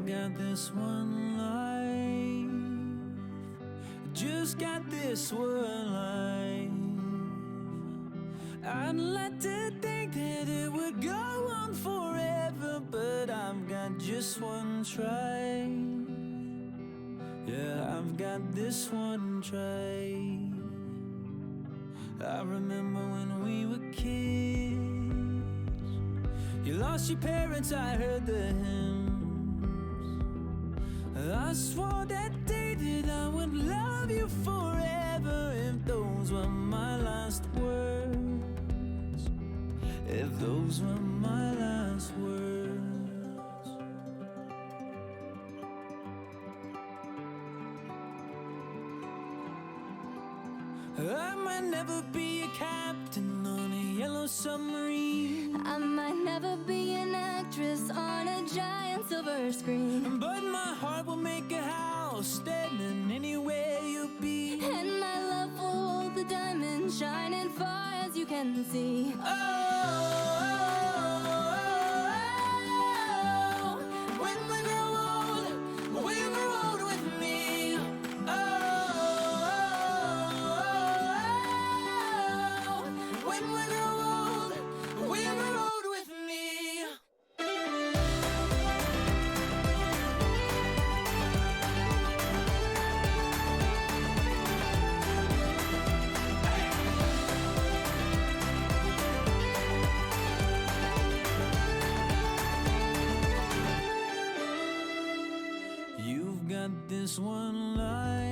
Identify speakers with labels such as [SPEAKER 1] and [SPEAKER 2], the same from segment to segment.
[SPEAKER 1] got this one life, just got this one life. I'd like to think that it would go on forever, but I've got just one try. Yeah, I've got this one try. I remember when we were kids, you lost your parents, I heard the hymns. I swore that day that I would love you forever, if those were my last words, if those were my last words. I might never be a captain on a yellow submarine,
[SPEAKER 2] I might never be an actress on a giant silver screen,
[SPEAKER 1] but my heart will make a house standing anywhere you'll be.
[SPEAKER 2] and my love will hold the diamond shining far as you can see.
[SPEAKER 1] Oh, when we grow old with me. Oh, when we grow old with me. You've got this one light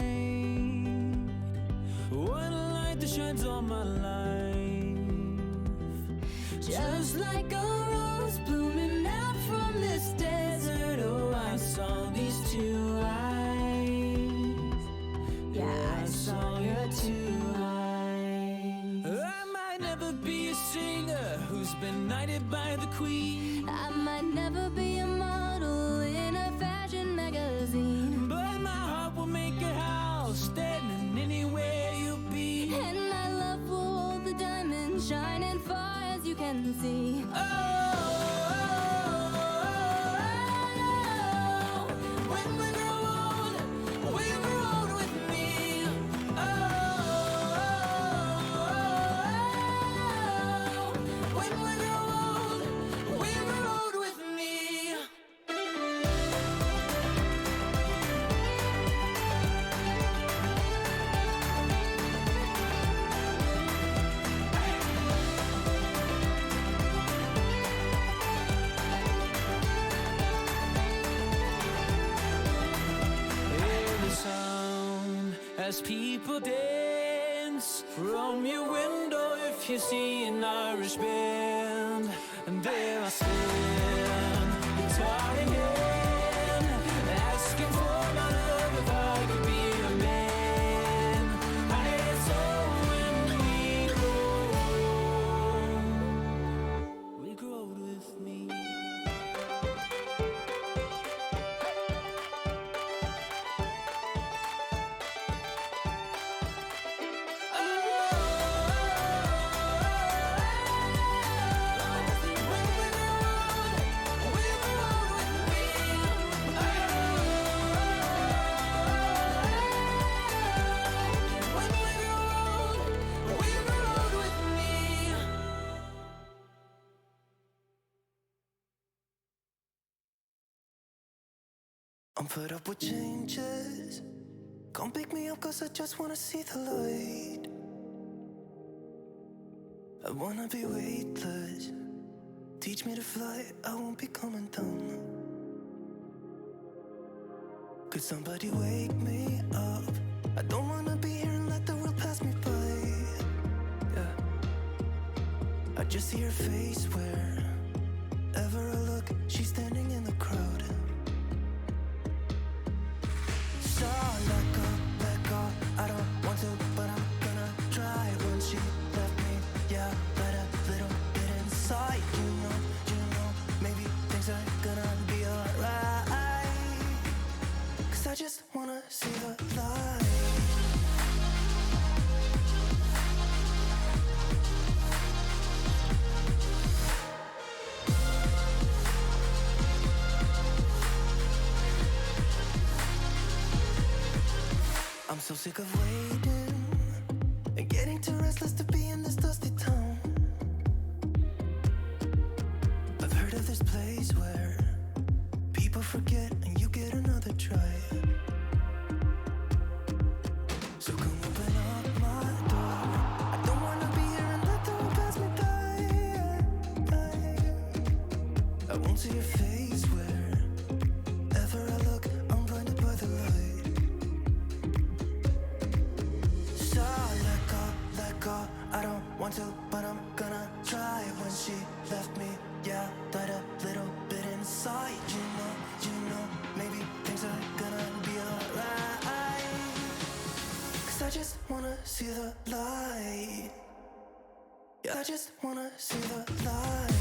[SPEAKER 1] that shines all my life,
[SPEAKER 2] Just like a rose blooming out from this desert.
[SPEAKER 1] oh, I saw these two eyes. Yeah, I saw your two eyes. I might never be a singer who's been knighted by the queen,
[SPEAKER 2] I might never be a model in a fashion magazine,
[SPEAKER 1] but my heart will make a house standing anywhere you'll be.
[SPEAKER 2] and my love will hold the diamond shining far as you can see.
[SPEAKER 1] Oh, when we grow old with me. Oh, when we grow old with me. Hear the sound as people dance from your window. If you see an Irish band, and there I stand, guitar in hand, asking for my love if I could be a man. And so when we grow old with me.
[SPEAKER 3] I'm fed up with changes. Come pick me up, cause I just wanna see the light. I wanna be weightless. Teach me to fly, I won't be coming down. Could somebody wake me up? I don't wanna be here and let the world pass me by. Yeah, I just see her face wherever I look. She's standing in the crowd. I don't want to, but I'm gonna try. When she left me, yeah, let a little bit inside. You know, maybe things are gonna be alright. Cause I just wanna see the light. so sick of waiting and getting too restless to be in this dusty town. I've heard of this place where people forget and you get another try. So come open up my door. I don't wanna be here and let the world pass me by. I won't see your face wherever I look. I'm blinded by the light. So let go. I don't want to, but I'm gonna try. When she left me, yeah, died a little bit inside. You know, maybe things are gonna be alright. 'Cause I just wanna see the light. Yeah, I just wanna see the light.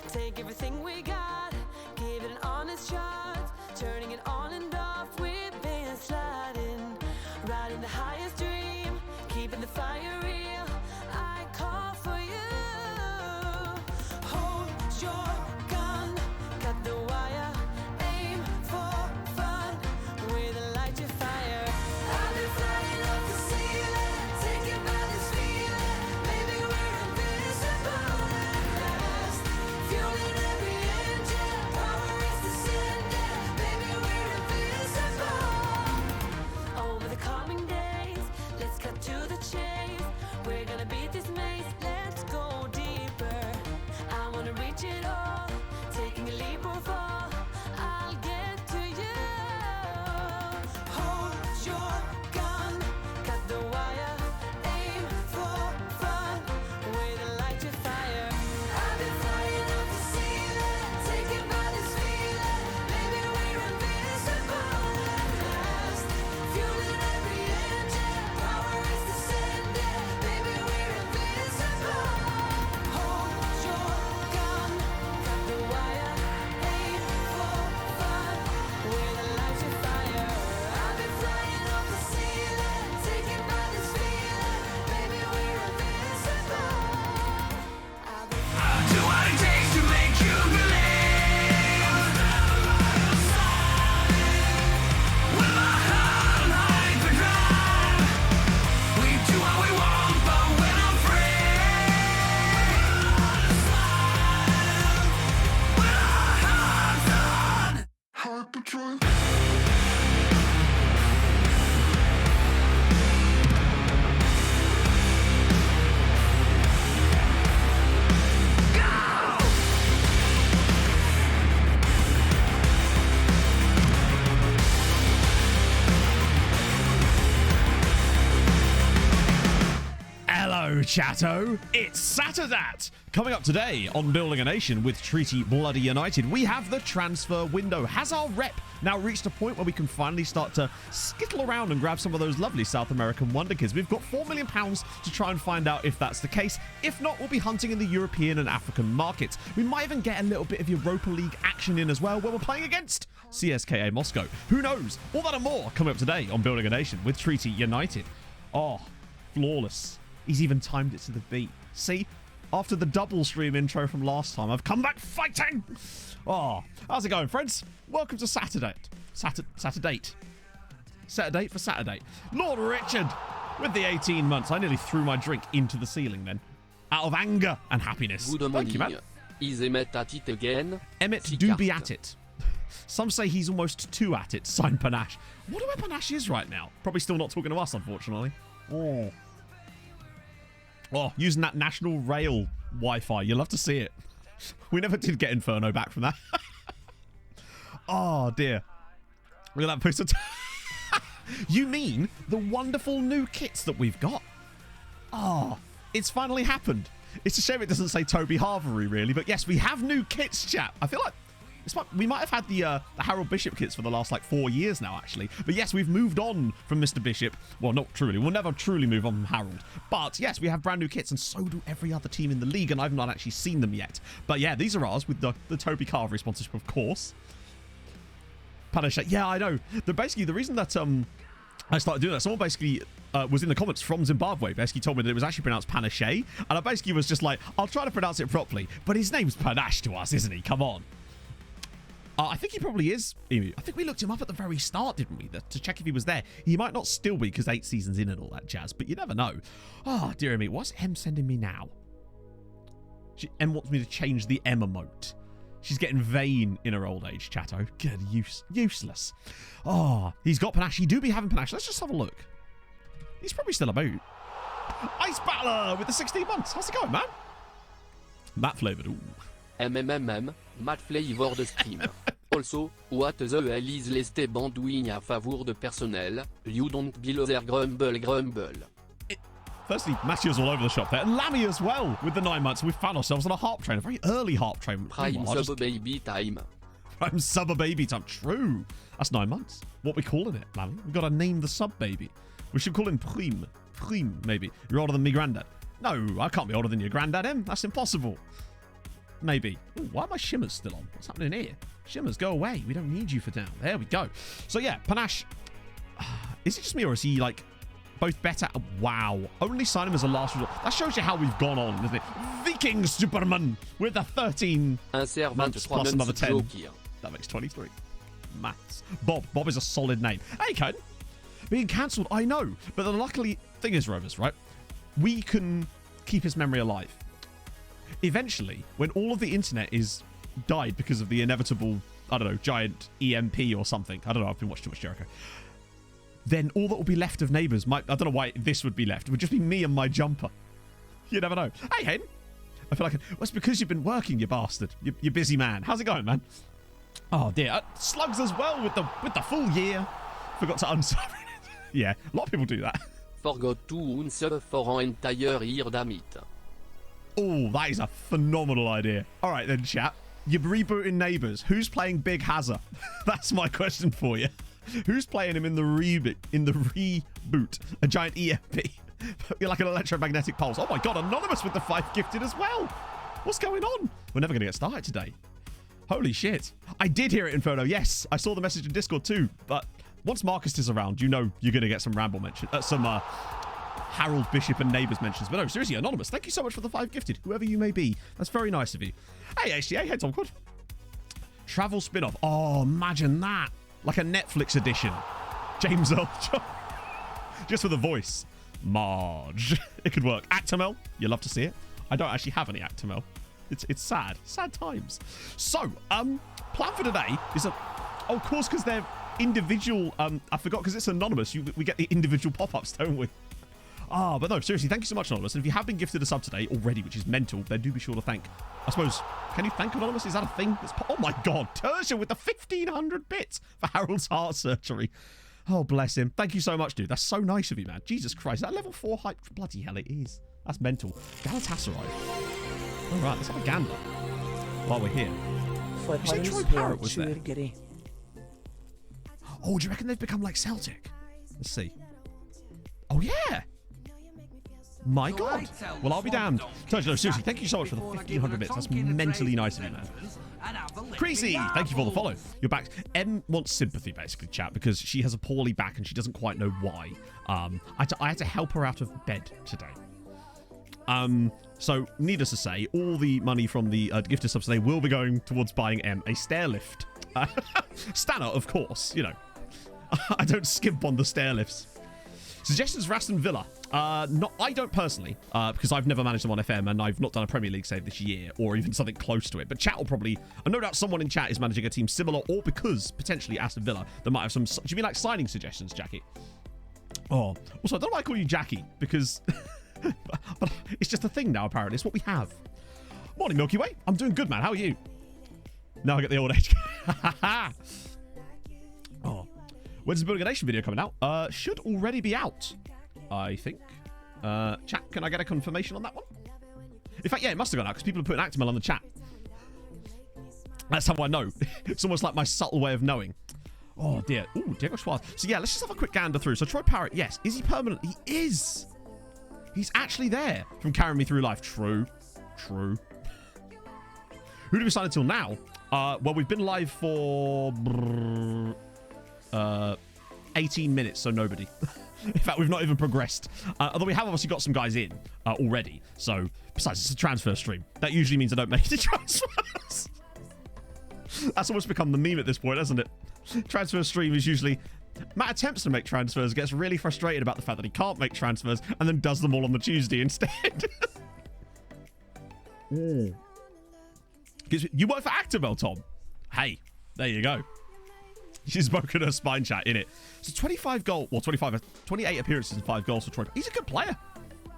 [SPEAKER 4] Take everything we got, give it an honest shot. Turning it on and off, we've been sliding. Riding the highest dream, keeping the fire real. I call for you. Hold your gun, cut the wire. Aim for fun,
[SPEAKER 5] Chatto, it's Saturday. Coming up today on Building a Nation with Treaty Bloody United, we have the transfer window. Has our rep now reached a point where we can finally start to skittle around and grab some of those lovely South American wonder kids? We've got £4 million to try and find out if that's the case. If not, we'll be hunting in the European and African markets. We might even get a little bit of Europa League action in as well, where we're playing against CSKA Moscow. Who knows? All that and more coming up today on Building a Nation with Treaty United. Oh, flawless. He's even timed it to the beat. See? After the double stream intro from last time, I've come back fighting! Oh, how's it going, friends? Welcome to Saturday. Saturday. Set a date for Saturday. Lord Richard, with the 18 months. I nearly threw my drink into the ceiling then. Out of anger and happiness. Thank you, man.
[SPEAKER 6] Is Emmett at it again?
[SPEAKER 5] Emmett do be at it. Some say he's almost too at it. Signed Panache. I wonder where Panache is right now. Probably still not talking to us, unfortunately. Oh, using that National Rail Wi-Fi. You'll love to see it. We never did get Inferno back from that. Oh, dear. Look at that poster. You mean the wonderful new kits that we've got? Oh, it's finally happened. It's a shame it doesn't say Toby Harvery, really. But yes, we have new kits, chap. I feel like we might have had the Harold Bishop kits for the last, 4 years now, actually. But yes, we've moved on from Mr. Bishop. Well, not truly. We'll never truly move on from Harold. But yes, we have brand new kits, and so do every other team in the league, and I've not actually seen them yet. But yeah, these are ours with the Toby Carvery sponsorship, of course. Panache. Yeah, I know. Basically, the reason that I started doing that, someone basically was in the comments from Zimbabwe, basically told me that it was actually pronounced Panache, and I basically was just like, I'll try to pronounce it properly, but his name's Panache to us, isn't he? Come on. I think he probably is, Emu. I think we looked him up at the very start, didn't we? To check if he was there. He might not still be because 8 seasons in and all that jazz, but you never know. Oh, dear me. What's M sending me now? M wants me to change the M emote. She's getting vain in her old age, Chatto. Good, useless. Oh, he's got Panache. He do be having Panache. Let's just have a look. He's probably still about. Ice Battler with the 16 months. How's it going, man? Matt flavored. Ooh.
[SPEAKER 6] Matt flavor de stream. Also, what the hell is leste bandouing a favor de personnel? You don't below grumble.
[SPEAKER 5] Firstly, Matthew's all over the shop there. And Lammy as well with the 9 months. We found ourselves on a harp train, a very early harp train.
[SPEAKER 6] Prime sub baby time.
[SPEAKER 5] Prime sub baby time. True. That's 9 months. What we calling it, Lammy? We've got to name the sub baby. We should call him Prime. Prime, maybe. You're older than me, granddad. No, I can't be older than your granddad, Em. That's impossible. Maybe. Ooh, why are my shimmers still on? What's happening here? Shimmers, go away. We don't need you for down. There we go. So yeah, Panache. Is it just me or is he both better? Wow. Only sign him as a last resort. That shows you how we've gone on, doesn't it? Viking Superman with a 13 months plus another 10. That makes 23. Maths. Bob is a solid name. Hey, Ken. Being cancelled, I know. But the luckily thing is, Rovers, right? We can keep his memory alive. Eventually, when all of the internet is died because of the inevitable, I don't know, giant EMP or something. I don't know. I've been watching too much Jericho. Then all that will be left of neighbours might... I don't know why this would be left. It would just be me and my jumper. You never know. Hey, Hen. I feel like... Well, it's because you've been working, you bastard. You busy man. How's it going, man? Oh, dear. Slugs as well with the full year. Forgot to unsub it. Yeah, a lot of people do that.
[SPEAKER 6] Forgot to unsub for an entire year, damn it.
[SPEAKER 5] Oh, that is a phenomenal idea. All right, then, chat. You're rebooting Neighbours. Who's playing Big Hazza? That's my question for you. Who's playing him in the reboot? A giant EMP. You're like an electromagnetic pulse. Oh my god, Anonymous with the 5 gifted as well. What's going on? We're never going to get started today. Holy shit. I did hear it, Inferno. Yes, I saw the message in Discord too. But once Marcus is around, you know you're going to get some Ramble mention. Some Harold Bishop and Neighbours mentions. But no, seriously, Anonymous, thank you so much for the 5 gifted. Whoever you may be. That's very nice of you. Hey, HCA. Hey, Tom Quad. Travel spin-off. Oh, imagine that. Like a Netflix edition. James Earl Jones. Just with a voice. Marge. It could work. Actimel. You love to see it. I don't actually have any Actimel. It's sad. Sad times. So, plan for today is a... Oh, of course, because they're individual... I forgot, because it's anonymous. We get the individual pop-ups, don't we? But no, seriously, thank you so much, Anonymous. And if you have been gifted a sub today already, which is mental, then do be sure to thank... I suppose... Can you thank Anonymous? Is that a thing? Oh my god, Tertia with the 1,500 bits for Harold's heart surgery. Oh, bless him. Thank you so much, dude. That's so nice of you, man. Jesus Christ. That level 4 hype. Bloody hell, it is. That's mental. Galatasaray. All right, let's have a gander while we're here. You say Troy Parrott was there? Oh, do you reckon they've become like Celtic? Let's see. Oh, yeah. My God. Well, I'll be damned. No, seriously, thank you so much for the 1,500 bits. That's mentally nice of you, man. Crazy, thank you for the follow. You're back. Em wants sympathy, basically, chat, because she has a poorly back and she doesn't quite know why. I had to help her out of bed today. So, needless to say, all the money from the gifted subs today will be going towards buying Em a stair lift. Stanner, of course, you know. I don't skimp on the stair lifts. Suggestions for Aston Villa. I don't personally, because I've never managed them on FM and I've not done a Premier League save this year or even something close to it. But chat will probably, no doubt someone in chat is managing a team similar or because potentially Aston Villa, they might have some, do you mean like signing suggestions, Jackie? Oh, also, I don't know why I call you Jackie because but it's just a thing now, apparently. It's what we have. Morning, Milky Way. I'm doing good, man. How are you? Now I get the old age. Oh. When's the Building a Nation video coming out? Should already be out, I think. Chat, can I get a confirmation on that one? In fact, yeah, it must have gone out because people are putting Actimel on the chat. That's how I know. It's almost like my subtle way of knowing. Oh, dear. Ooh, Diego Schwartz. So, yeah, let's just have a quick gander through. So, Troy Parrott, yes. Is he permanent? He is. He's actually there from Carrying Me Through Life. True. True. Who did we sign until now? Well, we've been live for 18 minutes, so nobody. In fact, we've not even progressed. Although we have obviously got some guys in already. So, besides, it's a transfer stream. That usually means I don't make any transfers. That's almost become the meme at this point, hasn't it? Transfer stream is usually... Matt attempts to make transfers, gets really frustrated about the fact that he can't make transfers, and then does them all on the Tuesday instead. You work for Actimel, Tom. Hey, there you go. She's broken her spine chat, innit? So 25 goals, well, 28 appearances and 5 goals for Troy. He's a good player.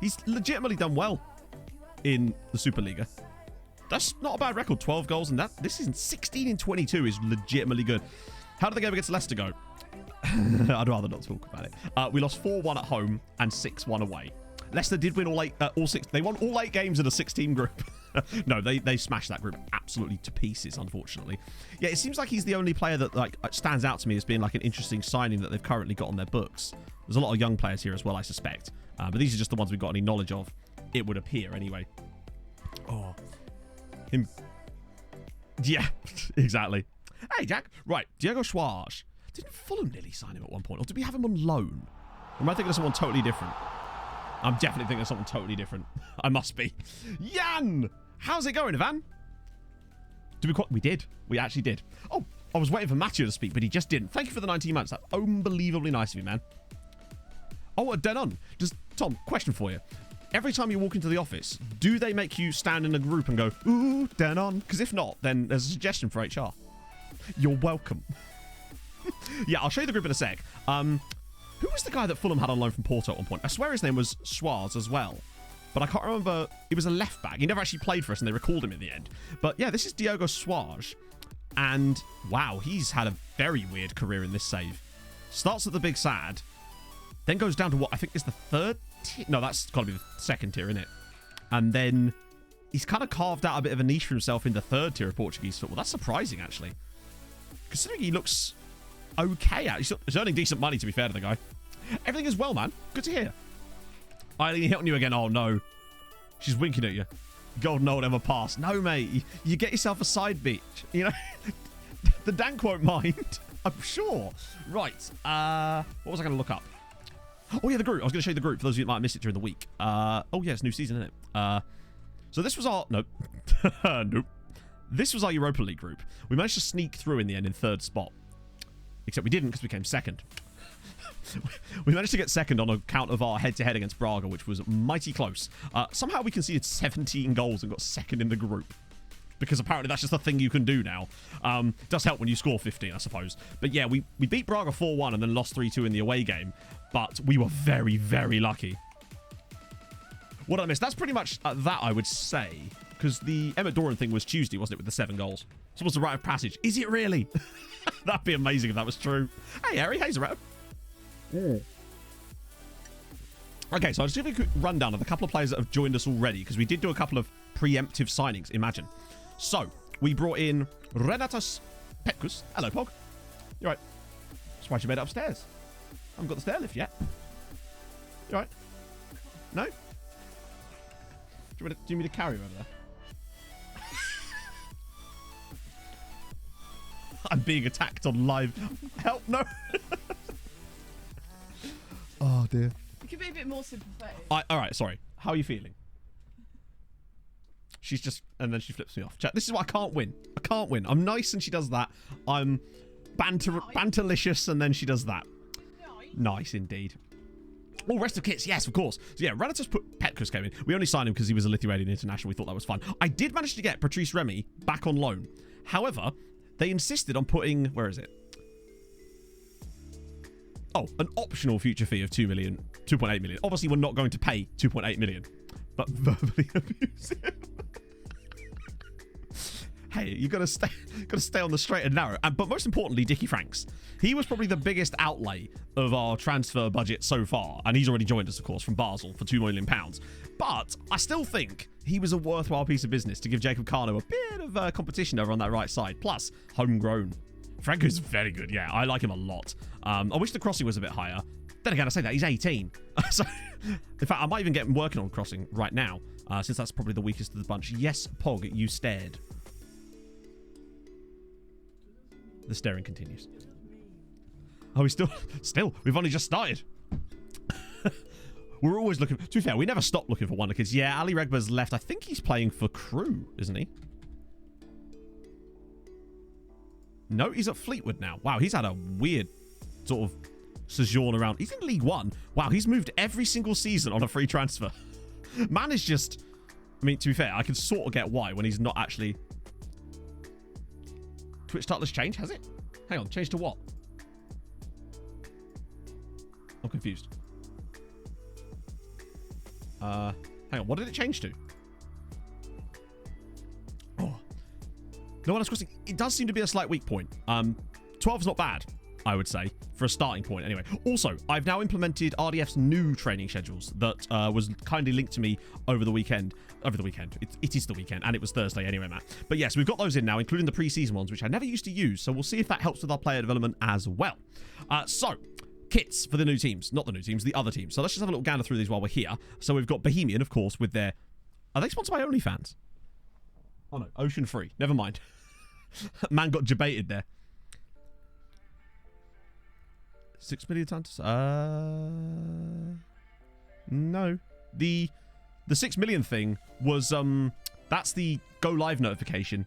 [SPEAKER 5] He's legitimately done well in the Superliga. That's not a bad record. 12 goals and that. This isn't 16 in 22 is legitimately good. How did the game against Leicester go? I'd rather not talk about it. We lost 4-1 at home and 6-1 away. Leicester did win all six. They won all 8 games in a 6-team group. No, they smashed that group absolutely to pieces, unfortunately. Yeah, it seems like he's the only player that like stands out to me as being like an interesting signing that they've currently got on their books. There's a lot of young players here as well, I suspect. But these are just the ones we've got any knowledge of. It would appear, anyway. Oh. Him. Yeah, exactly. Hey, Jack. Right, Diego Schwartz. Didn't Fulham nearly sign him at one point? Or did we have him on loan? Or am I thinking of someone totally different? I'm definitely thinking of someone totally different. I must be. Jan! How's it going, Ivan? We did. We actually did. Oh, I was waiting for Matthew to speak, but he just didn't. Thank you for the 19 months. That's unbelievably nice of you, man. Oh, Denon. Just, Tom, question for you. Every time you walk into the office, do they make you stand in a group and go, ooh, Denon? Because if not, then there's a suggestion for HR. You're welcome. Yeah, I'll show you the group in a sec. Who was the guy that Fulham had on loan from Porto at one point? I swear his name was Schwartz as well. But I can't remember. He was a left back. He never actually played for us and they recalled him in the end. But yeah, this is Diego Schwartz. And wow, he's had a very weird career in this save. Starts at the Big Sad. Then goes down to what I think is the 3rd tier. No, that's got to be the 2nd tier, isn't it? And then he's kind of carved out a bit of a niche for himself in the 3rd tier of Portuguese football. That's surprising, actually. Considering he looks... okay, he's earning decent money, to be fair to the guy. Everything is well, man. Good to hear. Eileen hit on you again. Oh, no. She's winking at you. Golden old ever passed. No, mate. You get yourself a side beach. You know? The dank won't mind. I'm sure. Right. What was I going to look up? Oh, yeah, the group. I was going to show you the group for those of you that might have missed it during the week. Oh, yeah, it's new season, isn't it? So this was our... Nope. Nope. This was our Europa League group. We managed to sneak through in the end in 3rd spot. Except we didn't because we came 2nd. We managed to get 2nd on account of our head-to-head against Braga, which was mighty close. Somehow we conceded 17 goals and got 2nd in the group. Because apparently that's just a thing you can do now. It does help when you score 15, I suppose. But yeah, we beat Braga 4-1 and then lost 3-2 in the away game. But we were very, very lucky. What did I miss? That's pretty much that, I would say. Because the Emmett Doran thing was Tuesday, wasn't it, with the 7 goals? So what's the rite of passage? Is it really? That'd be amazing if that was true. Hey, Harry. Hey, Zaretta. Okay, so I'll just give you a quick rundown of a couple of players that have joined us already, because we did do a couple of preemptive signings, imagine. So, we brought in Renatus Petkus. Hello, Pog. You're right. Surprised you made it upstairs. I haven't got the stair lift yet. You all right? No? Do you want me to carry you over there? I'm being attacked on live. Help, no. Oh, dear.
[SPEAKER 7] You could be a bit more sympathetic.
[SPEAKER 5] All right, sorry. How are you feeling? She's just... And then she flips me off. Chat, this is why I can't win. I can't win. I'm nice and she does that. I'm banterlicious and then she does that. Nice indeed. All rest of kits, yes, of course. So yeah, Ranatus Petkus came in. We only signed him because he was a Lithuanian international. We thought that was fun. I did manage to get Patrice Remy back on loan. However, they insisted on putting... Where is it? Oh, an optional future fee of 2.8 million. Obviously, we're not going to pay 2.8 million, but verbally abuse him. Hey, you gotta stay on the straight and narrow. But most importantly, Dickie Franks. He was probably the biggest outlay of our transfer budget so far, and he's already joined us, of course, from Basel for £2 million. But I still think he was a worthwhile piece of business to give Jacob Carno a bit of competition over on that right side. Plus, homegrown. Franco's very good. Yeah, I like him a lot. I wish the crossing was a bit higher. Then again, I say that he's 18. So, in fact, I might even get him working on crossing right now, since that's probably the weakest of the bunch. Yes, Pog, you stared. The staring continues. Oh, we still, we've only just started. We're always looking, to be fair, we never stop looking for wonder kids. Yeah, Ali Regba's left. I think he's playing for Crew, isn't he? No, he's at Fleetwood now. Wow, he's had a weird sort of sojourn around. He's in League One. Wow, he's moved every single season on a free transfer. Man is just, I mean, to be fair, I can sort of get why when he's not actually... Twitch title change, has it? Hang on, change to what? I'm confused. Hang on, what did it change to? Oh. No one else crossing. It does seem to be a slight weak point. 12's not bad, I would say, for a starting point anyway. Also, I've now implemented RDF's new training schedules that was kindly linked to me over the weekend. It is the weekend, and it was Thursday anyway, Matt. But yes, we've got those in now, including the pre-season ones, which I never used to use, so we'll see if that helps with our player development as well. So, kits for the new teams. Not the new teams, the other teams. So let's just have a little gander through these while we're here. So we've got Bohemian, of course, with their... Are they sponsored by OnlyFans? Oh no, Ocean Free. Never mind. Man got debated there. 6 million tons? No. The 6 million thing was, that's the go live notification.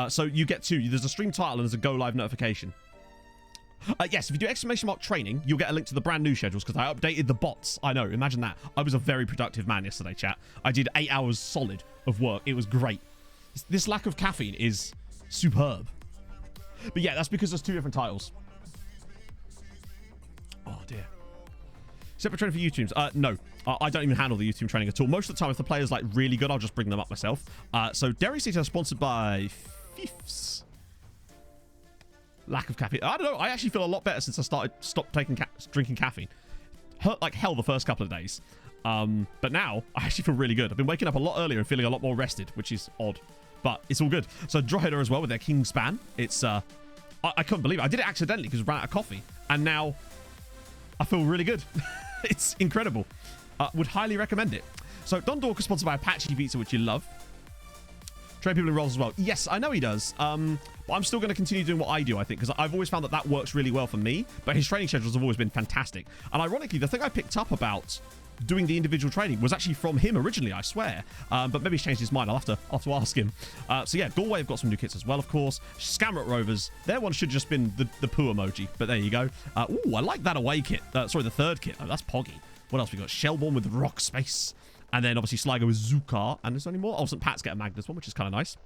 [SPEAKER 5] So you get two. There's a stream title and there's a go live notification. Yes, if you do exclamation mark training, you'll get a link to the brand new schedules because I updated the bots. I know, imagine that. I was a very productive man yesterday, chat. I did 8 hours solid of work. It was great. This lack of caffeine is superb. But yeah, that's because there's two different titles. Oh, dear. Separate training for YouTubes? No. I don't even handle the YouTube training at all. Most of the time, if the player's like really good, I'll just bring them up myself. So Dairy City is sponsored by Fifths. Lack of caffeine. I don't know. I actually feel a lot better since I stopped drinking caffeine. Hurt like hell the first couple of days. But now, I actually feel really good. I've been waking up a lot earlier and feeling a lot more rested, which is odd. But it's all good. So Droider as well with their King Span. It's, I couldn't believe it. I did it accidentally because I ran out of coffee. And now I feel really good. It's incredible. Would highly recommend it. So Don Dork is sponsored by Apache Pizza, which you love. Train people in roles as well. Yes, I know he does. But I'm still going to continue doing what I do, I think, because I've always found that works really well for me. But his training schedules have always been fantastic. And ironically, the thing I picked up about doing the individual training was actually from him originally, I swear. But maybe he's changed his mind. I'll have to ask him. So yeah, Galway have got some new kits as well, of course. Scamrot Rovers. Their one should just been the poo emoji. But there you go. Ooh, I like that away kit. Sorry, the third kit. Oh, that's Poggy. What else we got? Shelbourne with Rock Space. And then obviously Sligo with Zukar. And there's only more. Oh, St. Pat's get a Magnus one, which is kind of nice.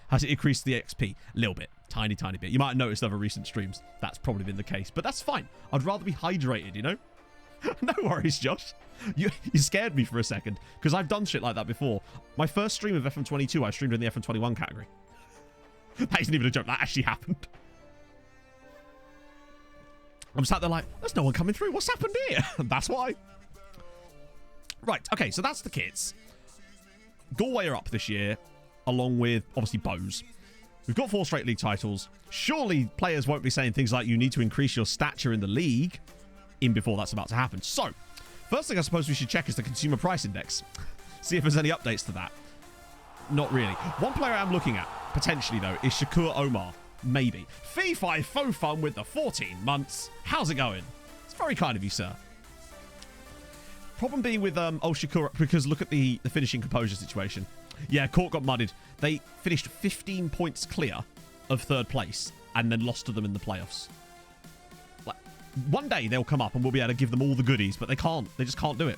[SPEAKER 5] Has it increased the XP? A little bit. Tiny, tiny bit. You might have noticed over recent streams. That's probably been the case. But that's fine. I'd rather be hydrated, you know? No worries, Josh. You scared me for a second. Because I've done shit like that before. My first stream of FM22, I streamed in the FM21 category. That isn't even a joke. That actually happened. I'm sat there like, there's no one coming through. What's happened here? That's why. Right, okay, so that's the kits. Galway are up this year, along with, obviously, Bose. We've got 4 straight league titles. Surely players won't be saying things like you need to increase your stature in the league in before that's about to happen. So, first thing I suppose we should check is the consumer price index. See if there's any updates to that. Not really. One player I'm looking at, potentially though, is Shakur Omar. Maybe. Fee Fi Fo Fun with the 14 months. How's it going? It's very kind of you, sir. Problem being with Shakur, because look at the finishing composure situation. Yeah, Court got mudded. They finished 15 points clear of 3rd place and then lost to them in the playoffs. Like, one day they'll come up and we'll be able to give them all the goodies, but they can't. They just can't do it.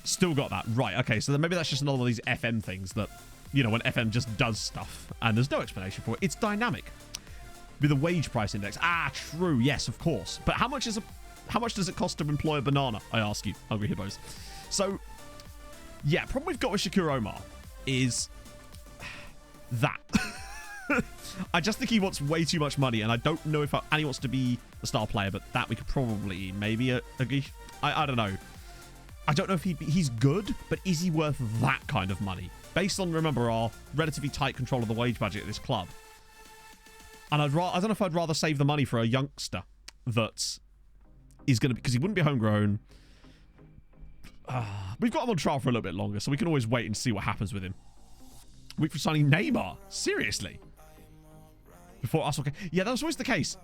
[SPEAKER 5] Still got that. Right, okay, so then maybe that's just another one of these FM things that, you know, when FM just does stuff and there's no explanation for it. It's dynamic. With a wage price index. Ah, true. Yes, of course. But how much does it cost to employ a banana? I ask you, Hungry Hippos. So, yeah, problem we've got with Shakur Omar is that. I just think he wants way too much money, and I don't know if and he wants to be a star player, but that we could probably maybe agree. I don't know. I don't know if he's good, but is he worth that kind of money? Based on, remember, our relatively tight control of the wage budget at this club. And I don't know if I'd rather save the money for a youngster that is going to be, because he wouldn't be homegrown. We've got him on trial for a little bit longer, so we can always wait and see what happens with him. Wait for signing Neymar. Seriously? Before us, okay. Yeah, that was always the case.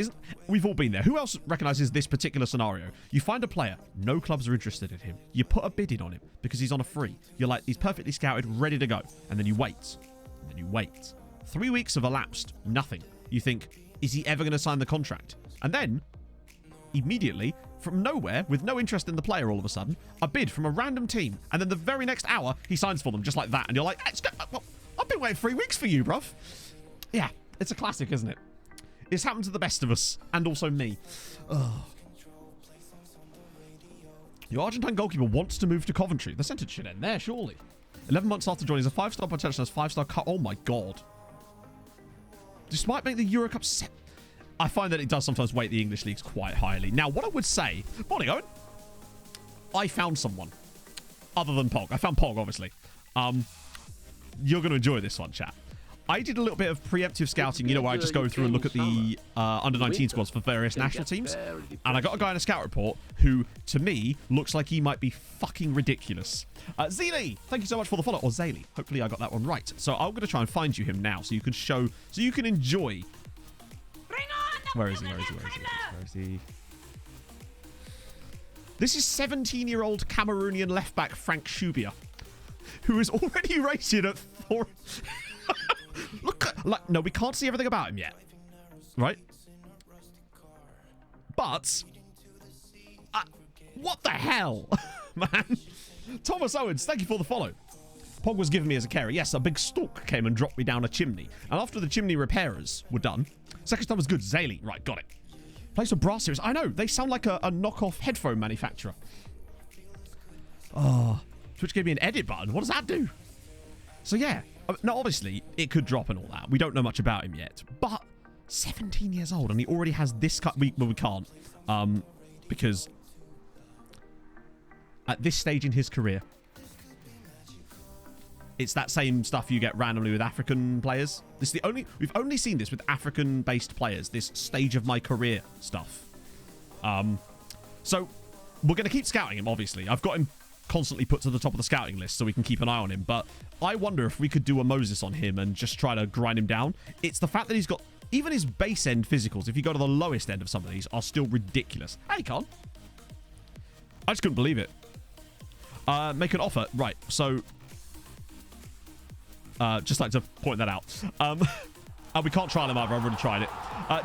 [SPEAKER 5] We've all been there. Who else recognizes this particular scenario? You find a player, no clubs are interested in him. You put a bid in on him because he's on a free. You're like, he's perfectly scouted, ready to go. And then you wait. And then you wait. 3 weeks have elapsed. Nothing. You think, is he ever going to sign the contract? And then, immediately, from nowhere, with no interest in the player all of a sudden, a bid from a random team. And then the very next hour, he signs for them just like that. And you're like, I've been waiting 3 weeks for you, bruv. Yeah. It's a classic, isn't it? It's happened to the best of us, and also me. Ugh. Your Argentine goalkeeper wants to move to Coventry. The sentence should end there, surely. 11 months after joining, he's a 5-star potential, has 5-star cut. Oh my god. This might make the Euro Cup set. I find that it does sometimes weight the English leagues quite highly. Now, what I would say... Morning, Owen. I found someone. Other than Pog. I found Pog, obviously. You're going to enjoy this one, chat. I did a little bit of preemptive scouting, you know, where I just go through and look at the under-19 squads for various national teams. And I got a guy in a scout report who, to me, looks like he might be fucking ridiculous. Zeely, thank you so much for the follow. Or Zaylee. Hopefully I got that one right. So I'm going to try and find you him now so you can show, so you can enjoy. Where is he? Where is he? Where is he? Where is he? This is 17-year-old Cameroonian left-back Frank Shubia, who is already rated at 4... Look, like, no, we can't see everything about him yet, right? But what the hell, man? Thomas Owens, thank you for the follow. Pog was giving me as a carer. Yes, a big stalk came and dropped me down a chimney, and after the chimney repairers were done, second time was good. Zaylee, right, got it. Place for Brass Series. I know, they sound like a knockoff headphone manufacturer. Oh, Twitch gave me an edit button. What does that do? So yeah. Now, obviously, it could drop and all that. We don't know much about him yet. But 17 years old, and he already has this cut. Well, we can't. Because at this stage in his career, it's that same stuff you get randomly with African players. This is we've only seen this with African-based players, this stage of my career stuff. So we're going to keep scouting him, obviously. I've got him constantly put to the top of the scouting list so we can keep an eye on him, but I wonder if we could do a Moses on him and just try to grind him down. It's the fact that he's got even his base end physicals, if you go to the lowest end of some of these, are still ridiculous. Hey, Con. I just couldn't believe it. Make an offer. Right, so just like to point that out. We can't trial him either. I've already tried it.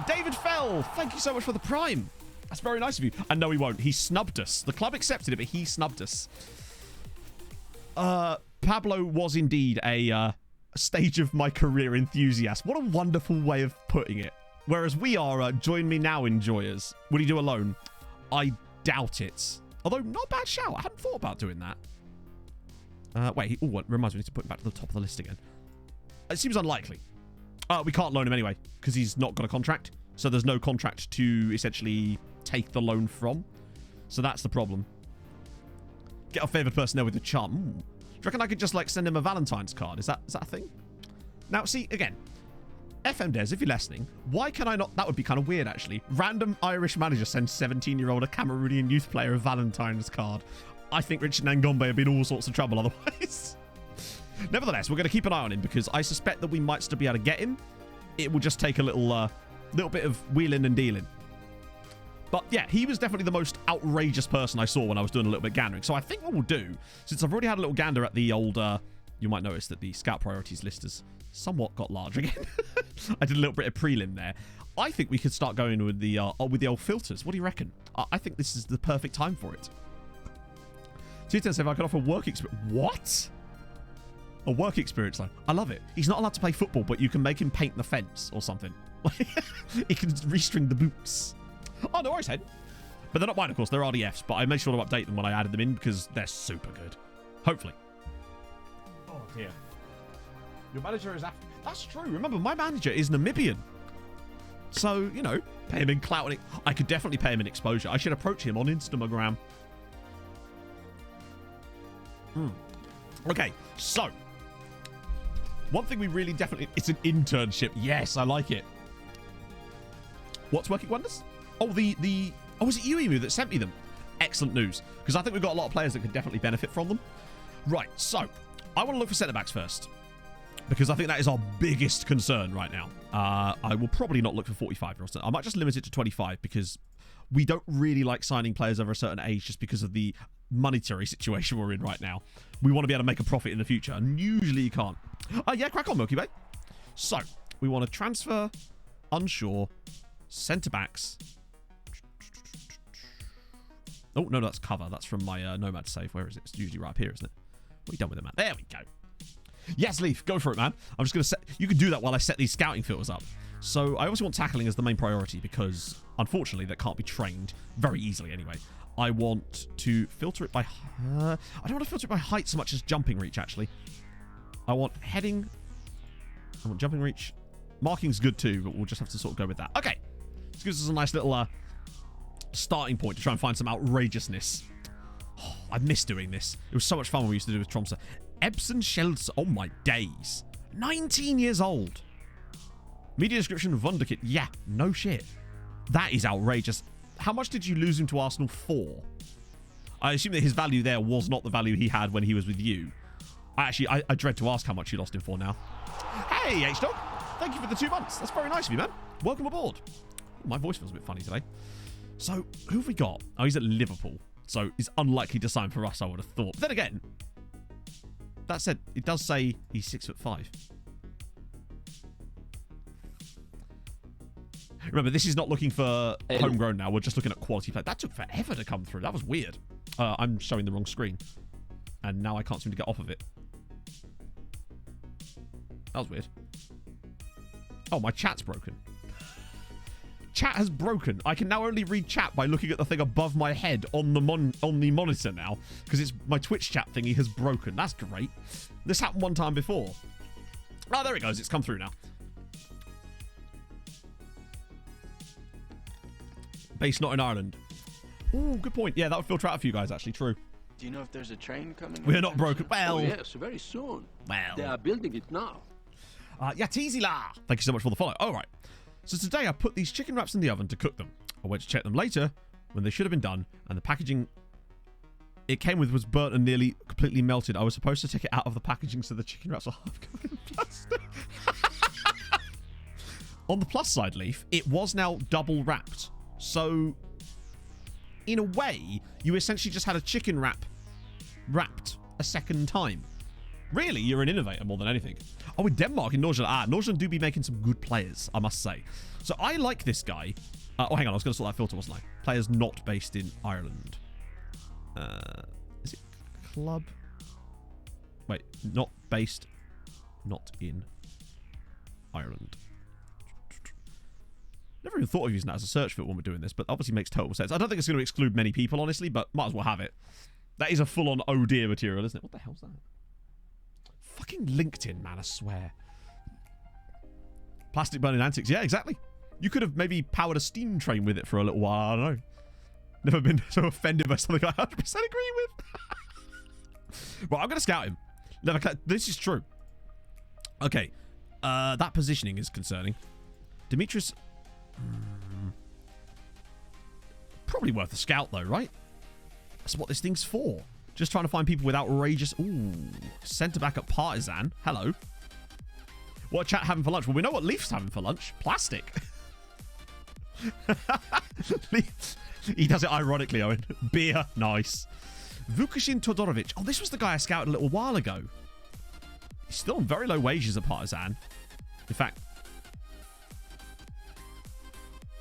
[SPEAKER 5] David Fell, thank you so much for the Prime. That's very nice of you. And no, he won't. He snubbed us. The club accepted it, but he snubbed us. Pablo was indeed a stage of my career enthusiast. What a wonderful way of putting it. Whereas we are join me now enjoyers. Would he do alone? I doubt it. Although, not a bad shout. I hadn't thought about doing that. Wait, it reminds me, we need to put him back to the top of the list again. It seems unlikely. We can't loan him anyway, because he's not got a contract. So there's no contract to essentially take the loan from. So that's the problem. Get our favourite personnel with a charm. Do you reckon I could just, like, send him a Valentine's card? Is that a thing? Now, see, again, FM Des, if you're listening, why can I not... That would be kind of weird, actually. Random Irish manager sends 17-year-old a Cameroonian youth player a Valentine's card. I think Richard Nangombe would be in all sorts of trouble otherwise. Nevertheless, we're going to keep an eye on him because I suspect that we might still be able to get him. It will just take a little bit of wheeling and dealing. But yeah, he was definitely the most outrageous person I saw when I was doing a little bit of gandering. So I think what we'll do, since I've already had a little gander at the old... you might notice that the scout priorities list has somewhat got large again. I did a little bit of prelim there. I think we could start going with the old filters. What do you reckon? I think this is the perfect time for it. T10 said if I could offer work experience... What? A work experience line. I love it. He's not allowed to play football, but you can make him paint the fence or something. He can restring the boots. Oh, no worries, Head. But they're not mine, of course. They're RDFs, but I made sure to update them when I added them in because they're super good. Hopefully. Oh, dear. Your manager is... That's true. Remember, my manager is Namibian. So, you know, pay him in clout. I could definitely pay him in exposure. I should approach him on Instagram. Okay, so... One thing we really definitely... It's an internship. Yes, I like it. What's working wonders? Oh, Oh, was it you, Emu, that sent me them? Excellent news. Because I think we've got a lot of players that could definitely benefit from them. Right, so... I want to look for centre-backs first. Because I think that is our biggest concern right now. I will probably not look for 45-year-olds. I might just limit it to 25 because we don't really like signing players over a certain age just because of the monetary situation we're in right now. We want to be able to make a profit in the future, and usually you can't. Yeah, crack on, Milky Bay. So, we want to transfer, unsure, centre-backs. Oh, no, that's cover. That's from my Nomad save. Where is it? It's usually right up here, isn't it? What are you done with it, man? There we go. Yes, Leaf, go for it, man. I'm just going to set... You can do that while I set these scouting filters up. So I also want tackling as the main priority because, unfortunately, that can't be trained very easily anyway. I want to filter it by... I don't want to filter it by height so much as jumping reach, actually. I want heading. I want jumping reach. Marking's good too, but we'll just have to sort of go with that. Okay. This gives us a nice little starting point to try and find some outrageousness. Oh, I miss doing this. It was so much fun when we used to do it with Tromsø. Epson Shelds. Oh my days. 19 years old. Media description, Wunderkid. Yeah, no shit. That is outrageous. How much did you lose him to Arsenal for? I assume that his value there was not the value he had when he was with you. I dread to ask how much you lost him for now. Hey, H-Dog. Thank you for the 2 months. That's very nice of you, man. Welcome aboard. My voice feels a bit funny today. So, who have we got? Oh, he's at Liverpool. So, he's unlikely to sign for us, I would have thought. But then again, that said, it does say he's 6'5". Remember, this is not looking for homegrown now. We're just looking at quality play. That took forever to come through. That was weird. I'm showing the wrong screen. And now I can't seem to get off of it. That was weird. Oh, my chat's broken. Chat has broken. I can now only read chat by looking at the thing above my head on the monitor now. Because it's my Twitch chat thingy has broken. That's great. This happened one time before. Oh, there it goes. It's come through now. Based not in Ireland. Ooh, good point. Yeah, that would filter out a few guys, actually. True.
[SPEAKER 8] Do you know if there's a train coming?
[SPEAKER 5] We're not broken. Well.
[SPEAKER 6] Oh, yes, very soon.
[SPEAKER 5] Well.
[SPEAKER 6] They are building it now.
[SPEAKER 5] Yatizila. Thank you so much for the follow. All right. So today I put these chicken wraps in the oven to cook them. I went to check them later when they should have been done, and the packaging it came with was burnt and nearly completely melted. I was supposed to take it out of the packaging so the chicken wraps were half covered in plastic. On the plus side, Leaf, it was now double wrapped. So, in a way, you essentially just had a chicken wrap wrapped a second time. Really, you're an innovator more than anything. Oh, in Denmark, in Nordsjælland. Nordsjælland do be making some good players, I must say. So I like this guy. Oh, hang on, I was going to sort that filter, wasn't I? Players not based in Ireland. Is it club? Wait, not based, not in Ireland. Never even thought of using that as a search filter when we're doing this, but obviously makes total sense. I don't think it's going to exclude many people, honestly, but might as well have it. That is a full-on oh dear material, isn't it? What the hell's that? Fucking LinkedIn, man, I swear. Plastic burning antics. Yeah, exactly. You could have maybe powered a steam train with it for a little while. I don't know. Never been so offended by something I 100% agree with. Well, I'm going to scout him. This is true. Okay. That positioning is concerning. Demetrius... probably worth a scout, though, right? That's what this thing's for. Just trying to find people with outrageous... Ooh. Centre-back at Partizan. Hello. What chat having for lunch? Well, we know what Leaf's having for lunch. Plastic. He does it ironically, Owen. Beer. Nice. Vukasin Todorovic. Oh, this was the guy I scouted a little while ago. He's still on very low wages at Partizan. In fact...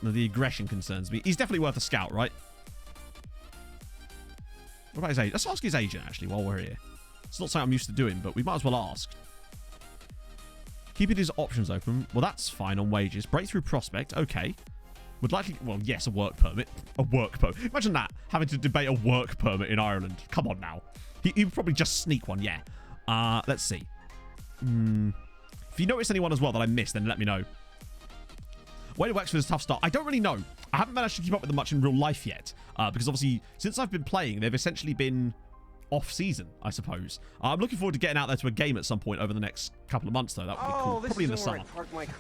[SPEAKER 5] No, the aggression concerns me. He's definitely worth a scout, right? What about his age? Let's ask his agent, actually, while we're here. It's not something I'm used to doing, but we might as well ask. Keeping his options open. Well, that's fine on wages. Breakthrough prospect. Okay. Would likely... Well, yes, a work permit. A work permit. Imagine that. Having to debate a work permit in Ireland. Come on now. He would probably just sneak one, yeah. Let's see. If you notice anyone as well that I missed, then let me know. Wayne Wexford's tough start. I don't really know. I haven't managed to keep up with them much in real life yet. Because obviously, since I've been playing, they've essentially been off-season, I suppose. I'm looking forward to getting out there to a game at some point over the next couple of months, though. That would be cool. Probably in the summer.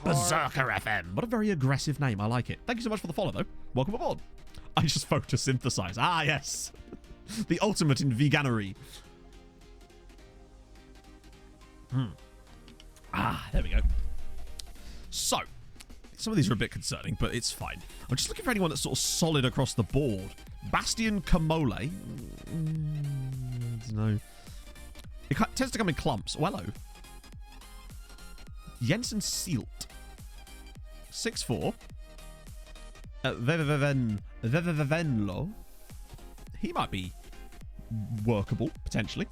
[SPEAKER 5] Berserker FM. What a very aggressive name. I like it. Thank you so much for the follow, though. Welcome aboard. I just photosynthesize. Ah, yes. The ultimate in veganery. Ah, there we go. So, some of these are a bit concerning, but it's fine. I'm just looking for anyone that's sort of solid across the board. Bastian Kamole. No. It tends to come in clumps. Oh, hello. Jensen Sealt. 6'4". Vevenlo. He might be workable, potentially.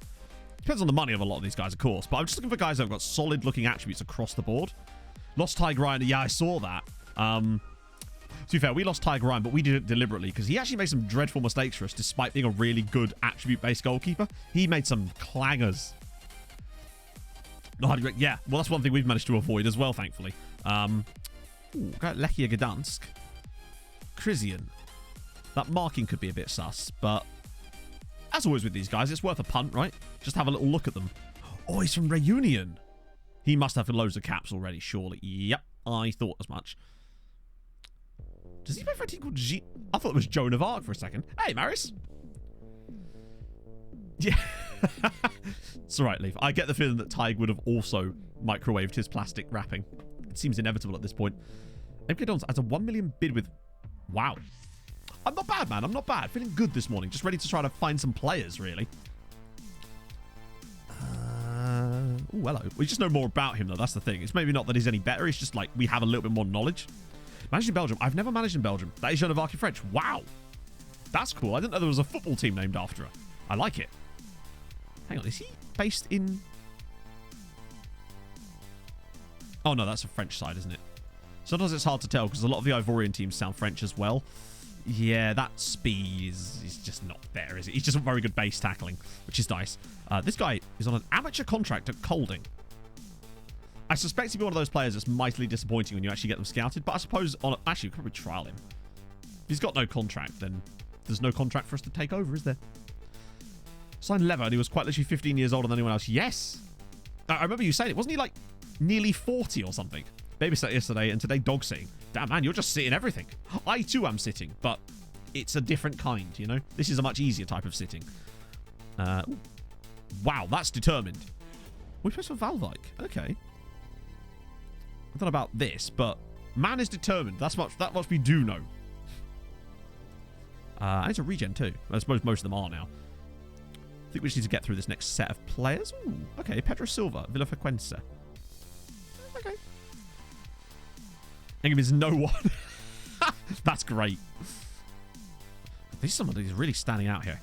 [SPEAKER 5] Depends on the money of a lot of these guys, of course. But I'm just looking for guys that have got solid-looking attributes across the board. Lost Tiger Ryan. Yeah, I saw that. To be fair, we lost Tiger Ryan, but we did it deliberately because he actually made some dreadful mistakes for us despite being a really good attribute-based goalkeeper. He made some clangers. Yeah, well, that's one thing we've managed to avoid as well, thankfully. Got Lechia Gdansk. Krizian. That marking could be a bit sus, but as always with these guys, it's worth a punt, right? Just have a little look at them. Oh, he's from Reunion. He must have loads of caps already, surely. Yep, I thought as much. Does he play for a team called G... I thought it was Joan of Arc for a second. Hey, Maris. Yeah. It's all right, Leaf. I get the feeling that Tig would have also microwaved his plastic wrapping. It seems inevitable at this point. MK Dons has a 1 million bid with... Wow. I'm not bad, man. I'm not bad. Feeling good this morning. Just ready to try to find some players, really. Oh, hello. We just know more about him, though. That's the thing. It's maybe not that he's any better. It's just like we have a little bit more knowledge. Managed in Belgium. I've never managed in Belgium. That is Joan of Arc in French. Wow. That's cool. I didn't know there was a football team named after her. I like it. Hang on. Is he based in... Oh, no. That's a French side, isn't it? Sometimes it's hard to tell because a lot of the Ivorian teams sound French as well. Yeah, that speed is just not there, is it? He's just a very good base tackling, which is nice. This guy is on an amateur contract at Colding. I suspect he'd be one of those players that's mightily disappointing when you actually get them scouted, but I suppose... Actually, we could probably trial him. If he's got no contract, then there's no contract for us to take over, is there? Signed Lever, and he was quite literally 15 years older than anyone else. Yes! I remember you saying it. Wasn't he like nearly 40 or something? Babysat yesterday, and today dog sitting. Damn, man, you're just sitting everything. I, too, am sitting, but it's a different kind, you know? This is a much easier type of sitting. Wow, that's determined. We play for Valvike. Okay. I don't know about this, but man is determined. That much we do know. And it's a regen too. I suppose most of them are now. I think we just need to get through this next set of players. Ooh, okay, Pedro Silva, Villafrequenza. Okay. Ingham is no one. That's great. These somebody is really standing out here.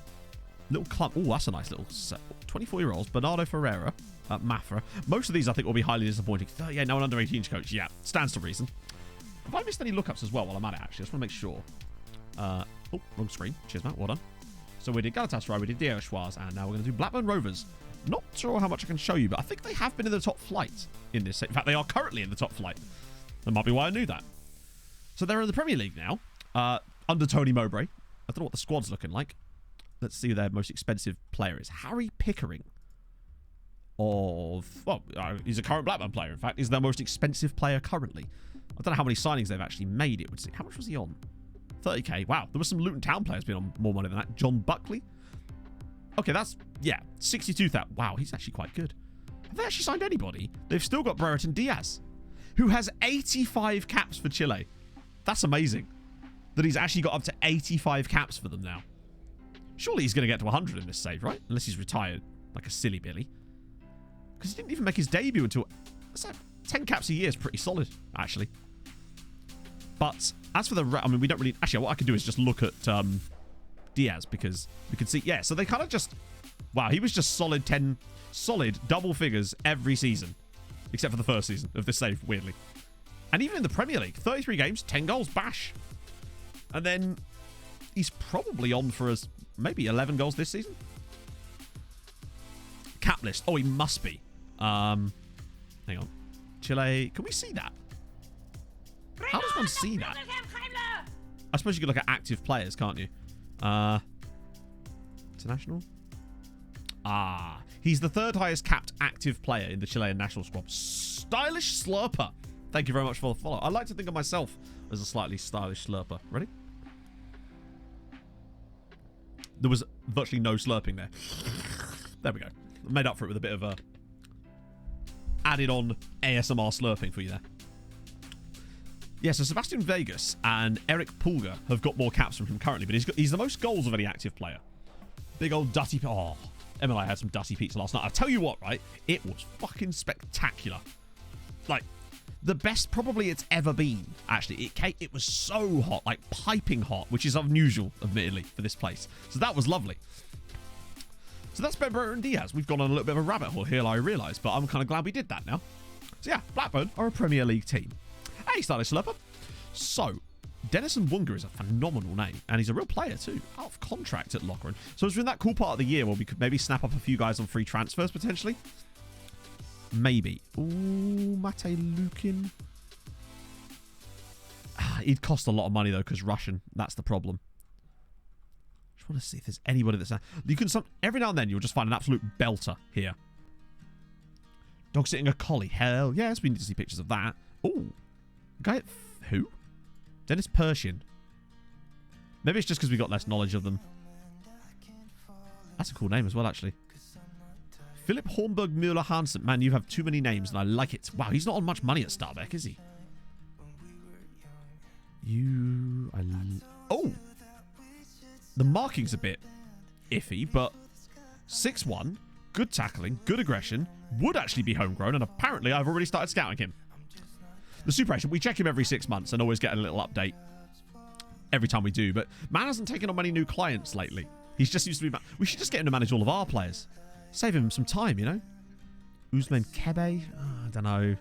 [SPEAKER 5] Little clump. Oh, that's a nice little set. 24-year-olds. Bernardo Ferreira. Mafra. Most of these I think will be highly disappointing. 38, no one under 18's coach. Yeah, stands to reason. Have I missed any lookups as well while I'm at it, actually? I just want to make sure. Oh, wrong screen. Cheers, Matt. Well done. So we did Galatasaray, we did Dierochois, and now we're going to do Blackburn Rovers. Not sure how much I can show you, but I think they have been in the top flight in this. In fact, they are currently in the top flight. That might be why I knew that. So they're in the Premier League now, under Tony Mowbray. I don't know what the squad's looking like. Let's see who their most expensive player is. Harry Pickering. He's a current Blackburn player, in fact. He's their most expensive player currently. I don't know how many signings they've actually made, it would see. How much was he on? 30k. Wow, there were some Luton Town players being on more money than that. John Buckley. Okay, that's, 62,000. Wow, he's actually quite good. Have they actually signed anybody? They've still got Brereton Diaz, who has 85 caps for Chile. That's amazing that he's actually got up to 85 caps for them now. Surely he's going to get to 100 in this save, right? Unless he's retired like a silly Billy. Because he didn't even make his debut until... 10 caps a year is pretty solid, actually. But as for the... I mean, we don't really... Actually, what I can do is just look at Diaz, because we can see... Yeah, so they kind of just... Wow, he was just solid double figures every season. Except for the first season of this save, weirdly. And even in the Premier League, 33 games, 10 goals, bash. And then he's probably on for maybe 11 goals this season. Cap list. Oh, he must be. Hang on. Chile. Can we see that? How does one see that? I suppose you could look at active players, can't you? International. He's the third highest capped active player in the Chilean national squad. Stylish slurper. Thank you very much for the follow. I like to think of myself as a slightly stylish slurper. Ready? There was virtually no slurping there. There we go. Made up for it with a bit of a added on ASMR slurping for you there. Yeah, so Sebastian Vegas and Eric Pulga have got more caps from him currently, but he's the most goals of any active player. Big old Dutty... Oh, Em and I had some Dutty pizza last night. I'll tell you what, right? It was fucking spectacular. Like, the best probably it's ever been, actually. It was so hot, like piping hot, which is unusual, admittedly, for this place. So that was lovely. So that's Brereton Diaz. We've gone on a little bit of a rabbit hole here, I realise, but I'm kind of glad we did that now. So yeah, Blackburn are a Premier League team. Hey, Stylish Slurper. So, Denison Wunga is a phenomenal name, and he's a real player too, out of contract at Lokeren. So it's been that cool part of the year where we could maybe snap up a few guys on free transfers, potentially. Maybe. Ooh, Matej Lukin. He'd cost a lot of money, though, because Russian. That's the problem. Just want to see if there's anybody that's... You can... Every now and then, you'll just find an absolute belter here. Dog sitting a collie. Hell yes, we need to see pictures of that. Ooh. Guy at... Who? Dennis Persian. Maybe it's just because we got less knowledge of them. That's a cool name as well, actually. Philip Hornberg Müller Hansen. Man, you have too many names, and I like it. Wow, he's not on much money at Starbeck, is he? Oh! The marking's a bit iffy, but 6'1", good tackling, good aggression, would actually be homegrown, and apparently I've already started scouting him. The Super Agent, we check him every 6 months and always get a little update every time we do, but man hasn't taken on many new clients lately. He's just used to be... We should just get him to manage all of our players. Save him some time, you know? Usman Kebe? Oh, I don't know.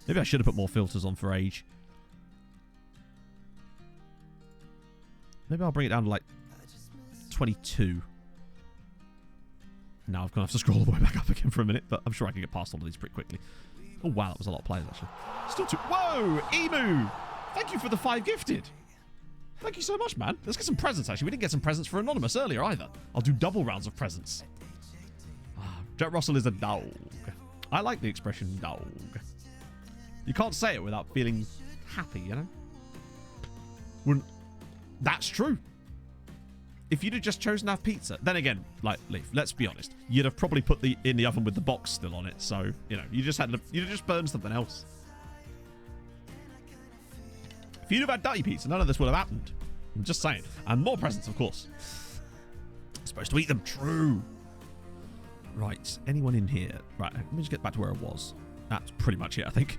[SPEAKER 5] Maybe I should have put more filters on for age. Maybe I'll bring it down to like 22. Now I'm going to have to scroll all the way back up again for a minute, but I'm sure I can get past all of these pretty quickly. Oh, wow, that was a lot of players, actually. Still two. Whoa, Emu! Thank you for the 5 gifted. Thank you so much, man. Let's get some presents, actually. We didn't get some presents for Anonymous earlier, either. I'll do double rounds of presents. Jet Russell is a dog. I like the expression dog. You can't say it without feeling happy, you know? That's true. If you'd have just chosen to have pizza, then again, like Leaf, let's be honest, you'd have probably put the in the oven with the box still on it. So you know, you'd have just burned something else. If you'd have had dirty pizza, none of this would have happened. I'm just saying. And more presents, of course. Supposed to eat them. True. Right. Anyone in here? Right. Let me just get back to where I was. That's pretty much it, I think.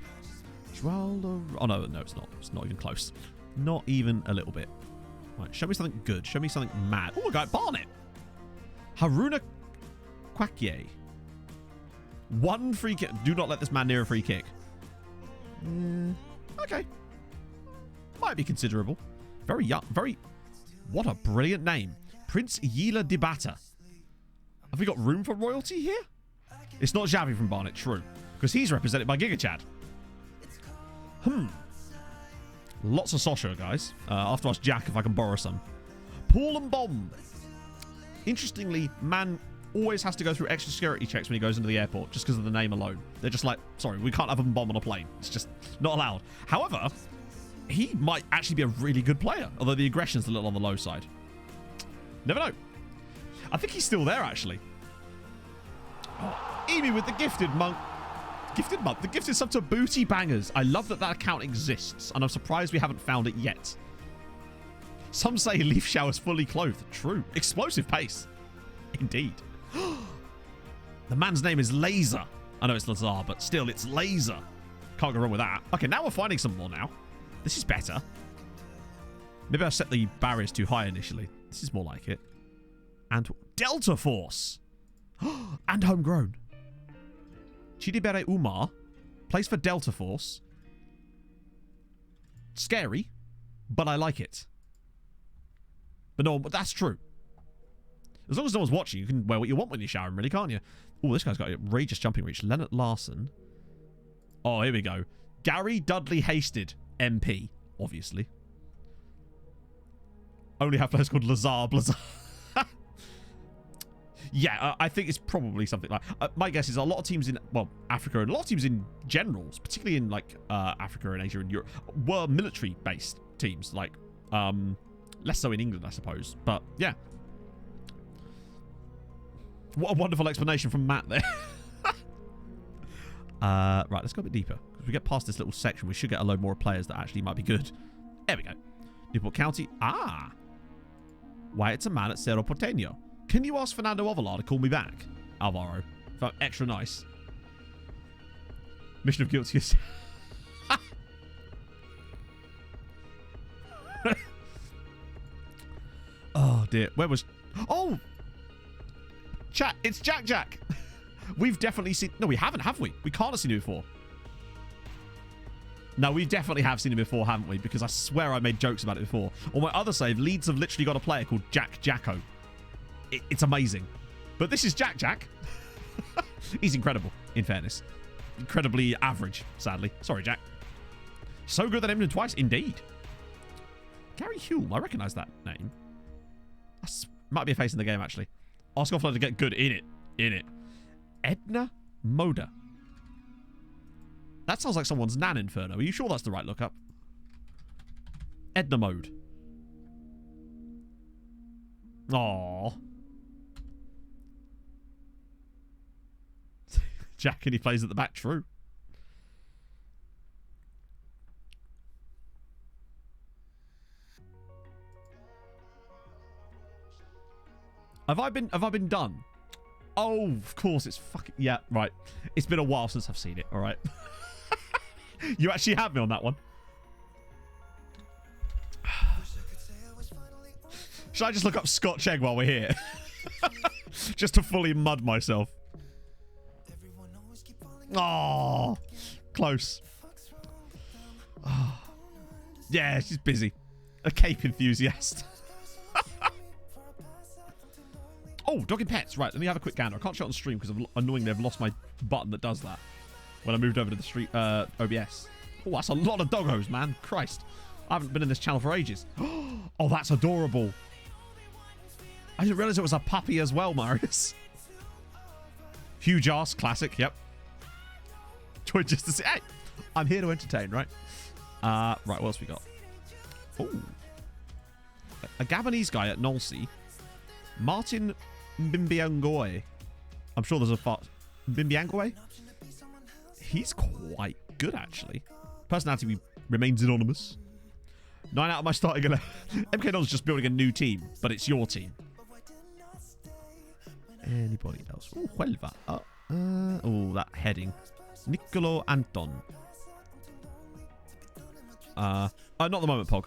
[SPEAKER 5] Oh no, it's not. It's not even close. Not even a little bit. Right, show me something good. Show me something mad. Oh, a guy at Barnet. Haruna Kwakye. 1 free kick. Do not let this man near a free kick. Okay. Might be considerable. Very young. What a brilliant name. Prince Yila Dibata. Have we got room for royalty here? It's not Xavi from Barnet, true. Because he's represented by GigaChad. Lots of Sosha, guys. I'll have to ask Jack if I can borrow some. Paul and Bomb. Interestingly, man always has to go through extra security checks when he goes into the airport just because of the name alone. They're just like, sorry, we can't have a bomb on a plane. It's just not allowed. However, he might actually be a really good player, although the aggression's a little on the low side. Never know. I think he's still there, actually. Oh, Amy with the gifted monk. Gifted monk. The gifted sub to Booty Bangers. I love that account exists, and I'm surprised we haven't found it yet. Some say Leaf Shower's fully clothed. True. Explosive pace. Indeed. The man's name is Laser. I know it's Lazar, but still, it's Laser. Can't go wrong with that. Okay, now we're finding some more now. This is better. Maybe I set the barriers too high initially. This is more like it. And Delta Force. And homegrown. Chidibere Umar plays for Delta Force. Scary, but I like it. But no, but that's true. As long as no one's watching, you can wear what you want when you're showering, really, can't you? Oh, this guy's got outrageous jumping reach. Leonard Larson. Oh, here we go. Gary Dudley Hasted, MP, obviously. Only have players called Lazar Blazar. Yeah, I think it's probably something like... my guess is a lot of teams in, well, Africa and a lot of teams in general, particularly in, like, Africa and Asia and Europe, were military-based teams. Like, less so in England, I suppose. But, yeah. What a wonderful explanation from Matt there. Right, let's go a bit deeper. If we get past this little section, we should get a load more players that actually might be good. There we go. Newport County. Ah. Why, it's a man at Cerro Porteño. Can you ask Fernando Ovalar to call me back? Alvaro. If I'm extra nice. Mission of Guilty is... Oh, dear. Where was... Oh! Chat, it's Jack Jack. We've definitely seen... No, we haven't, have we? We can't have seen him before. No, we definitely have seen him before, haven't we? Because I swear I made jokes about it before. On my other save, Leeds have literally got a player called Jack Jacko. It's amazing. But this is Jack Jack. He's incredible, in fairness. Incredibly average, sadly. Sorry, Jack. So good that I named him twice. Indeed. Gary Hume. I recognise that name. Might be a face in the game, actually. Ask offline to get good in it. In it. Edna Moda. That sounds like someone's Nan Inferno. Are you sure that's the right lookup? Edna Mode. Aww. Jack and he plays at the back. True. Have I been done? Oh, of course, it's fucking... Yeah, right. It's been a while since I've seen it, all right? You actually have me on that one. Should I just look up Scotch Egg while we're here? Just to fully mud myself. Oh, close. Oh. Yeah, she's busy. A cape enthusiast. Oh, Doggy Pets. Right, let me have a quick gander. I can't show it on stream because annoyingly I've lost my button that does that when I moved over to the street OBS. Oh, that's a lot of doggos, man. Christ. I haven't been in this channel for ages. Oh, that's adorable. I didn't realize it was a puppy as well, Marius. Huge ass. Classic. Yep. Just to say, hey, I'm here to entertain, right? Right, what else we got? Oh. A Gabonese guy at Nolsey. Martin Mbimbiangoy. I'm sure there's a Mbimbiangoy? He's quite good, actually. Personality remains anonymous. 9 out of my starting 11. MK Don's just building a new team, but it's your team. Anybody else? Oh, Huelva. Oh, that heading. Nicolo Anton. Not at the moment, Pog.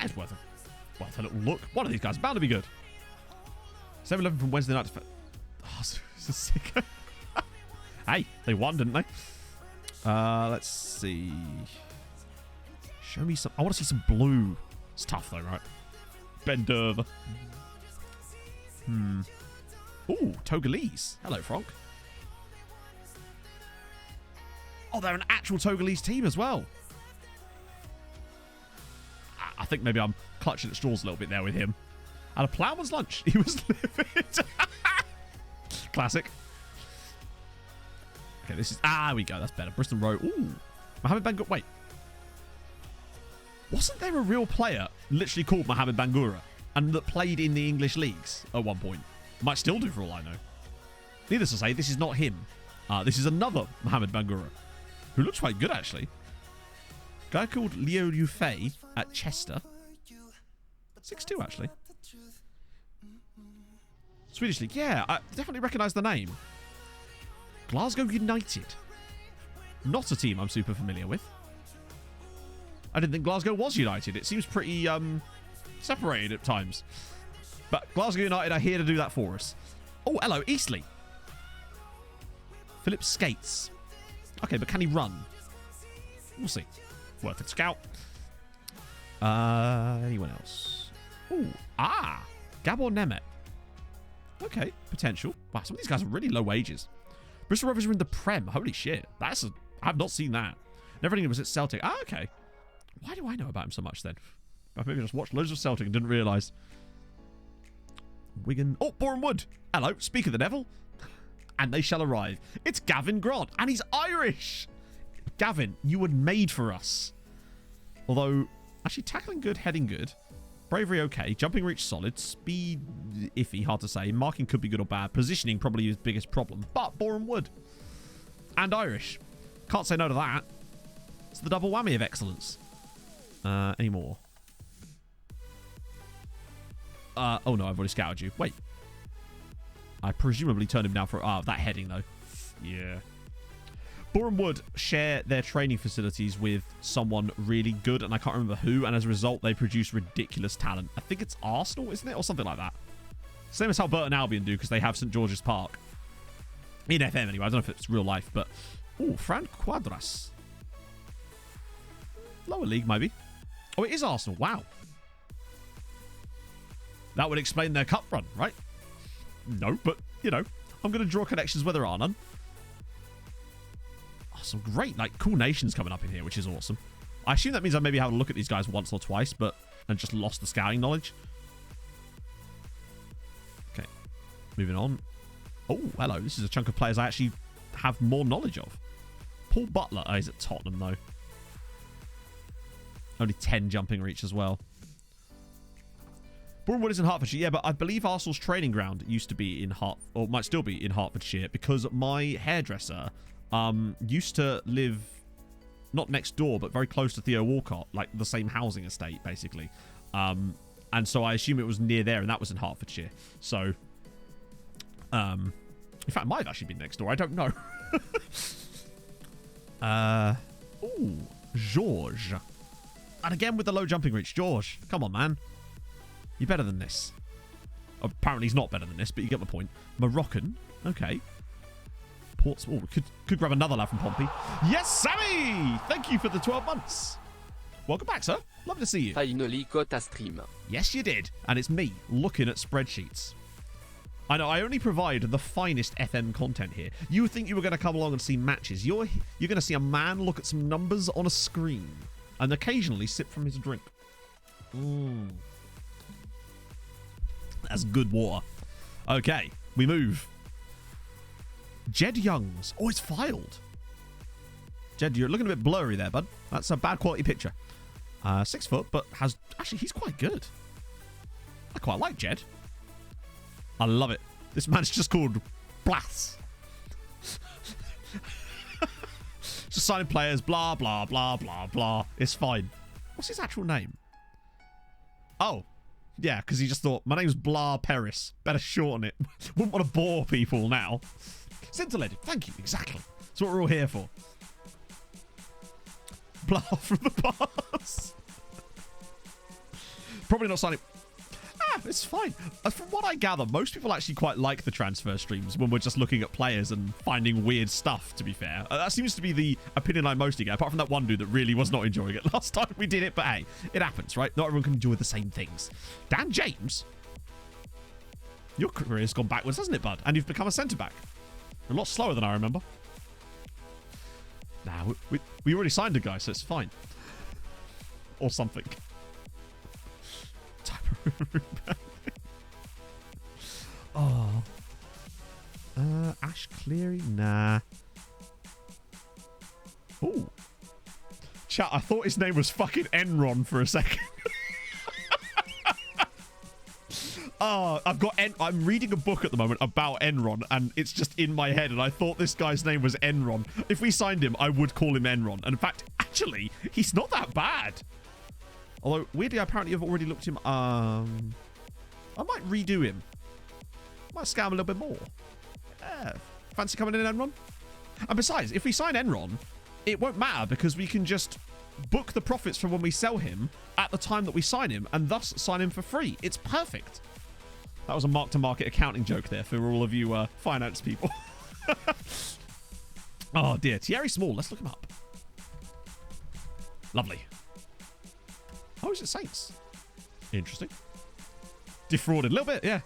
[SPEAKER 5] It's worth a little look. One of these guys bound to be good. 7-11 from Wednesday night to... Oh, this is sick. Hey, they won, didn't they? Let's see. Show me some... I want to see some blue. It's tough, though, right? Ben Derver. Ooh, Togolese. Hello, Frank. Oh, they're an actual Togolese team as well. I think maybe I'm clutching at straws a little bit there with him. And a ploughman's lunch. He was livid. Classic. Okay, this is... Ah, we go. That's better. Bristol Road. Ooh. Mohamed Bangura. Wait. Wasn't there a real player literally called Mohamed Bangura and that played in the English leagues at one point? Might still do for all I know. Needless to say, this is not him. This is another Mohamed Bangura, who looks quite good, actually. Guy called Leo Yufei at Chester. 6'2", actually. Swedish League. Yeah, I definitely recognise the name. Glasgow United. Not a team I'm super familiar with. I didn't think Glasgow was United. It seems pretty separated at times. But Glasgow United are here to do that for us. Oh, hello, Eastleigh. Philip skates. Okay, but can he run? We'll see. Worth a scout. Anyone else? Ooh, Gabor Nemeth. Okay, potential. Wow, some of these guys are really low wages. Bristol Rovers are in the Prem. Holy shit. I have not seen that. Never knew it was at Celtic. Okay. Why do I know about him so much then? I maybe just watched loads of Celtic and didn't realise. Wigan. Oh, Boreham Wood. Hello. Speak of the devil. And they shall arrive. It's Gavin Grant. And he's Irish. Gavin, you were made for us. Although, actually, tackling good, heading good. Bravery okay. Jumping reach solid. Speed iffy, hard to say. Marking could be good or bad. Positioning probably his biggest problem. But Boreham Wood. And Irish. Can't say no to that. It's the double whammy of excellence. Any more? Oh no, I've already scouted you. Wait. I presumably turned him down for... that heading though. Yeah. Boreham Wood share their training facilities with someone really good, and I can't remember who, and as a result, they produce ridiculous talent. I think it's Arsenal, isn't it? Or something like that. Same as how Burton Albion do, because they have St. George's Park. In FM, anyway. I don't know if it's real life, but... Ooh, Fran Quadras. Lower league, maybe. Oh, it is Arsenal. Wow. That would explain their cup run, right? No, but, you know, I'm going to draw connections where there are none. Oh, some great, like, cool nations coming up in here, which is awesome. I assume that means I maybe have a look at these guys once or twice, and just lost the scouting knowledge. Okay. Moving on. Oh, hello. This is a chunk of players I actually have more knowledge of. Paul Butler. Oh, he's at Tottenham, though. Only 10 jumping reach as well. Boreham Wood is in Hertfordshire, yeah, but I believe Arsenal's training ground used to be in or might still be in Hertfordshire, because my hairdresser used to live not next door, but very close to Theo Walcott, like the same housing estate, basically. And so I assume it was near there, and that was in Hertfordshire. So, in fact, it might have actually been next door. I don't know. Ooh, George. And again with the low jumping reach. George, come on, man. You're better than this. Apparently he's not better than this, but you get my point. Moroccan. Okay. Portsmouth. Oh, could grab another lad from Pompey. Yes, Sammy! Thank you for the 12 months. Welcome back, sir. Lovely to see you.
[SPEAKER 6] Finally caught a stream.
[SPEAKER 5] Yes, you did. And it's me looking at spreadsheets. I know, I only provide the finest FM content here. You would think you were going to come along and see matches. You're going to see a man look at some numbers on a screen and occasionally sip from his drink. That's good water. Okay, we move. Jed Youngs. Oh, it's filed. Jed, you're looking a bit blurry there, bud. That's a bad quality picture. 6 foot, but has... Actually, he's quite good. I quite like Jed. I love it. This man's just called Blas. Just signing players, blah, blah, blah, blah, blah. It's fine. What's his actual name? Oh. Yeah, because he just thought, my name's Blah Peris. Better shorten it. Wouldn't want to bore people now. Scintillated. Thank you. Exactly. That's what we're all here for. Blah from the past. Probably not signing... it's fine. From what I gather, most people actually quite like the transfer streams when we're just looking at players and finding weird stuff, to be fair. That seems to be the opinion I mostly get, apart from that one dude that really was not enjoying it last time we did it. But hey, it happens, right? Not everyone can enjoy the same things. Dan James, your career's gone backwards, hasn't it, bud? And you've become a centre-back. A lot slower than I remember. Nah, we already signed a guy, so it's fine. Or something. Oh. Ash Cleary? Nah. Ooh. Chat, I thought his name was fucking Enron for a second. Oh, I'm reading a book at the moment about Enron, and it's just in my head, and I thought this guy's name was Enron. If we signed him, I would call him Enron. And in fact, actually, he's not that bad. Although, weirdly, apparently I've already looked him. I might redo him. Might scam a little bit more. Yeah. Fancy coming in, Enron? And besides, if we sign Enron, it won't matter because we can just book the profits from when we sell him at the time that we sign him and thus sign him for free. It's perfect. That was a mark-to-market accounting joke there for all of you finance people. Oh, dear. Thierry Small. Let's look him up. Lovely. Oh, is it Saints? Interesting. Defrauded a little bit, yeah.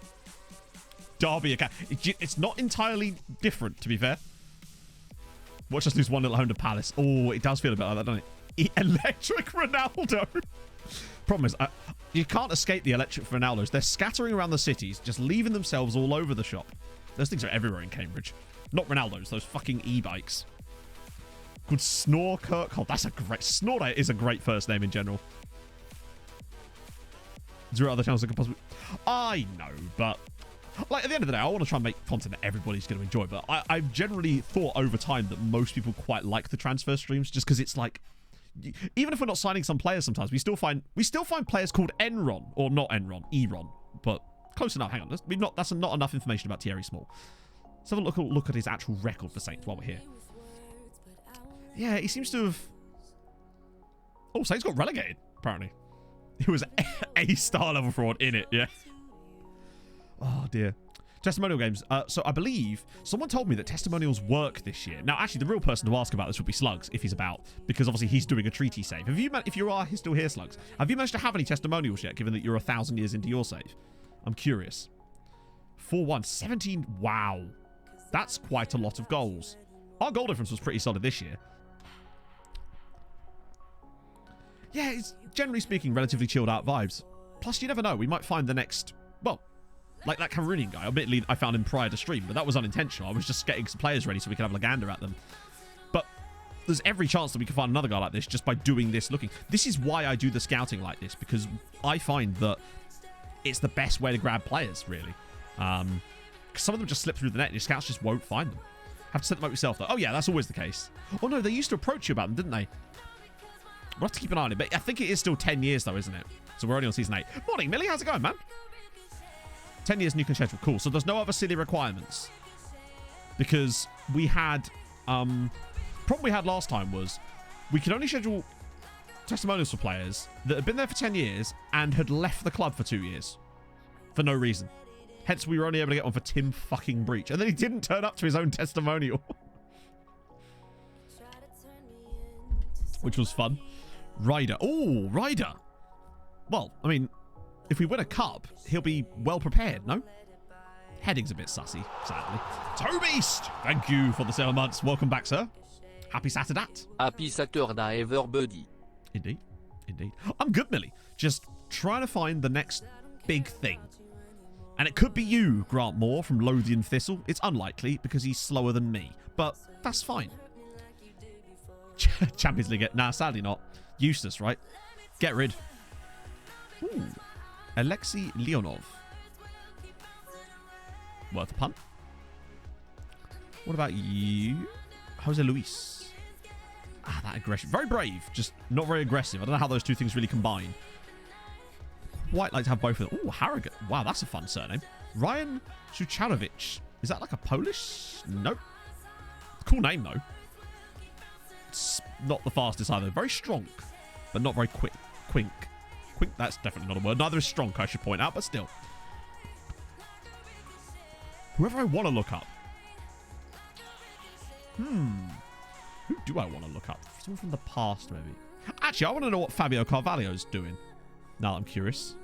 [SPEAKER 5] Derby account. It's not entirely different, to be fair. Watch us lose 1-0 at home to Palace. Oh, it does feel a bit like that, doesn't it? Electric Ronaldo. Problem is, you can't escape the electric Ronaldos. They're scattering around the cities, just leaving themselves all over the shop. Those things are everywhere in Cambridge. Not Ronaldos, those fucking e-bikes. Called Snore Kirkhold. That's a great... Snore is a great first name in general. Is there other channels that could possibly... I know, but... Like, at the end of the day, I want to try and make content that everybody's going to enjoy, but I've generally thought over time that most people quite like the transfer streams, just because it's like... Even if we're not signing some players sometimes, we still find players called Enron, or not Enron, Eron, but close enough. Hang on, that's not enough information about Thierry Small. Let's have a look at his actual record for Saints while we're here. Yeah, he seems to have... Oh, Saints got relegated, apparently. He was a star level fraud in it, yeah. Oh, dear. Testimonial games. So I believe someone told me that testimonials work this year. Now, actually, the real person to ask about this would be Slugs, if he's about, because obviously he's doing a treaty save. If you are still here, Slugs, have you managed to have any testimonials yet, given that you're 1,000 years into your save? I'm curious. 4-1. 17. Wow. That's quite a lot of goals. Our goal difference was pretty solid this year. Yeah, it's generally speaking relatively chilled out vibes. Plus, you never know. We might find the next... Well... Like that Cameroonian guy. Admittedly, I found him prior to stream, but that was unintentional. I was just getting some players ready so we could have a gander at them. But there's every chance that we can find another guy like this just by doing this looking. This is why I do the scouting like this, because I find that it's the best way to grab players, really. Because some of them just slip through the net and your scouts just won't find them. Have to set them up yourself, though. Oh, yeah, that's always the case. Oh, no, they used to approach you about them, didn't they? We'll have to keep an eye on it. But I think it is still 10 years, though, isn't it? So we're only on Season 8. Morning, Millie. How's it going, man? 10 years new schedule. Cool. So there's no other silly requirements. Because we had... problem we had last time was we could only schedule testimonials for players that had been there for 10 years and had left the club for 2 years. For no reason. Hence, we were only able to get one for Tim fucking Breach. And then he didn't turn up to his own testimonial. Which was fun. Ryder. Oh, Ryder. Well, I mean... If we win a cup, he'll be well prepared, no? Heading's a bit sussy, sadly. Tobeast! Thank you for the 7 months. Welcome back, sir. Happy Saturday.
[SPEAKER 6] Happy Saturday, everybody.
[SPEAKER 5] Indeed. Indeed. I'm good, Millie. Just trying to find the next big thing. And it could be you, Grant Moore, from Lothian Thistle. It's unlikely, because he's slower than me. But that's fine. Champions League. Nah, sadly not. Eustace, right? Get rid. Ooh. Alexei Leonov. Worth a punt. What about you? Jose Luis. Ah, that aggression. Very brave, just not very aggressive. I don't know how those two things really combine. Quite like to have both of them. Oh, Harrogate. Wow, that's a fun surname. Ryan Szuchanovic. Is that like a Polish? Nope. Cool name, though. It's not the fastest either. Very strong, but not very quick. Quink. Quink, that's definitely not a word. Neither is strong, I should point out, but still. Whoever I want to look up. Who do I want to look up? Someone from the past, maybe. Actually, I want to know what Fabio Carvalho's doing. Now I'm curious.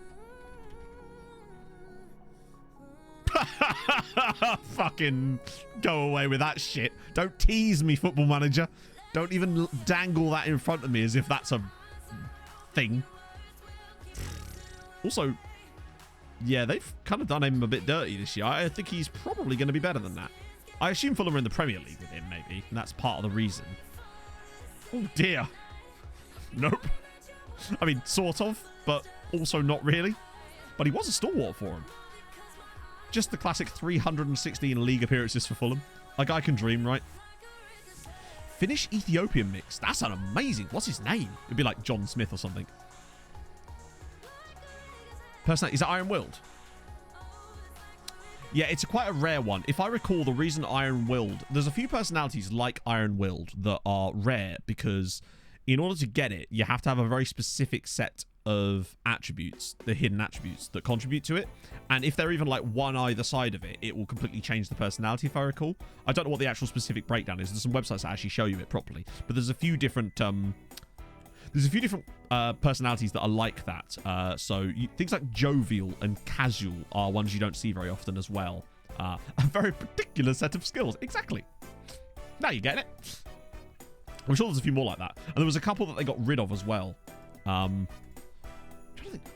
[SPEAKER 5] Fucking go away with that shit. Don't tease me, Football Manager. Don't even dangle that in front of me as if that's a thing. Also, Yeah, they've kind of done him a bit dirty this year. I think he's probably going to be better than that. I assume Fulham are in the Premier League with him, maybe. And that's part of the reason. Oh, dear. Nope. I mean, sort of, but also not really. But he was a stalwart for him. Just the classic 316 league appearances for Fulham. A guy can dream, right? Finnish Ethiopian mix. That's an amazing... What's his name? It'd be like John Smith or something. Personality. Is it iron-willed? Yeah, it's quite a rare one. If I recall, the reason iron-willed... There's a few personalities like iron-willed that are rare because in order to get it, you have to have a very specific set of attributes, the hidden attributes that contribute to it. And if they're even like one either side of it, it will completely change the personality, if I recall. I don't know what the actual specific breakdown is. There's some websites that actually show you it properly. But there's a few different... personalities that are like that. Things like jovial and casual are ones you don't see very often as well. A very particular set of skills. Exactly. Now you get it. I'm sure there's a few more like that. And there was a couple that they got rid of as well.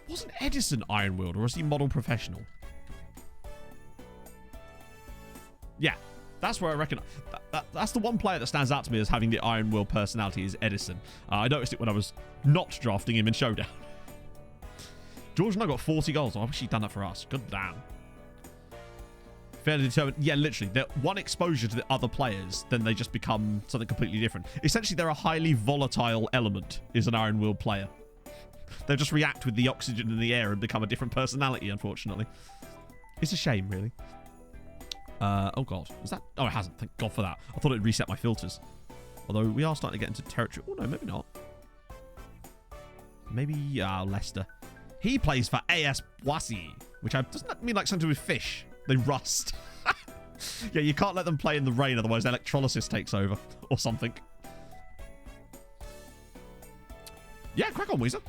[SPEAKER 5] Wasn't Edison iron-willed, or was he model professional? Yeah. That's where I reckon... That's the one player that stands out to me as having the Iron Will personality is Edison. I noticed it when I was not drafting him in Showdown. George and I got 40 goals. I wish he'd done that for us. Good damn. Fairly determined. Yeah, literally. They're one exposure to the other players, then they just become something completely different. Essentially, they're a highly volatile element, is an Iron Will player. They'll just react with the oxygen in the air and become a different personality, unfortunately. It's a shame, really. Oh god, is that... Oh, it hasn't. Thank god for that. I thought it'd reset my filters. Although we are starting to get into territory... Oh no, maybe not. Maybe Leicester. He plays for AS Boissy, which doesn't that mean like something with fish? They rust. Yeah, you can't let them play in the rain, otherwise electrolysis takes over or something. Yeah, crack on, Weezer.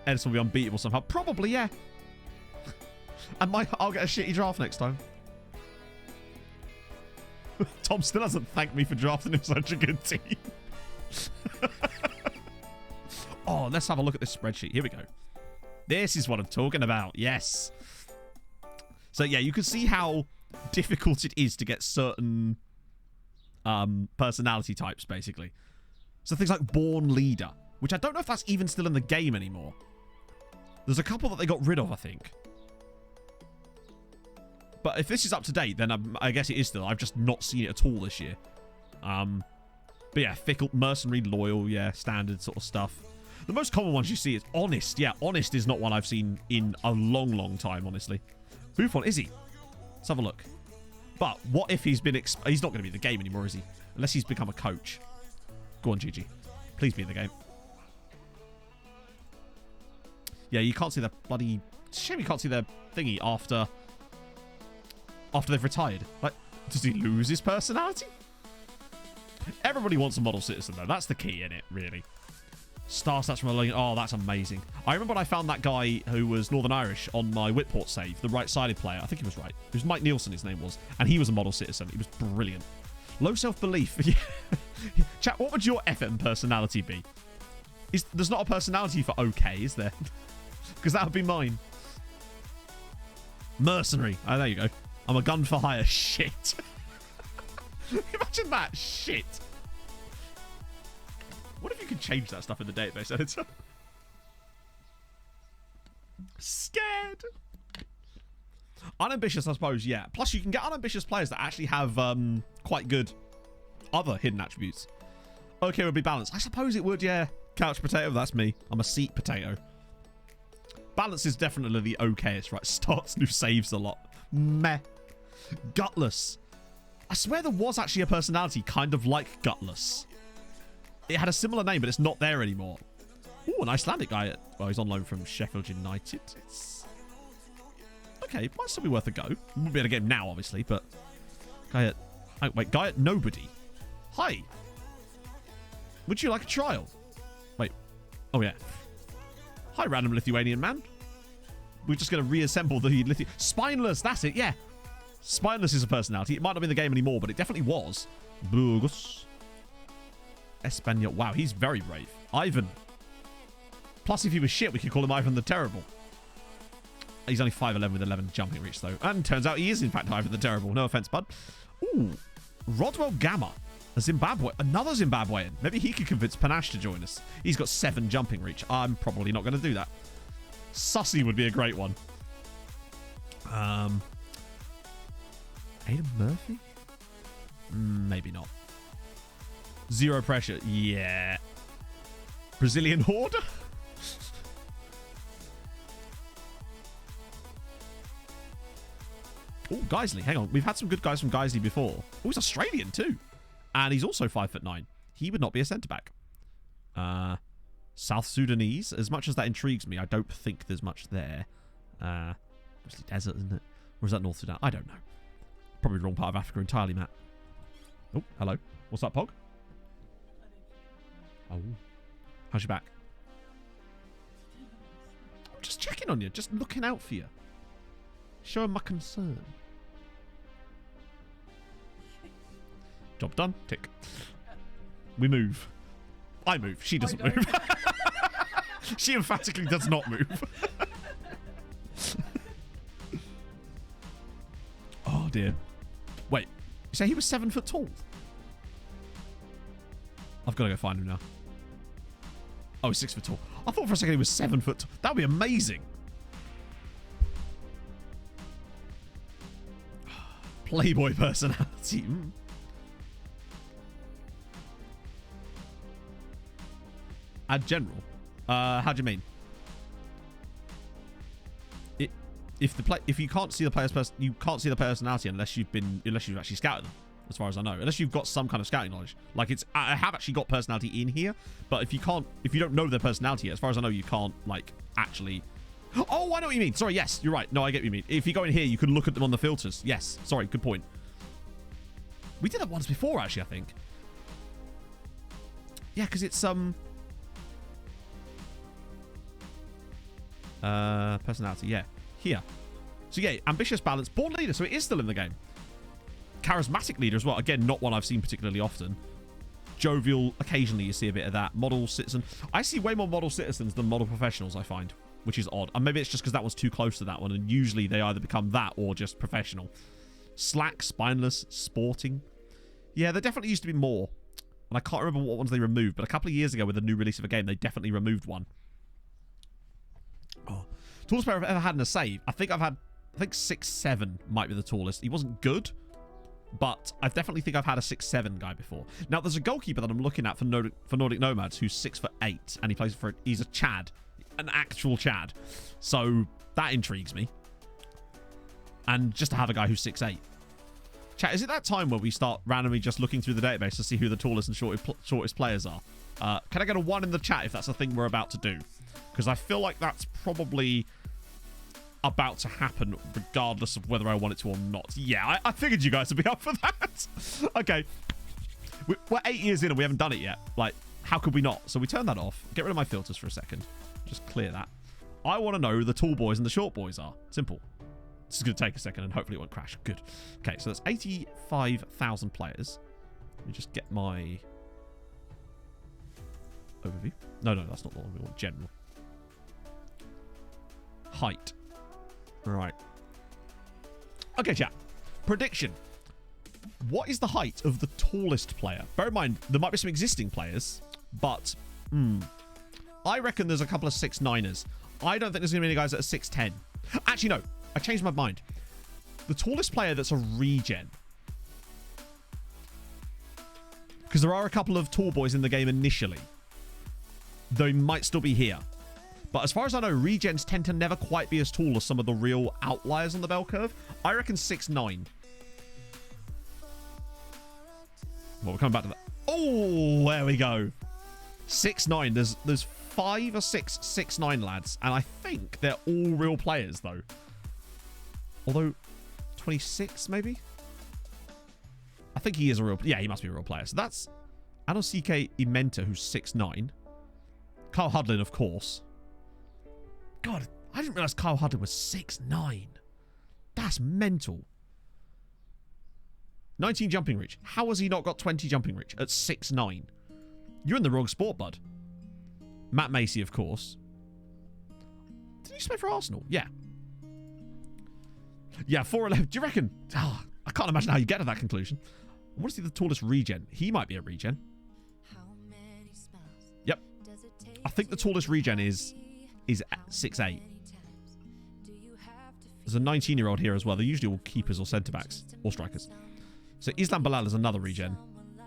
[SPEAKER 5] Edison will be unbeatable somehow. Probably, yeah. And I'll get a shitty draft next time. Tom still hasn't thanked me for drafting him such a good team. Oh, let's have a look at this spreadsheet. Here we go. This is what I'm talking about. Yes. So, yeah, you can see how difficult it is to get certain personality types, basically. So things like Born Leader, which I don't know if that's even still in the game anymore. There's a couple that they got rid of, I think. But if this is up to date, then I guess it is still. I've just not seen it at all this year. But yeah, Fickle, Mercenary, Loyal, yeah, standard sort of stuff. The most common ones you see is Honest. Yeah, Honest is not one I've seen in a long, long time, honestly. Buffon, is he? Let's have a look. But what if he's been... he's not going to be in the game anymore, is he? Unless he's become a coach. Go on, Gigi. Please be in the game. Yeah, you can't see their bloody... It's a shame you can't see their thingy after they've retired. Like, does he lose his personality? Everybody wants a model citizen, though. That's the key in it, really. Star stats from a league. Oh, that's amazing. I remember when I found that guy who was Northern Irish on my Whitport save, the right-sided player. I think he was right. It was Mike Nielsen, his name was. And he was a model citizen. He was brilliant. Low self-belief. Chat, what would your FM personality be? There's not a personality for okay, is there? Because that would be mine. Mercenary. Oh, there you go. I'm a gun for hire. Shit. Imagine that. Shit. What if you could change that stuff in the database editor? Scared. Unambitious, I suppose, yeah. Plus, you can get unambitious players that actually have quite good other hidden attributes. Okay, would be balanced. I suppose it would, yeah. Couch potato, that's me. I'm a seat potato. Balance is definitely the okayest, right? Starts new saves a lot. Meh. Gutless. I swear there was actually a personality kind of like Gutless. It had a similar name, but it's not there anymore. Ooh, an Icelandic guy. Well, he's on loan from Sheffield United. It's... Okay, might still be worth a go. Wouldn't be able to get him now, obviously, but... Guy at... Oh, wait, guy at Nobody. Hi. Would you like a trial? Wait. Oh, yeah. Hi, random Lithuanian man. We're just going to reassemble the Spineless, that's it, yeah. Spineless is a personality. It might not be in the game anymore, but it definitely was. Burgos. Espanol. Wow, he's very brave. Ivan. Plus, if he was shit, we could call him Ivan the Terrible. He's only 5'11 with 11 jumping reach, though. And turns out he is, in fact, Ivan the Terrible. No offense, bud. Ooh. Rodwell Gamma. A Zimbabwe. Another Zimbabwean. Maybe he could convince Panache to join us. He's got 7 jumping reach. I'm probably not going to do that. Sussy would be a great one. Aidan Murphy? Maybe not. Zero pressure. Yeah. Brazilian Hoarder? Oh, Geisley. Hang on. We've had some good guys from Geisley before. Oh, he's Australian too. And he's also 5'9". He would not be a centre-back. South Sudanese. As much as that intrigues me, I don't think there's much there. Mostly desert, isn't it? Or is that North Sudan? I don't know. Probably the wrong part of Africa entirely, Matt. Oh, hello. What's up, Pog? Oh. How's your back? I'm just checking on you. Just looking out for you. Showing my concern. Job done. Tick. We move. I move. She doesn't move. She emphatically does not move. Oh, dear. Wait. You say he was 7 foot tall? I've got to go find him now. Oh, he's 6 foot tall. I thought for a second he was 7 foot tall. That would be amazing. Playboy personality. Ad general. How do you mean? If you can't see the player's you can't see the personality unless you've actually scouted them, as far as I know. Unless you've got some kind of scouting knowledge. Like I have actually got personality in here, but if you don't know their personality yet, as far as I know, you can't like actually. Oh, I know what you mean. Sorry, yes, you're right. No, I get what you mean. If you go in here, you can look at them on the filters. Yes, sorry, good point. We did that once before, actually, I think. Yeah, because it's personality, yeah. Here. So yeah, ambitious, balanced, born leader, so it is still in the game. Charismatic leader as well. Again, not one I've seen particularly often. Jovial, occasionally you see a bit of that. Model citizen. I see way more model citizens than model professionals, I find, which is odd. And maybe it's just because that one's too close to that one, and usually they either become that or just professional. Slack, spineless, sporting. Yeah, there definitely used to be more. And I can't remember what ones they removed, but a couple of years ago with the new release of a game, they definitely removed one. Oh. Tallest player I've ever had in a save. I think 6'7" might be the tallest. He wasn't good, but I definitely think I've had a 6'7" guy before. Now, there's a goalkeeper that I'm looking at for Nordic Nomads who's 6'8", and he's a Chad. An actual Chad. So, that intrigues me. And just to have a guy who's 6'8". Chat, is it that time where we start randomly just looking through the database to see who the tallest and shortest players are? Can I get a 1 in the chat if that's a thing we're about to do? Because I feel like that's probably about to happen regardless of whether I want it to or not. Yeah, I figured you guys would be up for that. Okay. We're 8 years in and we haven't done it yet. Like, how could we not? So we turn that off. Get rid of my filters for a second. Just clear that. I want to know who the tall boys and the short boys are. Simple. This is going to take a second and hopefully it won't crash. Good. Okay, so that's 85,000 players. Let me just get my overview. No, that's not the one we want. General. Height. Right. Okay, chat. Prediction. What is the height of the tallest player? Bear in mind, there might be some existing players, but I reckon there's a couple of 6'9"ers. I don't think there's going to be any guys that are 6'10". Actually, no. I changed my mind. The tallest player that's a regen. Because there are a couple of tall boys in the game initially. They might still be here. But as far as I know, regens tend to never quite be as tall as some of the real outliers on the bell curve. I reckon 6'9". Well, we're coming back to that. Oh, there we go. 6'9". There's 5 or 6 6'9" lads. And I think they're all real players, though. Although, 26, maybe? I think he is a real... Yeah, he must be a real player. So that's Anosike Imenta, who's 6'9". Kyle Hudlin, of course. God, I didn't realize Kyle Hudlin was 6'9". That's mental. 19 jumping reach. How has he not got 20 jumping reach at 6'9"? You're in the wrong sport, bud. Matt Macy, of course. Didn't you play for Arsenal? Yeah. Yeah, 4'11". Do you reckon? Oh, I can't imagine how you get to that conclusion. I want to see the tallest regen. He might be a regen. Yep. I think the tallest regen is 6'8". There's a 19-year-old here as well. They're usually all keepers or centre-backs or strikers. So Islam Bilal is another regen.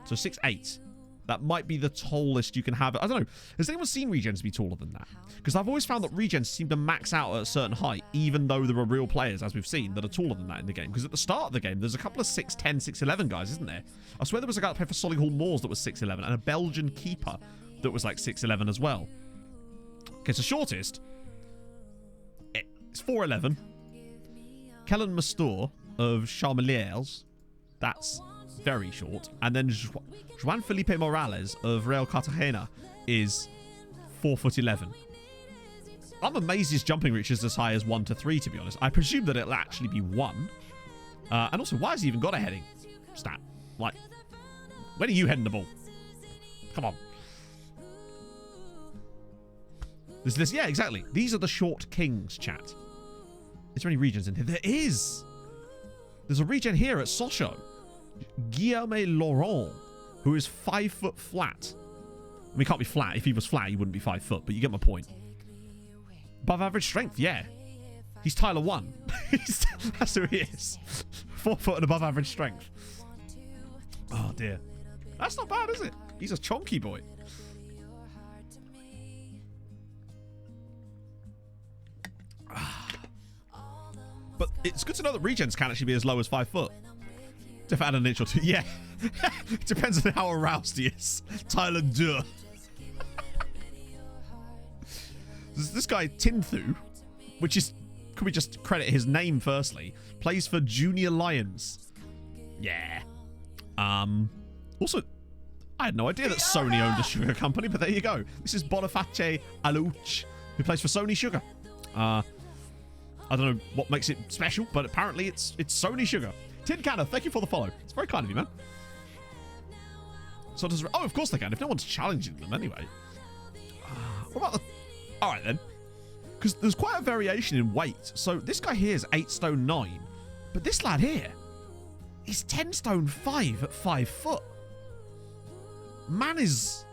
[SPEAKER 5] So 6'8". That might be the tallest you can have. I don't know. Has anyone seen regens be taller than that? Because I've always found that regens seem to max out at a certain height, even though there are real players, as we've seen, that are taller than that in the game. Because at the start of the game, there's a couple of 6'10", 6'11 guys, isn't there? I swear there was a guy that played for Solihull Moors that was 6'11, and a Belgian keeper that was like 6'11 as well. Okay, so shortest, it's 4'11". Kellen Mastor of Charmeliers, that's very short. And then Juan Felipe Morales of Real Cartagena is 4'11". I'm amazed his jumping reach is as high as 1 to 3, to be honest. I presume that it'll actually be 1. And also, why has he even got a heading stat? Like, when are you heading the ball? Come on. This, yeah, exactly. These are the short kings, chat. Is there any regions in here? There is. There's a regen here at Sochaux. Guillaume Laurent, who is 5 foot flat. I mean, he can't be flat. If he was flat, he wouldn't be 5 foot, but you get my point. Above average strength, yeah. He's Tyler 1. That's who he is. 4 foot and above average strength. Oh, dear. That's not bad, is it? He's a chonky boy. But it's good to know that regens can actually be as low as 5 foot. If I add an inch or two. Yeah. It depends on how aroused he is. Tyler Durr. This guy, Tinthu, which is... Could we just credit his name firstly? Plays for Junior Lions. Yeah. Also, I had no idea that Sony owned a sugar company, but there you go. This is Boniface Alouch, who plays for Sony Sugar. I don't know what makes it special, but apparently it's Sony Sugar. Tin Canner, thank you for the follow. It's very kind of you, man. So does... Oh, of course they can, if no one's challenging them anyway. What about the... All right, then. Because there's quite a variation in weight. So this guy here is 8 stone 9. But this lad here is 10 stone 5 at 5 foot. Man is...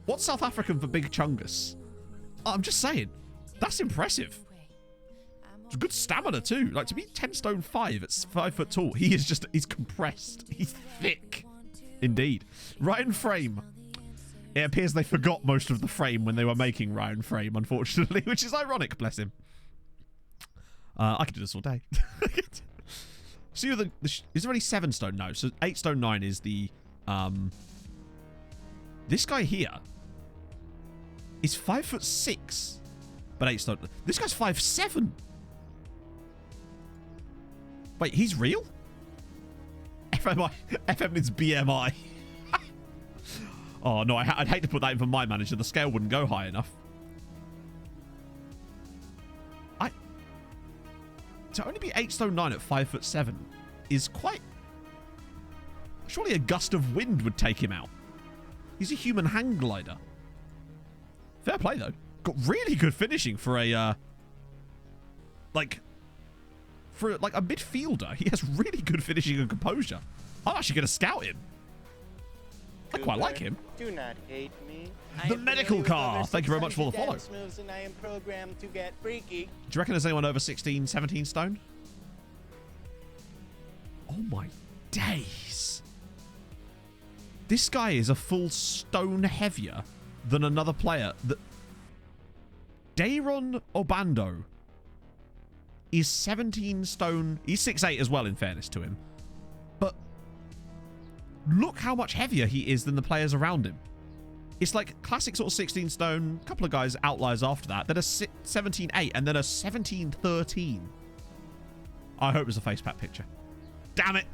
[SPEAKER 5] What's South African for Big Chungus? I'm just saying. That's impressive. It's good stamina too. Like, to be 10 stone 5 at 5 foot tall, he's compressed. He's thick. Indeed. Ryan Frame. It appears they forgot most of the frame when they were making Ryan Frame, unfortunately, which is ironic, bless him. I could do this all day. See, is there only 7 stone? No. So 8 stone 9 is the... This guy here is 5 foot 6, but 8 stone. This guy's 5'7". Wait, he's real? FM means BMI. Oh, no, I'd hate to put that in for my manager. The scale wouldn't go high enough. To only be 8 stone 9 at 5 foot 7 is quite... Surely a gust of wind would take him out. He's a human hang glider. Fair play, though. Got really good finishing for a... For a midfielder. He has really good finishing and composure. I'm actually going to scout him. I quite like him.
[SPEAKER 9] Do not hate me.
[SPEAKER 5] The medical car. Thank you very much for the follow.
[SPEAKER 9] Moves and I am programmed to get freaky.
[SPEAKER 5] Do you reckon there's anyone over 16, 17 stone? Oh my days. This guy is a full stone heavier than another player. Dayron Obando is 17 stone. He's 6'8" as well, in fairness to him. But look how much heavier he is than the players around him. It's like classic sort of 16 stone. A couple of guys outliers after that. Then a 17'8" and then a 17'13". I hope it was a face pack picture. Damn it.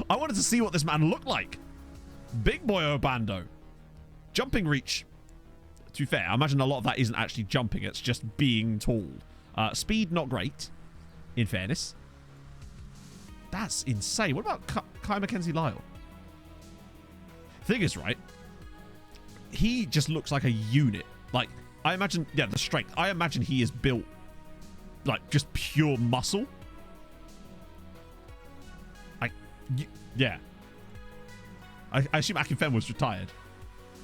[SPEAKER 5] I wanted to see what this man looked like. Big boy Obando. Jumping reach. To be fair, I imagine a lot of that isn't actually jumping. It's just being tall. Speed, not great, in fairness. That's insane. What about Kai Mackenzie Lyle? Thing is, right, he just looks like a unit. Like, I imagine, yeah, the strength. I imagine he is built like just pure muscle. Yeah. I assume Akinfenwa was retired.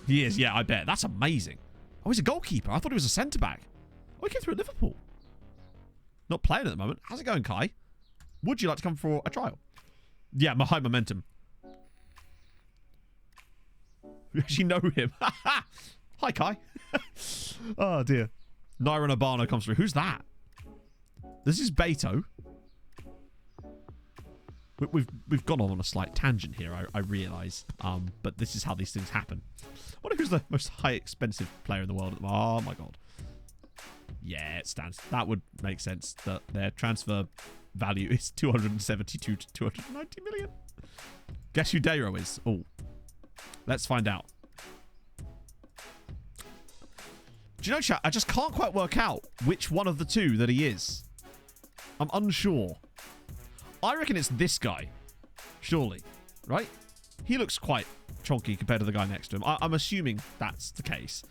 [SPEAKER 5] He is, yeah, I bet. That's amazing. Oh, he's a goalkeeper. I thought he was a centre-back. Oh, he came through at Liverpool. Not playing at the moment. How's it going, Kai? Would you like to come for a trial? Yeah, high momentum. You actually know him. Hi, Kai. Oh, dear. Naira Nabano comes through. Who's that? This is Beto. We've gone on a slight tangent here, I realise. But this is how these things happen. I wonder who's the most high expensive player in the world. Oh, my God. Yeah, it stands. That would make sense that their transfer value is 272 to 290 million. Guess who Dayro is? Oh, let's find out. Do you know, chat? I just can't quite work out which one of the two that he is. I'm unsure. I reckon it's this guy. Surely. Right? He looks quite chonky compared to the guy next to him. I'm assuming that's the case.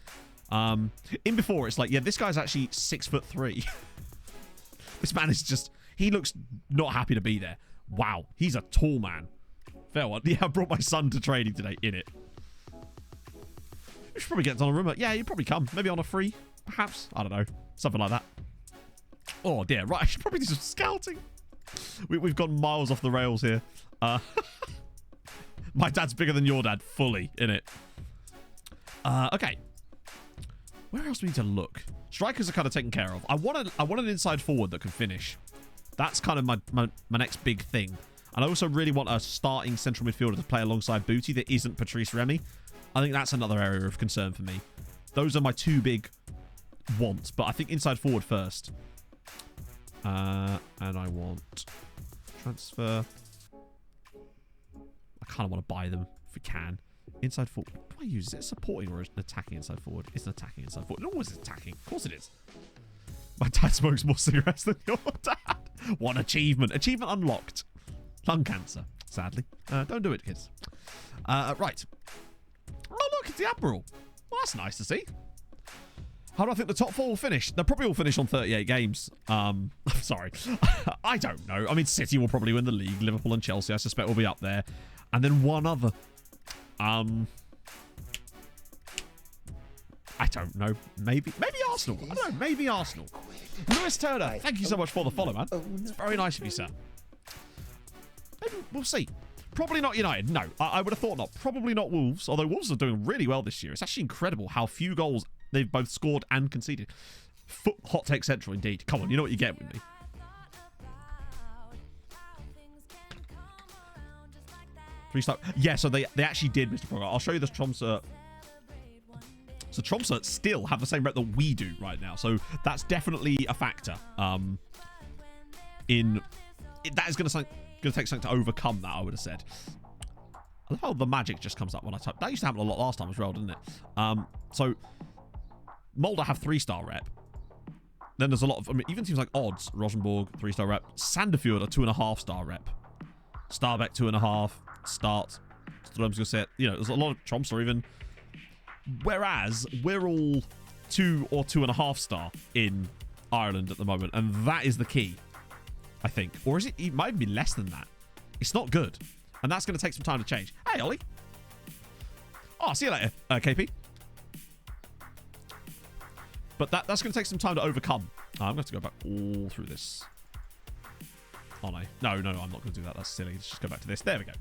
[SPEAKER 5] In before, it's like, yeah, this guy's actually 6'3". This man is just... He looks not happy to be there. Wow. He's a tall man. Fair one. Yeah, I brought my son to training today in it. We should probably get on a rumor. Yeah, you'd probably come. Maybe on a free, perhaps. I don't know. Something like that. Oh, dear. Right, I should probably do some scouting. We've gone miles off the rails here. My dad's bigger than your dad. Fully in it. Okay. Where else do we need to look? Strikers are kind of taken care of. I want an inside forward that can finish. That's kind of my next big thing. And I also really want a starting central midfielder to play alongside Booty that isn't Patrice Remy. I think that's another area of concern for me. Those are my two big wants, but I think inside forward first. And I want transfer. I kind of want to buy them if we can. Inside forward. What do I use? Is it supporting or an attacking inside forward? It's an attacking inside forward. It always is attacking. Of course it is. My dad smokes more cigarettes than your dad. What achievement. Achievement unlocked. Lung cancer, sadly. Don't do it, kids. Right. Oh, look, it's the Admiral. Well, that's nice to see. How do I think the top four will finish? They'll probably all finish on 38 games. I'm sorry. I don't know. I mean, City will probably win the league. Liverpool and Chelsea, I suspect, will be up there. And then one other. I don't know. Maybe Arsenal. I don't know. Maybe Arsenal. Lewis Turner, thank you so much for the follow, man. It's very nice of you, sir. Maybe we'll see. Probably not United. No, I would have thought not. Probably not Wolves, although Wolves are doing really well this year. It's actually incredible how few goals they've both scored and conceded. Hot take central, indeed. Come on, you know what you get with me. 3-star. Yeah, so they actually did, Mr. Frog. I'll show you this Tromsø. So Tromsø still have the same rep that we do right now. So that's definitely a factor. That is going to take something to overcome that, I would have said. I love how the magic just comes up when I type. That used to happen a lot last time as well, didn't it? So Molde have 3-star rep. Then there's a lot of, I mean, even teams like Odds, Rosenborg, 3-star rep. Sandefjord, a 2.5-star rep. Stabæk, 2.5. Start. Strømsgodset. You know, there's a lot of Tromsø even. Whereas we're all 2 or 2.5 star in Ireland at the moment, and that is the key, I think. Or is it? It might be less than that. It's not good, and that's going to take some time to change. Hey, Ollie. Oh, see you later, KP. But that's going to take some time to overcome. I'm going to have to go back all through this. Oh, no. No, I'm not going to do that. That's silly. Let's just go back to this. There we go.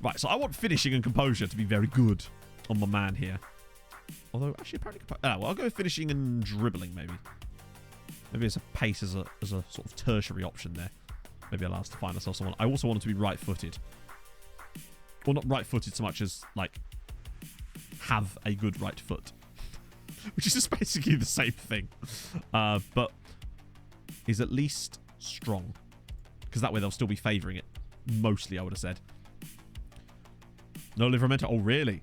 [SPEAKER 5] Right, so I want finishing and composure to be very good on my man here. Although, actually, apparently... well, I'll go with finishing and dribbling, maybe. Maybe it's a pace as a sort of tertiary option there. Maybe allow us to find ourselves someone. I also want him to be right-footed. Well, not right-footed so much as, like, have a good right foot. Which is just basically the same thing. But is at least strong. Because that way they'll still be favouring it. Mostly, I would have said. No Livramento. Oh, really?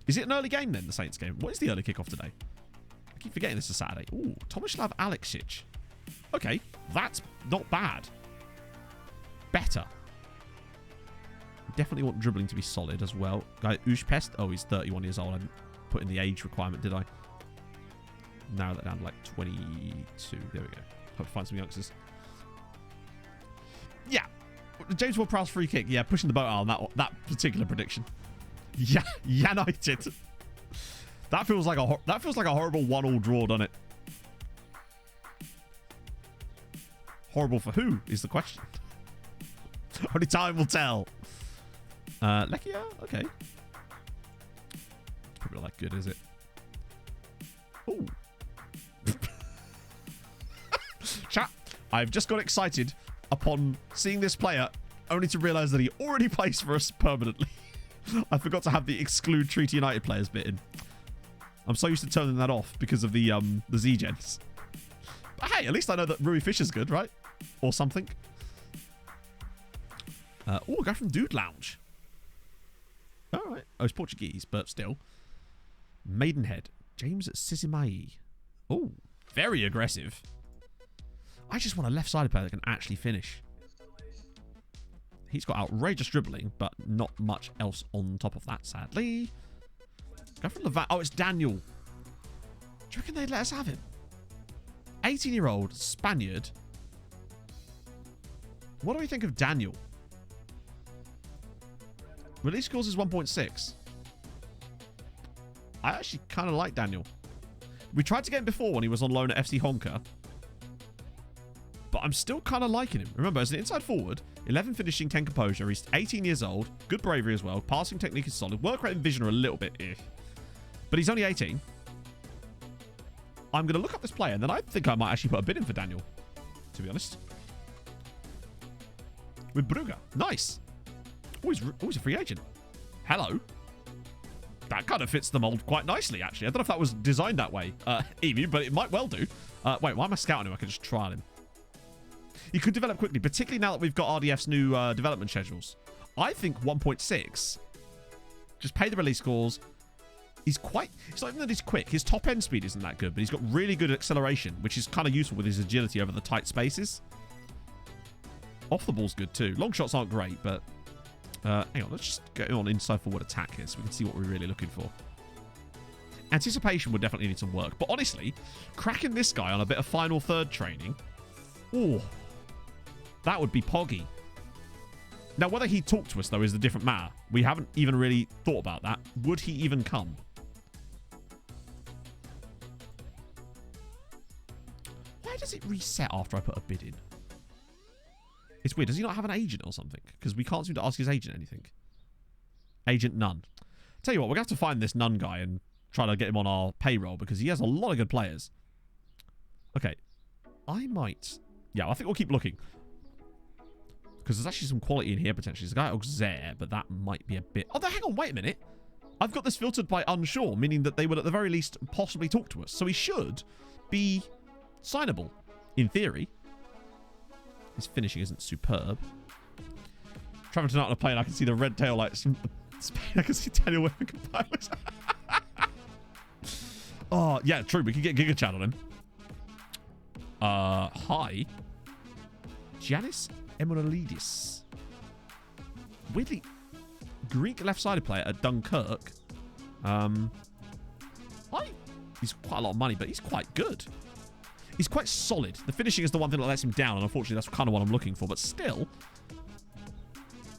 [SPEAKER 5] Is it an early game then, the Saints game? What is the early kickoff today? I keep forgetting this is Saturday. Ooh, Tomislav Aleksic. Okay, that's not bad. Better. Definitely want dribbling to be solid as well. Guy Ushpest. Oh, he's 31 years old. put in the age requirement, did I? Narrow that down to like 22. There we go. Hope to find some youngsters. Yeah. James Ward-Prowse free kick. Yeah, pushing the boat out on that particular prediction. Yeah, United. That feels like a horrible 1-1 draw, doesn't it? Horrible for who is the question. Only time will tell. Lekia? Okay. It's probably not that good, is it? Ooh. Chat, I've just got excited upon seeing this player, only to realise that he already plays for us permanently. I forgot to have the exclude Treaty United players bit in. I'm so used to turning that off because of the Z-Gens. But hey, at least I know that Rui Fisher's good, right? Or something. Oh, a guy from Dude Lounge. All right. Oh, it's Portuguese, but still. Maidenhead. James Sizimai. Oh, very aggressive. I just want a left-sided player that can actually finish. He's got outrageous dribbling, but not much else on top of that, sadly. Go from Levant. Oh, it's Daniel. Do you reckon they'd let us have him? 18-year-old Spaniard. What do we think of Daniel? Release scores is 1.6. I actually kind of like Daniel. We tried to get him before when he was on loan at FC Honka. But I'm still kind of liking him. Remember, as an inside forward, 11 finishing, 10 composure. He's 18 years old. Good bravery as well. Passing technique is solid. Work rate and vision are a little bit but he's only 18. I'm going to look up this player, and then I think I might actually put a bid in for Daniel, to be honest. With Brugge. Nice. Always a free agent. Hello. That kind of fits the mold quite nicely, actually. I don't know if that was designed that way, Emu, but it might well do. Wait, why am I scouting him? I could just trial him. He could develop quickly, particularly now that we've got RDF's new development schedules. I think 1.6. Just pay the release scores. It's not even that he's quick. His top end speed isn't that good, but he's got really good acceleration, which is kind of useful with his agility over the tight spaces. Off the ball's good too. Long shots aren't great, but hang on. Let's just go on inside forward attack here so we can see what we're really looking for. Anticipation would definitely need some work, but honestly, cracking this guy on a bit of final third training, oh, that would be poggy. Now, whether he talked to us, though, is a different matter. We haven't even really thought about that. Would he even come? Why does it reset after I put a bid in? It's weird. Does he not have an agent or something? Because we can't seem to ask his agent anything. Agent none. Tell you what, we're going to have to find this none guy and try to get him on our payroll because he has a lot of good players. Okay. I might... Yeah, I think we'll keep looking. Because there's actually some quality in here, potentially. There's a guy at Auxerre, but that might be a bit... Oh, hang on, wait a minute. I've got this filtered by unsure, meaning that they would at the very least possibly talk to us. So he should be signable, in theory. His finishing isn't superb. Traveling tonight on a plane, I can see the red tail lights from Spain. I can see Daniel wearing compilers. Oh, yeah, true. We can get Giga Chat on him. Hi. Giannis Emanuelidis. Weirdly, Greek left-sided player at Dunkirk. He's quite a lot of money, but he's quite good. He's quite solid. The finishing is the one thing that lets him down, and unfortunately that's kind of what I'm looking for. But still,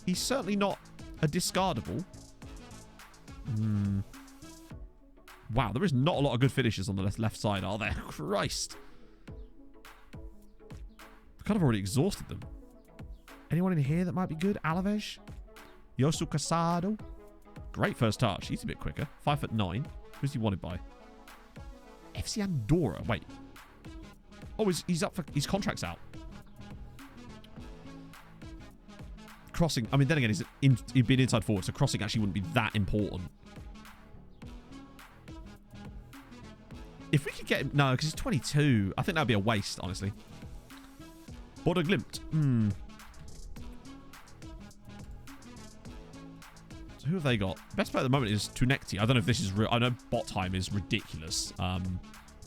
[SPEAKER 5] he's certainly not a discardable. Wow, there is not a lot of good finishes on the left side, are there? Christ. I've kind of already exhausted them. Anyone in here that might be good? Alaves? Yosu Casado? Great first touch. He's a bit quicker. 5'9". Who's he wanted by? FC Andorra. Wait. Oh, he's up for... His contract's out. Crossing... I mean, then again, he'd been inside forward, so crossing actually wouldn't be that important. If we could get him... No, because he's 22. I think that would be a waste, honestly. Border Glimt. So who have they got? Best player at the moment is Tunekti. I don't know if this is real. I know Botheim is ridiculous.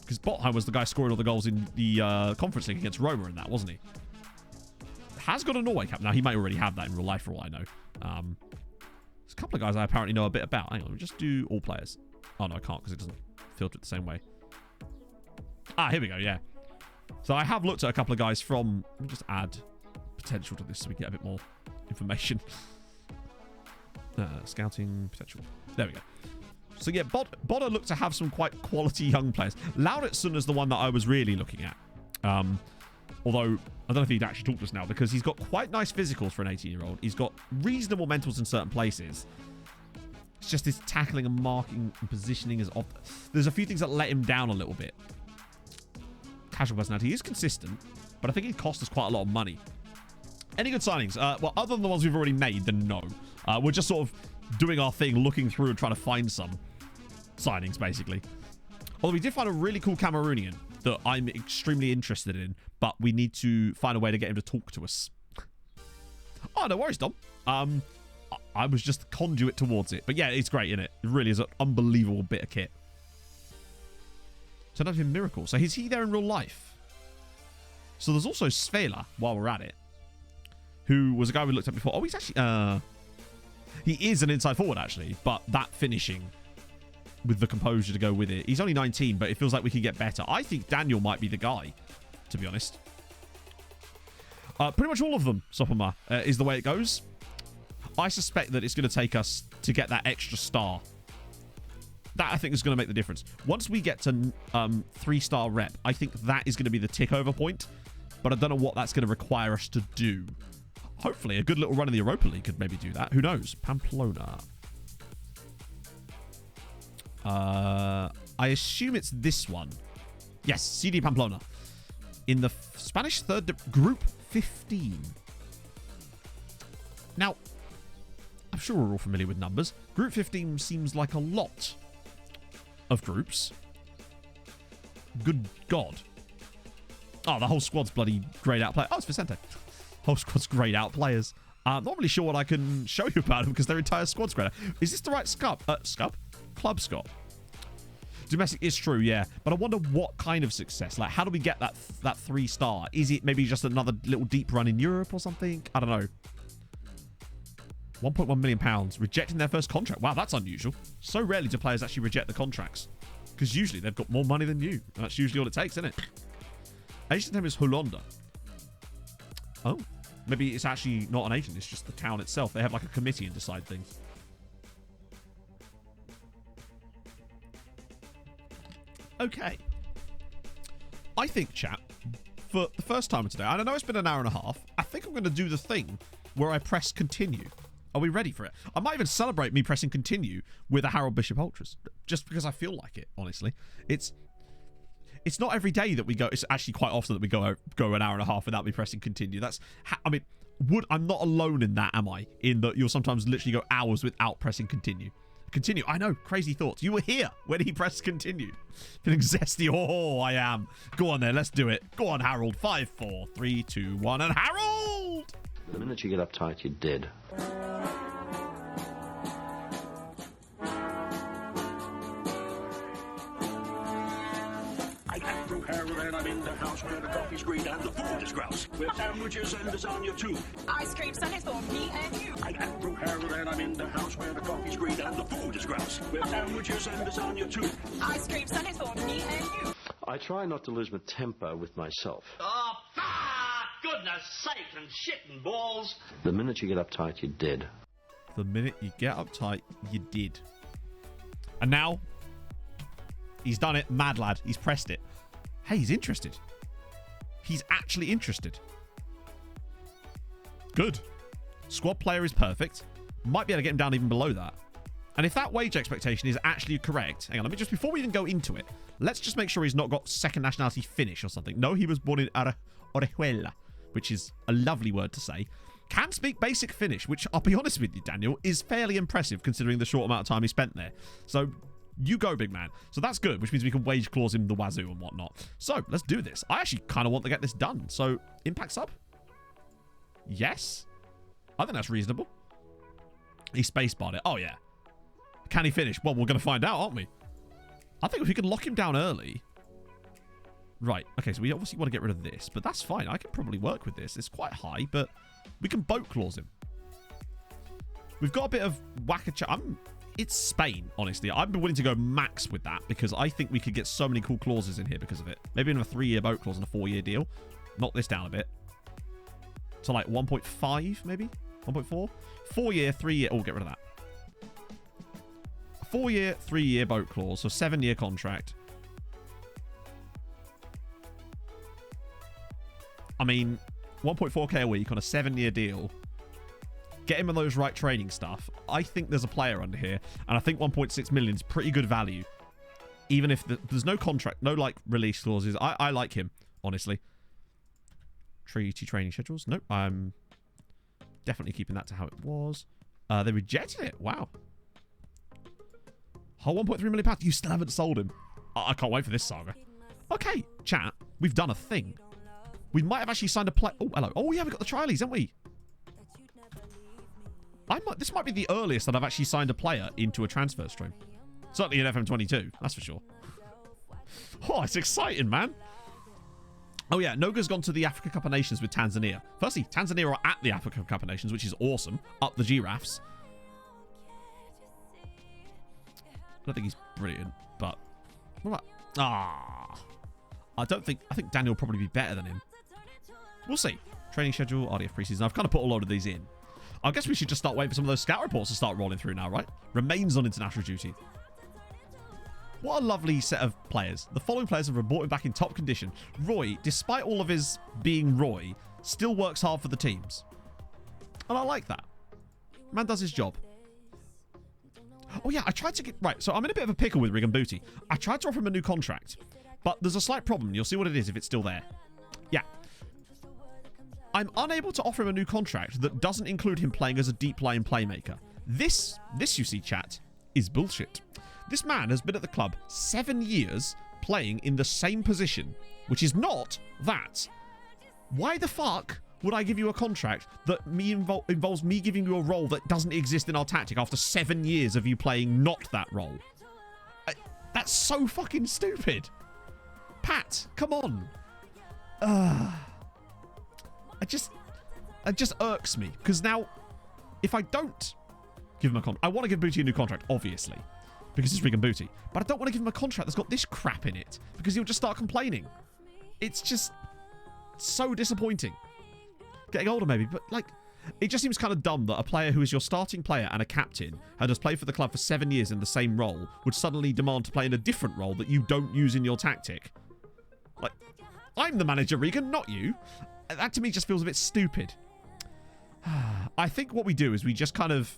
[SPEAKER 5] Because Botheim was the guy scoring all the goals in the Conference League against Roma in that, wasn't he? Has got a Norway cap. Now, he might already have that in real life for all I know. a couple of guys I apparently know a bit about. Hang on, let me just do all players. Oh, no, I can't because it doesn't filter it the same way. Ah, here we go, yeah. So I have looked at a couple of guys from... Let me just add potential to this so we get a bit more information. Scouting potential. There we go. So yeah, Bodder looked to have some quite quality young players. Lauritsen is the one that I was really looking at. Although, I don't know if he'd actually talk to us now, because he's got quite nice physicals for an 18-year-old. He's got reasonable mentals in certain places. It's just his tackling and marking and positioning is off. There's a few things that let him down a little bit. Casual personality. He is consistent, but I think it cost us quite a lot of money. Any good signings? Well, other than the ones we've already made, then no. We're just sort of doing our thing, looking through and trying to find some signings, basically. Although we did find a really cool Cameroonian that I'm extremely interested in, but we need to find a way to get him to talk to us. Oh, no worries, Dom. I was just conduit towards it. But yeah, it's great, isn't it? It really is an unbelievable bit of kit. Turned out to be a miracle. So is he there in real life? So there's also Svela, while we're at it, who was a guy we looked at before. Oh, he's actually... he is an inside forward, actually, but that finishing with the composure to go with it. He's only 19, but it feels like we can get better. I think Daniel might be the guy, to be honest. Pretty much all of them, Sopama, is the way it goes. I suspect that it's going to take us to get that extra star. That, I think, is going to make the difference. Once we get to 3-star rep, I think that is going to be the tick-over point, but I don't know what that's going to require us to do. Hopefully, a good little run in the Europa League could maybe do that. Who knows? Pamplona. I assume it's this one. Yes, CD Pamplona. In the Spanish third group 15. Now, I'm sure we're all familiar with numbers. Group 15 seems like a lot of groups. Good God. Oh, the whole squad's bloody grayed out player. Oh, it's Vicente. Whole squad's grayed out players. Not really sure what I can show you about them because their entire squad's grayed out. Is this the right Club Scott. Domestic is true, yeah. But I wonder what kind of success. Like, how do we get that 3-star? Is it maybe just another little deep run in Europe or something? I don't know. £1.1 million. Rejecting their first contract. Wow, that's unusual. So rarely do players actually reject the contracts. Because usually they've got more money than you. That's usually all it takes, isn't it? Agent's name is Hollanda. Oh. Maybe it's actually not an agent. It's just the town itself. They have like a committee and decide things. Okay. I think, chat, for the first time today, and I know it's been an hour and a half, I think I'm going to do the thing where I press continue. Are we ready for it? I might even celebrate me pressing continue with a Harold Bishop Ultras, just because I feel like it, honestly. It's not every day that we go, it's actually quite often that we go an hour and a half without me pressing continue. That's, I mean, I'm not alone in that, am I? In that you'll sometimes literally go hours without pressing continue. Continue. I know, crazy thoughts. You were here when he pressed continue. Feeling zesty. Oh, I am. Go on then, let's do it. Go on, Harold. 5, 4, 3, 2, 1, and Harold!
[SPEAKER 10] The minute you get uptight, you're dead.
[SPEAKER 11] And I'm in the house where the coffee's green and the food is grouse. With sandwiches and lasagna too.
[SPEAKER 4] Ice cream sundaes for me and you.
[SPEAKER 11] I'm Andrew Harold and I'm in the house where the coffee's green and the food is grouse. With sandwiches and lasagna too.
[SPEAKER 4] Ice cream sundaes for me and you.
[SPEAKER 10] I try not to lose my temper with myself.
[SPEAKER 12] Oh, goodness sake and shit and balls.
[SPEAKER 10] The minute you get uptight, you're dead.
[SPEAKER 5] The minute you get uptight, you're dead. And now, he's done it. Mad lad. He's pressed it. Hey, he's interested. He's actually interested. Good. Squad player is perfect. Might be able to get him down even below that. And if that wage expectation is actually correct, hang on, let me just, before we even go into it, let's just make sure he's not got second nationality Finnish or something. No, he was born in Orejuela, which is a lovely word to say. Can speak basic Finnish, which I'll be honest with you, Daniel, is fairly impressive considering the short amount of time he spent there. So, you go, big man. So that's good, which means we can wage clause him the wazoo and whatnot. So, let's do this. I actually kind of want to get this done. So, impact sub? Yes? I think that's reasonable. He spacebarred it. Oh, yeah. Can he finish? Well, we're going to find out, aren't we? I think if we can lock him down early. Right. Okay, so we obviously want to get rid of this, but that's fine. I can probably work with this. It's quite high, but we can boat clause him. We've got a bit of whack-a-cha. It's Spain, honestly. I've been willing to go max with that because I think we could get so many cool clauses in here because of it. Maybe in a 3-year boat clause and a 4-year deal. Knock this down a bit. So like 1.5, maybe? 1.4? 4-year, 3-year. Oh, get rid of that. 4-year, 3-year boat clause. So 7-year contract. I mean, 1.4k a week on a 7-year deal. Get him on those right training stuff. I think there's a player under here, and I think 1.6 million is pretty good value. Even if there's no contract, no like release clauses. I like him, honestly. Treaty training schedules. Nope, I'm definitely keeping that to how it was. They rejected it. Wow. Whole 1.3 million pounds. You still haven't sold him. I can't wait for this saga. Okay, chat. We've done a thing. We might have actually signed a play. Oh, hello. Oh, yeah, we've got the trialies, haven't we? This might be the earliest that I've actually signed a player into a transfer stream. Certainly in FM22, that's for sure. Oh, it's exciting, man. Oh, yeah, Noga's gone to the Africa Cup of Nations with Tanzania. Firstly, Tanzania are at the Africa Cup of Nations, which is awesome. Up the giraffes. I don't think he's brilliant, but... What about... I think Daniel will probably be better than him. We'll see. Training schedule, RDF preseason. I've kind of put a load of these in. I guess we should just start waiting for some of those scout reports to start rolling through now, right? Remains on international duty. What a lovely set of players. The following players have been brought back in top condition. Roy, despite all of his being Roy, still works hard for the teams. And I like that. Man does his job. Oh, yeah, I tried to get... Right, so I'm in a bit of a pickle with Rig and Booty. I tried to offer him a new contract, but there's a slight problem. You'll see what it is if it's still there. Yeah. I'm unable to offer him a new contract that doesn't include him playing as a deep line playmaker. This you see, chat, is bullshit. This man has been at the club 7 years playing in the same position, which is not that. Why the fuck would I give you a contract that involves me giving you a role that doesn't exist in our tactic after 7 years of you playing not that role? That's so fucking stupid. Pat, come on. It just irks me because now if I don't give him a contract, I want to give Booty a new contract, obviously, because it's Rig and Booty, but I don't want to give him a contract that's got this crap in it because he'll just start complaining. It's just so disappointing. Getting older maybe, but like it just seems kind of dumb that a player who is your starting player and a captain and has played for the club for 7 years in the same role would suddenly demand to play in a different role that you don't use in your tactic. Like, I'm the manager, Regan, not you. That to me just feels a bit stupid. I think what we do is we just kind of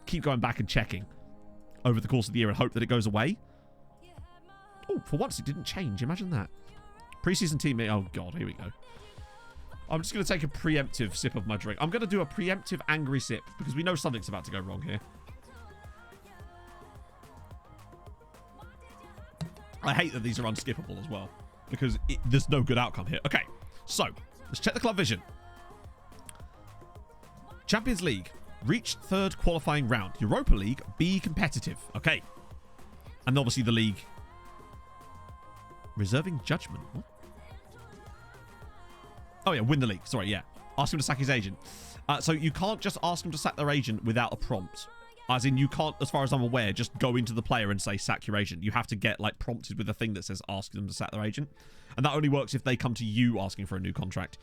[SPEAKER 5] keep going back and checking over the course of the year and hope that it goes away. Oh, for once it didn't change. Imagine that. Preseason teammate. Oh, God. Here we go. I'm just going to take a preemptive sip of my drink. I'm going to do a preemptive angry sip because we know something's about to go wrong here. I hate that these are unskippable as well because there's no good outcome here. Okay, so let's check the club vision. Champions League. Reach third qualifying round. Europa League. Be competitive. Okay. And obviously the league. Reserving judgment. What? Oh, yeah. Win the league. Sorry, yeah. Ask him to sack his agent. So you can't just ask him to sack their agent without a prompt. As in, you can't, as far as I'm aware, just go into the player and say, sack your agent. You have to get, like, prompted with a thing that says, ask them to sack their agent. And that only works if they come to you asking for a new contract,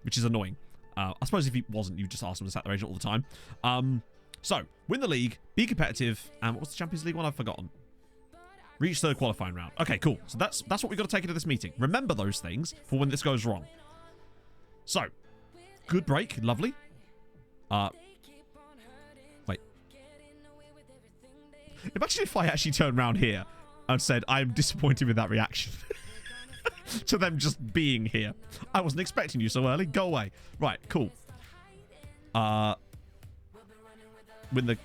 [SPEAKER 5] which is annoying. I suppose if he wasn't, you just ask them to sack their agent all the time. So, win the league, be competitive, and what was the Champions League one? I've forgotten. Reach third qualifying round. Okay, cool. So that's what we've got to take into this meeting. Remember those things for when this goes wrong. So, good break. Lovely. Wait. Imagine if I actually turned around here and said, I'm disappointed with that reaction. To them just being here. I wasn't expecting you so early. Go away. Right, cool. Win the...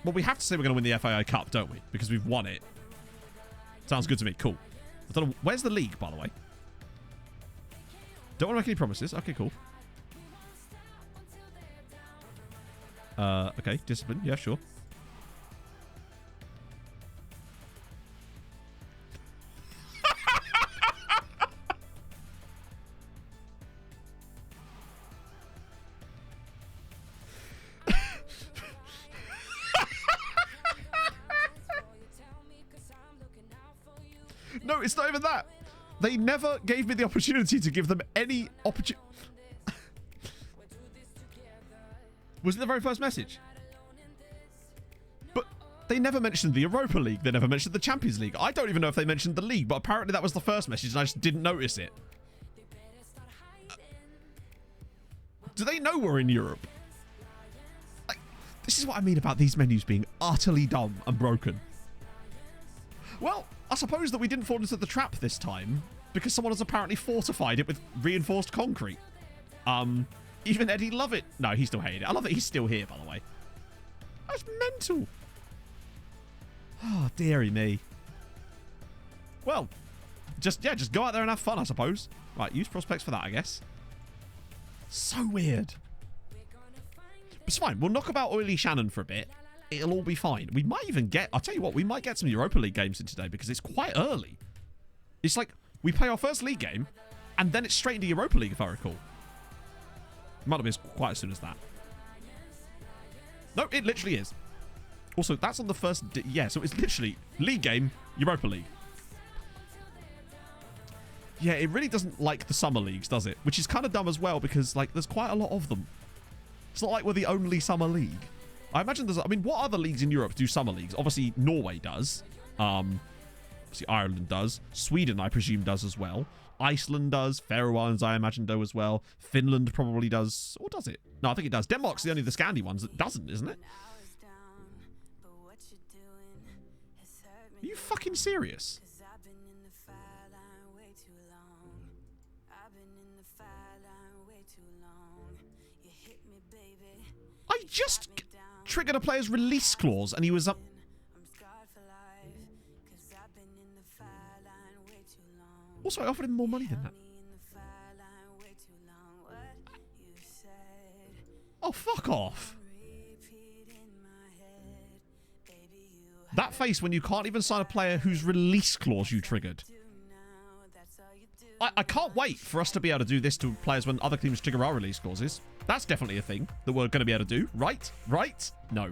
[SPEAKER 5] Well, we have to say we're going to win the FAI Cup, don't we? Because we've won it. Sounds good to me. Cool. I don't know... Where's the league, by the way? Don't want to make any promises. Okay, cool. Okay, discipline. Yeah, sure. it's not even that. They never gave me the opportunity to give them any opportunity. Was it the very first message? But they never mentioned the Europa League. They never mentioned the Champions League. I don't even know if they mentioned the league, but apparently that was the first message and I just didn't notice it. Do they know we're in Europe? Like, this is what I mean about these menus being utterly dumb and broken. Well, I suppose that we didn't fall into the trap this time because someone has apparently fortified it with reinforced concrete. Even Eddie Lovett. No, he still hated it. I love that he's still here, by the way. That's mental. Oh, dearie me. Well, just go out there and have fun, I suppose. Right, use prospects for that, I guess. So weird. But it's fine. We'll knock about Oily Shannon for a bit. It'll all be fine. We might even get... I'll tell you what, we might get some Europa League games in today because it's quite early. It's like we play our first league game and then it's straight into Europa League, if I recall. Might have been quite as soon as that. No, it literally is. Also, that's on the first... Yeah, so it's literally league game, Europa League. Yeah, it really doesn't like the summer leagues, does it? Which is kind of dumb as well because, like, there's quite a lot of them. It's not like we're the only summer league. I imagine there's... I mean, what other leagues in Europe do summer leagues? Obviously, Norway does. Obviously, Ireland does. Sweden, I presume, does as well. Iceland does. Faroe Islands, I imagine, do as well. Finland probably does. Or does it? No, I think it does. Denmark's the only of the Scandi ones that doesn't, isn't it? Are you fucking serious? I just triggered a player's release clause and he was up. Also, I offered him more money than that. Oh, fuck off. That face when you can't even sign a player whose release clause you triggered. I can't wait for us to be able to do this to players when other teams trigger our release clauses. That's definitely a thing that we're going to be able to do. Right? Right? No.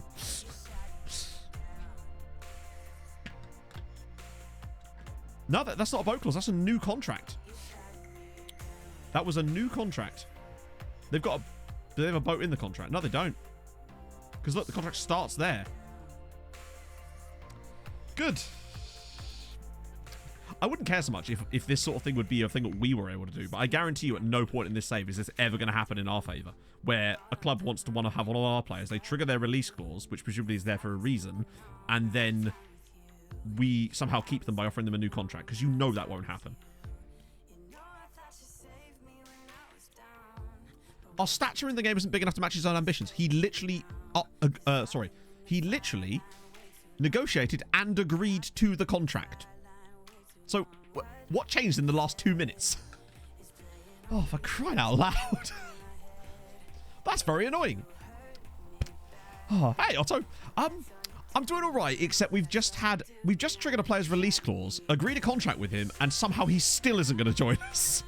[SPEAKER 5] No, that's not a boat clause. That's a new contract. That was a new contract. They've got a... Do they have a boat in the contract? No, they don't. Because look, the contract starts there. Good. I wouldn't care so much if this sort of thing would be a thing that we were able to do, but I guarantee you at no point in this save is this ever going to happen in our favour, where a club wants to have one of our players, they trigger their release clause, which presumably is there for a reason, and then we somehow keep them by offering them a new contract, because you know that won't happen. Our stature in the game isn't big enough to match his own ambitions. He literally... He literally negotiated and agreed to the contract. So, what changed in the last 2 minutes? Oh, for crying out loud. That's very annoying. Oh, hey, Otto. I'm doing all right, except we've just triggered a player's release clause, agreed a contract with him, and somehow he still isn't going to join us.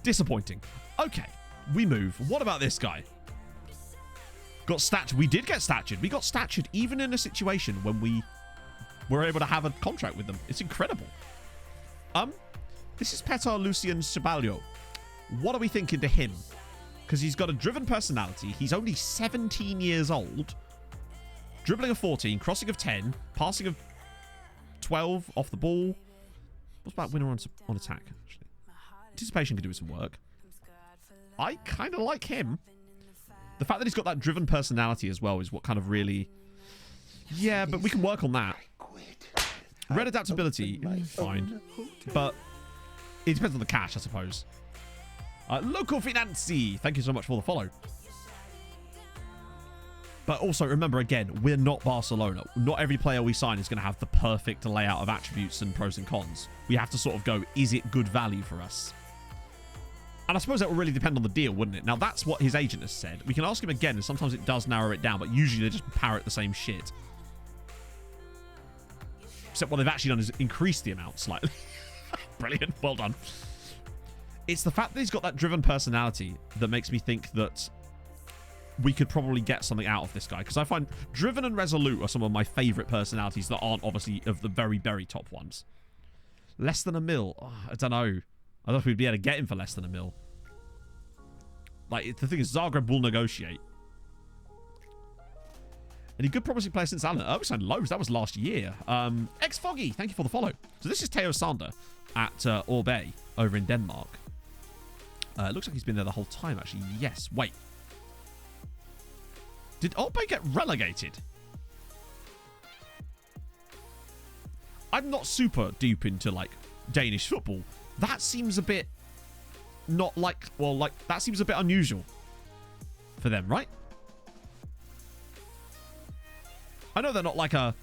[SPEAKER 5] Disappointing. Okay, we move. What about this guy? Got statured. We did get statured. We got statured even in a situation when we were able to have a contract with them. It's incredible. This is Petar Lucian Ceballo. What are we thinking to him? Because he's got a driven personality. He's only 17 years old. Dribbling of 14, crossing of 10, passing of 12 off the ball. What's about winner on attack, actually? Anticipation could do some work. I kind of like him. The fact that he's got that driven personality as well is what kind of really... Yeah, but we can work on that. Red adaptability, fine. But it depends on the cash, I suppose. Local Finanzi, thank you so much for the follow. But also, remember, again, we're not Barcelona. Not every player we sign is going to have the perfect layout of attributes and pros and cons. We have to sort of go, is it good value for us? And I suppose that will really depend on the deal, wouldn't it? Now, that's what his agent has said. We can ask him again, and sometimes it does narrow it down, but usually they just parrot the same shit. Except what they've actually done is increase the amount slightly. Brilliant. Well done. It's the fact that he's got that driven personality that makes me think that we could probably get something out of this guy. Because I find driven and resolute are some of my favourite personalities that aren't obviously of the very, very top ones. Less than a mil. Oh, I don't know. I don't know if we'd be able to get him for less than a mil. Like, the thing is, Zagreb will negotiate. Any good promising player since Alan? Oh, we signed loads. That was last year. X-Foggy, thank you for the follow. So this is Theo Sander at Orbay over in Denmark. It looks like he's been there the whole time, actually. Yes. Wait. Did Orbay get relegated? I'm not super deep into, like, Danish football. That seems a bit not like... Well, like, that seems a bit unusual for them, right? I know they're not like a...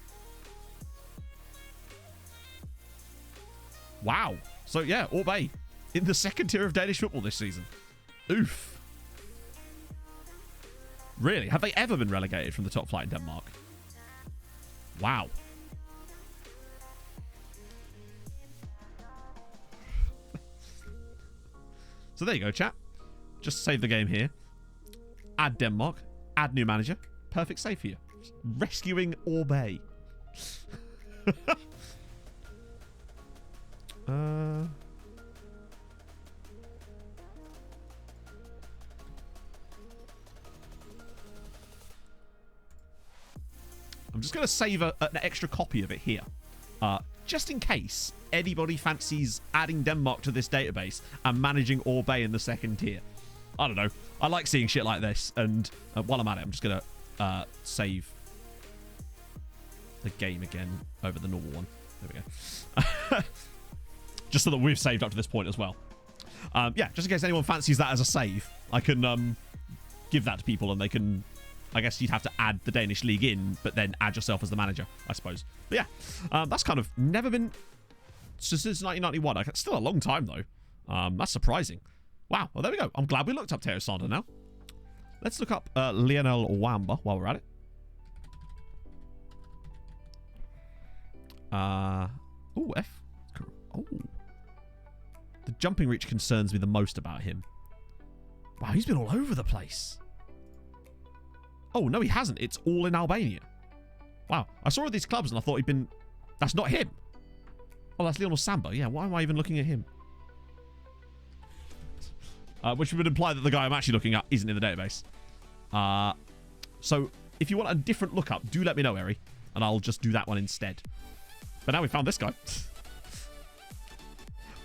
[SPEAKER 5] Wow. So, yeah, Orbay in the second tier of Danish football this season. Oof. Really? Have they ever been relegated from the top flight in Denmark? Wow. So there you go, chat. Just save the game here. Add Denmark. Add new manager. Perfect save here. Rescuing Orbay. I'm just going to save an extra copy of it here. Just in case anybody fancies adding Denmark to this database and managing Orbay in the second tier. I don't know. I like seeing shit like this. And while I'm at it, I'm just going to save the game again over the normal one. There we go. Just so that we've saved up to this point as well. Yeah, just in case anyone fancies that as a save, I can give that to people and they can... I guess you'd have to add the Danish league in, but then add yourself as the manager, I suppose. But yeah, that's kind of never been... Since 1991. It's still a long time, though. That's surprising. Wow, well, there we go. I'm glad we looked up Theo Sander now. Let's look up Lionel Wamba while we're at it. Oh, F. Oh. The jumping reach concerns me the most about him. Wow, he's been all over the place. Oh, no, he hasn't. It's all in Albania. Wow. I saw all these clubs and I thought he'd been... That's not him. Oh, that's Lionel Samba. Yeah, why am I even looking at him? Which would imply that the guy I'm actually looking at isn't in the database. So, if you want a different lookup, do let me know, Eri. And I'll just do that one instead. But now we found this guy.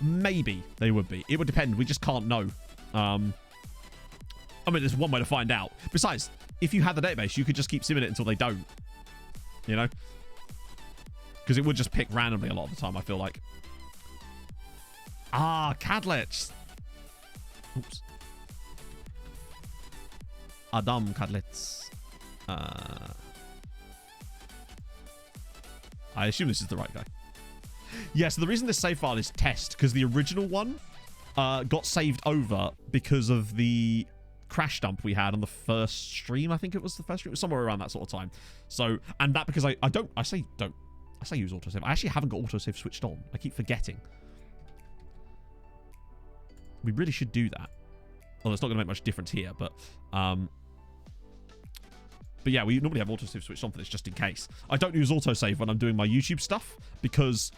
[SPEAKER 5] Maybe they would be. It would depend. We just can't know. I mean, there's one way to find out. Besides, if you had the database, you could just keep simming it until they don't. You know? Because it would just pick randomly a lot of the time, I feel like. Ah, Kadlec. Oops. Adam Kadlec. I assume this is the right guy. Yeah, so the reason this save file is test, because the original one got saved over because of the crash dump we had on the first stream. I think it was the first stream. It was somewhere around that sort of time. So, and that because I say use autosave. I actually haven't got autosave switched on. I keep forgetting. We really should do that. Well, it's not going to make much difference here, but yeah, we normally have autosave switched on for this just in case. I don't use autosave when I'm doing my YouTube stuff because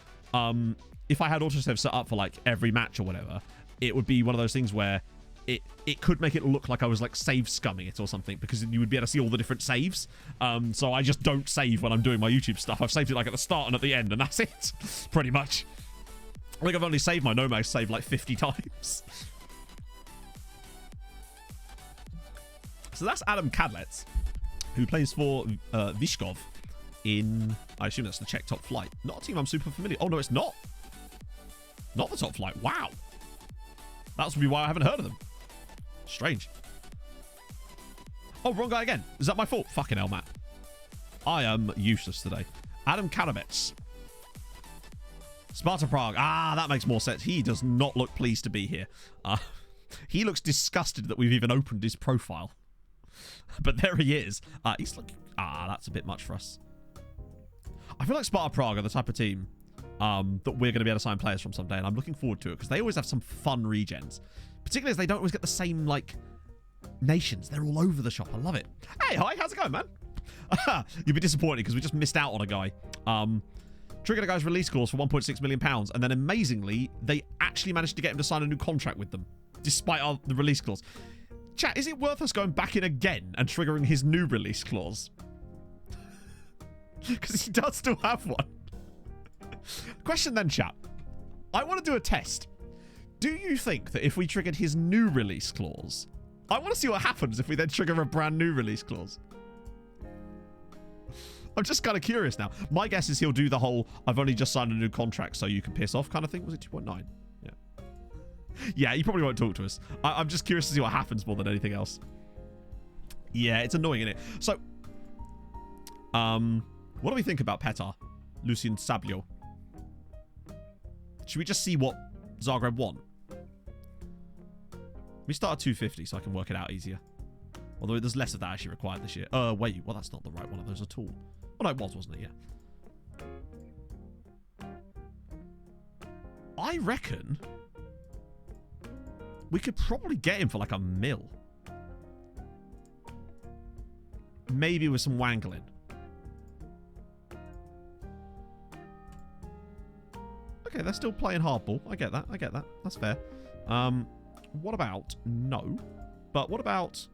[SPEAKER 5] if I had autosave set up for like every match or whatever, it would be one of those things where it could make it look like I was like save scumming it or something because you would be able to see all the different saves. So I just don't save when I'm doing my YouTube stuff. I've saved it like at the start and at the end, and that's it, pretty much. I think I've only saved my Nomad save like 50 times. So that's Adam Kadlec, who plays for Vyshkov in, I assume that's the Czech top flight. Not a team I'm super familiar. Oh, no, it's not. Not the top flight. Wow. That's probably why I haven't heard of them. Strange. Oh, wrong guy again. Is that my fault? Fucking hell, Matt. I am useless today. Adam Kadlec. Sparta Prague. Ah, that makes more sense. He does not look pleased to be here. He looks disgusted that we've even opened his profile. But there he is. He's looking... Ah, that's a bit much for us. I feel like Sparta Prague are the type of team that we're going to be able to sign players from someday, and I'm looking forward to it because they always have some fun regens. Particularly as they don't always get the same, like, nations. They're all over the shop. I love it. Hey, hi, how's it going, man? You'd be disappointed because we just missed out on a guy. Triggered a guy's release clause for £1.6 million, and then amazingly, they actually managed to get him to sign a new contract with them, despite the release clause. Chat, is it worth us going back in again and triggering his new release clause? Because he does still have one. Question then, chat. I want to do a test. Do you think that if we triggered his new release clause, I want to see what happens if we then trigger a brand new release clause. I'm just kind of curious now. My guess is he'll do the whole, I've only just signed a new contract, so you can piss off kind of thing. Was it 2.9? Yeah. Yeah, he probably won't talk to us. I'm just curious to see what happens more than anything else. Yeah, it's annoying, isn't it? So, what do we think about Petar? Lucien Sablio. Should we just see what Zagreb want? We start at 250 so I can work it out easier. Although there's less of that actually required this year. Wait, well, that's not the right one of those at all. Oh, no, it was, wasn't it? Yeah. I reckon we could probably get him for like $1 mil. Maybe with some wangling. Okay, they're still playing hardball. I get that. I get that. That's fair. What about... No. But what about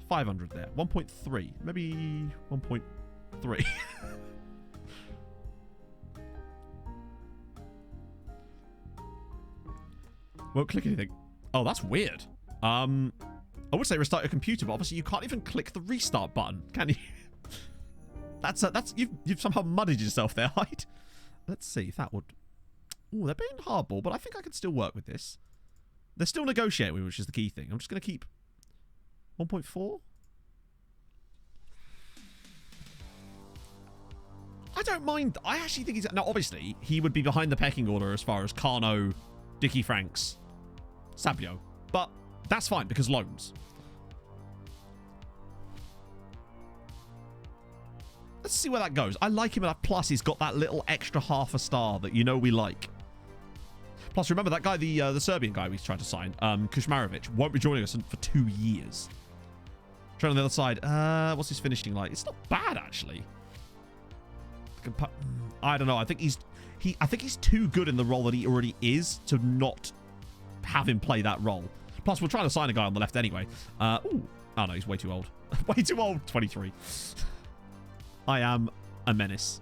[SPEAKER 5] 500 there? 1.3. Maybe 1.3. Won't click anything. Oh, that's weird. I would say restart your computer, but obviously you can't even click the restart button, can you? that's you've somehow muddied yourself there, Hyde. Let's see if that would... Oh, they're being hardball, but I think I can still work with this. They're still negotiating, which is the key thing. I'm just going to keep 1.4. I don't mind. I actually think he's... Now, obviously, he would be behind the pecking order as far as Carno, Dickie Franks, Sablio. But that's fine, because loans. Let's see where that goes. I like him enough. Plus, he's got that little extra half a star that you know we like. Plus, remember that guy, the Serbian guy we tried to sign, Kushmarovic, won't be joining us for 2 years. Trying on the other side. What's his finishing like? It's not bad, actually. I don't know. I think he's too good in the role that he already is to not have him play that role. Plus, we're trying to sign a guy on the left anyway. Ooh. Oh, no, he's way too old. Way too old. 23. I am a menace.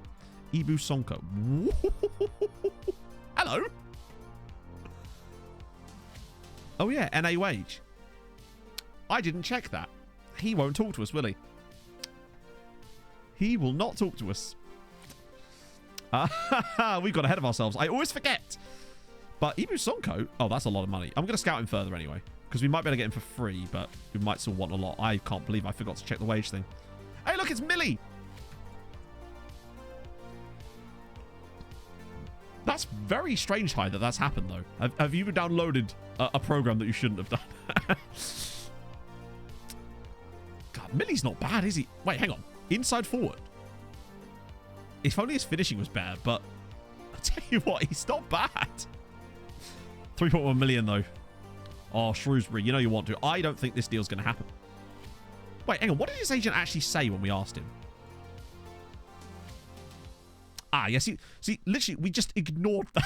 [SPEAKER 5] Ibu Sonko. Hello. Oh, yeah. NA wage. I didn't check that. He won't talk to us, will he? He will not talk to us. We got ahead of ourselves. I always forget. But Ibu Sonko... Oh, that's a lot of money. I'm going to scout him further anyway. Because we might be able to get him for free, but we might still want a lot. I can't believe I forgot to check the wage thing. Hey, look, it's Millie. That's very strange, Hyde, that that's happened, though. Have you downloaded a program that you shouldn't have done? God, Millie's not bad, is he? Wait, hang on. Inside forward. If only his finishing was better, but I tell you what, he's not bad. 3.1 million, though. Oh, Shrewsbury, you know you want to. I don't think this deal's going to happen. Wait, hang on. What did his agent actually say when we asked him? Ah, yes. See, literally, we just ignored that.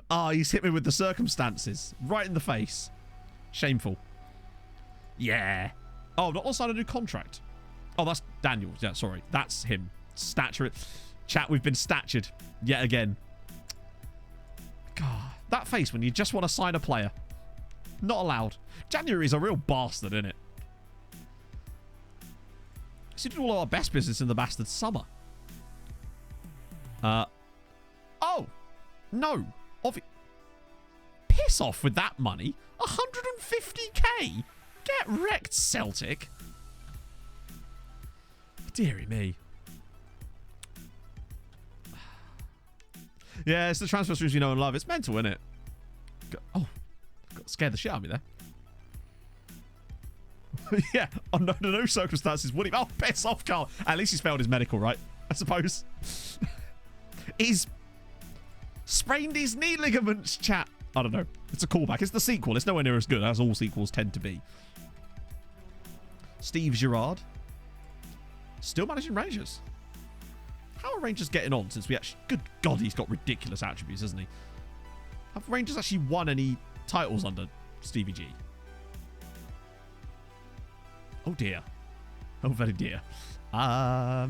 [SPEAKER 5] Ah, he's hit me with the circumstances. Right in the face. Shameful. Yeah. Oh, not signed a new contract. Oh, that's Daniel. Yeah, sorry. That's him. Stature. Chat, we've been statured. Yet again. God, that face when you just want to sign a player. Not allowed. January's a real bastard, isn't it? So did all our best business in the bastard summer. Oh. No. Piss off with that money. 150k. Get wrecked, Celtic. Deary me. Yeah, it's the transfer streams you know and love. It's mental, isn't it? Oh. Got scared the shit out of me there. Yeah, under no circumstances would he... Oh, piss off, Carl. At least he's failed his medical, right? I suppose. He's sprained his knee ligaments, chat. I don't know. It's a callback. It's the sequel. It's nowhere near as good as all sequels tend to be. Steve Gerrard. Still managing Rangers. How are Rangers getting on since we actually... Good God, he's got ridiculous attributes, hasn't he? Have Rangers actually won any titles under Stevie G? Oh, dear. Oh, very dear. How's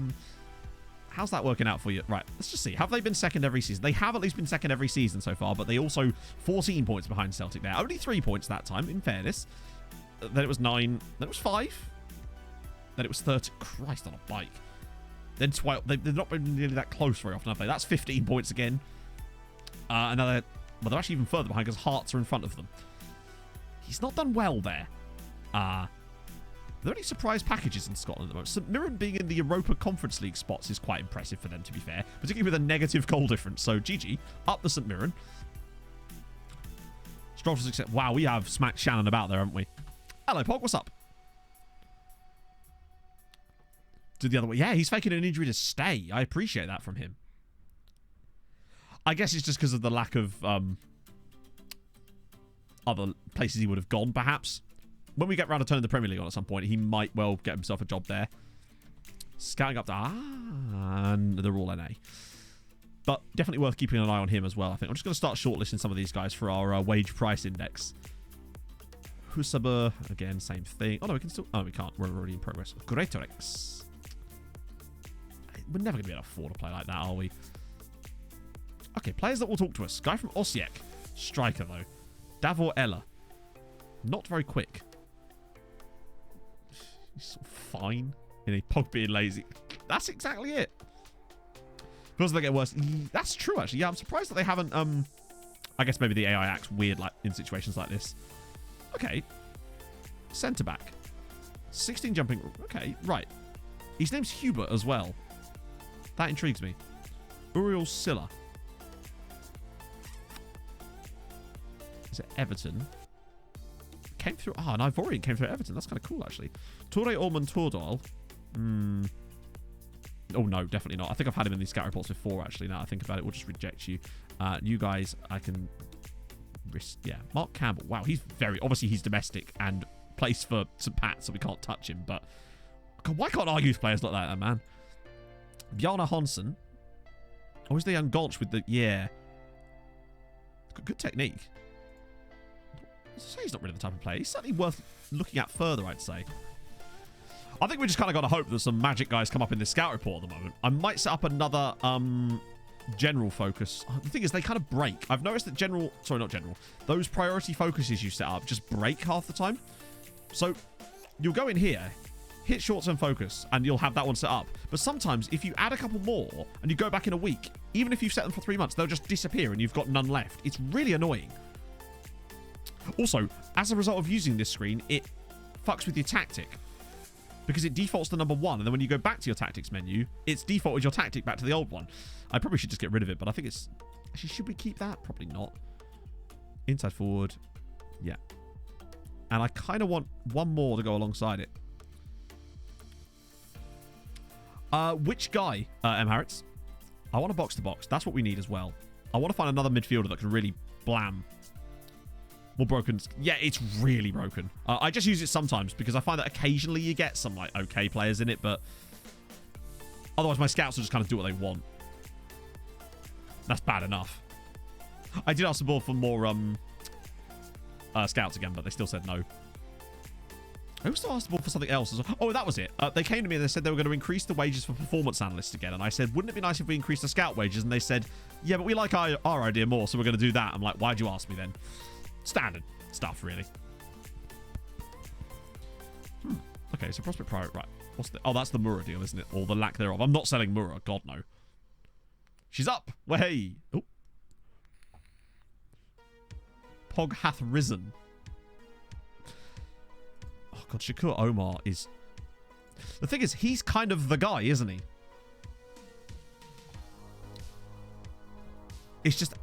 [SPEAKER 5] that working out for you? Right, let's just see. Have they been second every season? They have at least been second every season so far, but they also 14 points behind Celtic there. Only 3 points that time, in fairness. Then it was 9. Then it was 5. Then it was 30. Christ on a bike. Then 12. They've not been nearly that close very often, have they? That's 15 points again. And now they're actually even further behind because Hearts are in front of them. He's not done well there. Are there any surprise packages in Scotland at the moment? St Mirren being in the Europa Conference League spots is quite impressive for them, to be fair. Particularly with a negative goal difference. So, GG. Up the St Mirren. Strong to success. Wow, we have smacked Shannon about there, haven't we? Hello, Pog. What's up? Do the other way. Yeah, he's faking an injury to stay. I appreciate that from him. I guess it's just because of the lack of other places he would have gone, perhaps. When we get round to turning the Premier League on at some point, he might well get himself a job there. Scouting up to... and they're all NA. But definitely worth keeping an eye on him as well, I think. I'm just going to start shortlisting some of these guys for our wage price index. Husaba, again, same thing. Oh, no, we can still... Oh, we can't. We're already in progress. Greatorex. We're never going to be able to afford a play like that, are we? Okay, players that will talk to us. Guy from Osijek. Striker, though. Davor Ella. Not very quick. He's fine. In a Pog being lazy. That's exactly it. Feels like they get worse. That's true, actually. Yeah, I'm surprised that they haven't... I guess maybe the AI acts weird like in situations like this. Okay. Centre-back. 16 jumping... Okay, right. His name's Hubert as well. That intrigues me. Uriel Silla. Is it Everton? Came through... Ah, an Ivorian came through Everton. That's kind of cool, actually. Tore Ormond Tordal. Oh, no, definitely not. I think I've had him in these scout reports before, actually. Now I think about it, we'll just reject you. You guys, I can... risk... Yeah, Mark Campbell. Wow, he's very... Obviously, he's domestic and plays for St. Pat, so we can't touch him, but... God, why can't our youth players look like that, man? Bjarne Hansen. Oh, is the young Golch with the... Yeah. Good technique. I'd say he's not really the type of player. He's certainly worth looking at further, I'd say. I think we just kind of got to hope that some magic guys come up in this scout report at the moment. I might set up another general focus. The thing is, they kind of break. I've noticed that general... Sorry, not general. Those priority focuses you set up just break half the time. So you'll go in here, hit short-term focus, and you'll have that one set up. But sometimes, if you add a couple more, and you go back in a week, even if you've set them for 3 months, they'll just disappear and you've got none left. It's really annoying. Also, as a result of using this screen, it fucks with your tactic. Because it defaults to number 1, and then when you go back to your tactics menu, it's defaulted your tactic back to the old one. I probably should just get rid of it, but I think it's... Actually, should we keep that? Probably not. Inside forward. Yeah. And I kind of want one more to go alongside it. Which guy, M. Harrods? I want a box-to-box. That's what we need as well. I want to find another midfielder that can really blam. More broken. Yeah, it's really broken. I just use it sometimes because I find that occasionally you get some like okay players in it, but otherwise my scouts will just kind of do what they want. That's bad enough. I did ask the board for more scouts again, but they still said no. I also asked the board for something else as well. Oh, that was it. They came to me and they said they were going to increase the wages for performance analysts again, and I said, wouldn't it be nice if we increased the scout wages? And they said, yeah, but we like our idea more, so we're going to do that. I'm like, why'd you ask me then? Standard stuff, really. Okay, so prospect priority, right. What's the... Oh, that's the Mura deal, isn't it? Or the lack thereof. I'm not selling Mura. God, no. She's up. Way. Oh. Pog hath risen. Oh, God, Shakur Omar is... The thing is, he's kind of the guy, isn't he? It's just...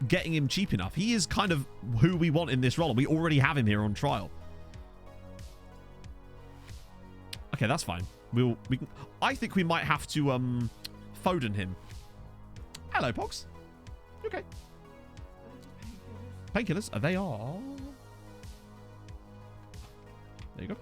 [SPEAKER 5] getting him cheap enough. He is kind of who we want in this role, and we already have him here on trial. Okay, that's fine. We can, I think we might have to Foden him. Hello, Pogs. Okay. Painkillers. They are. There you go.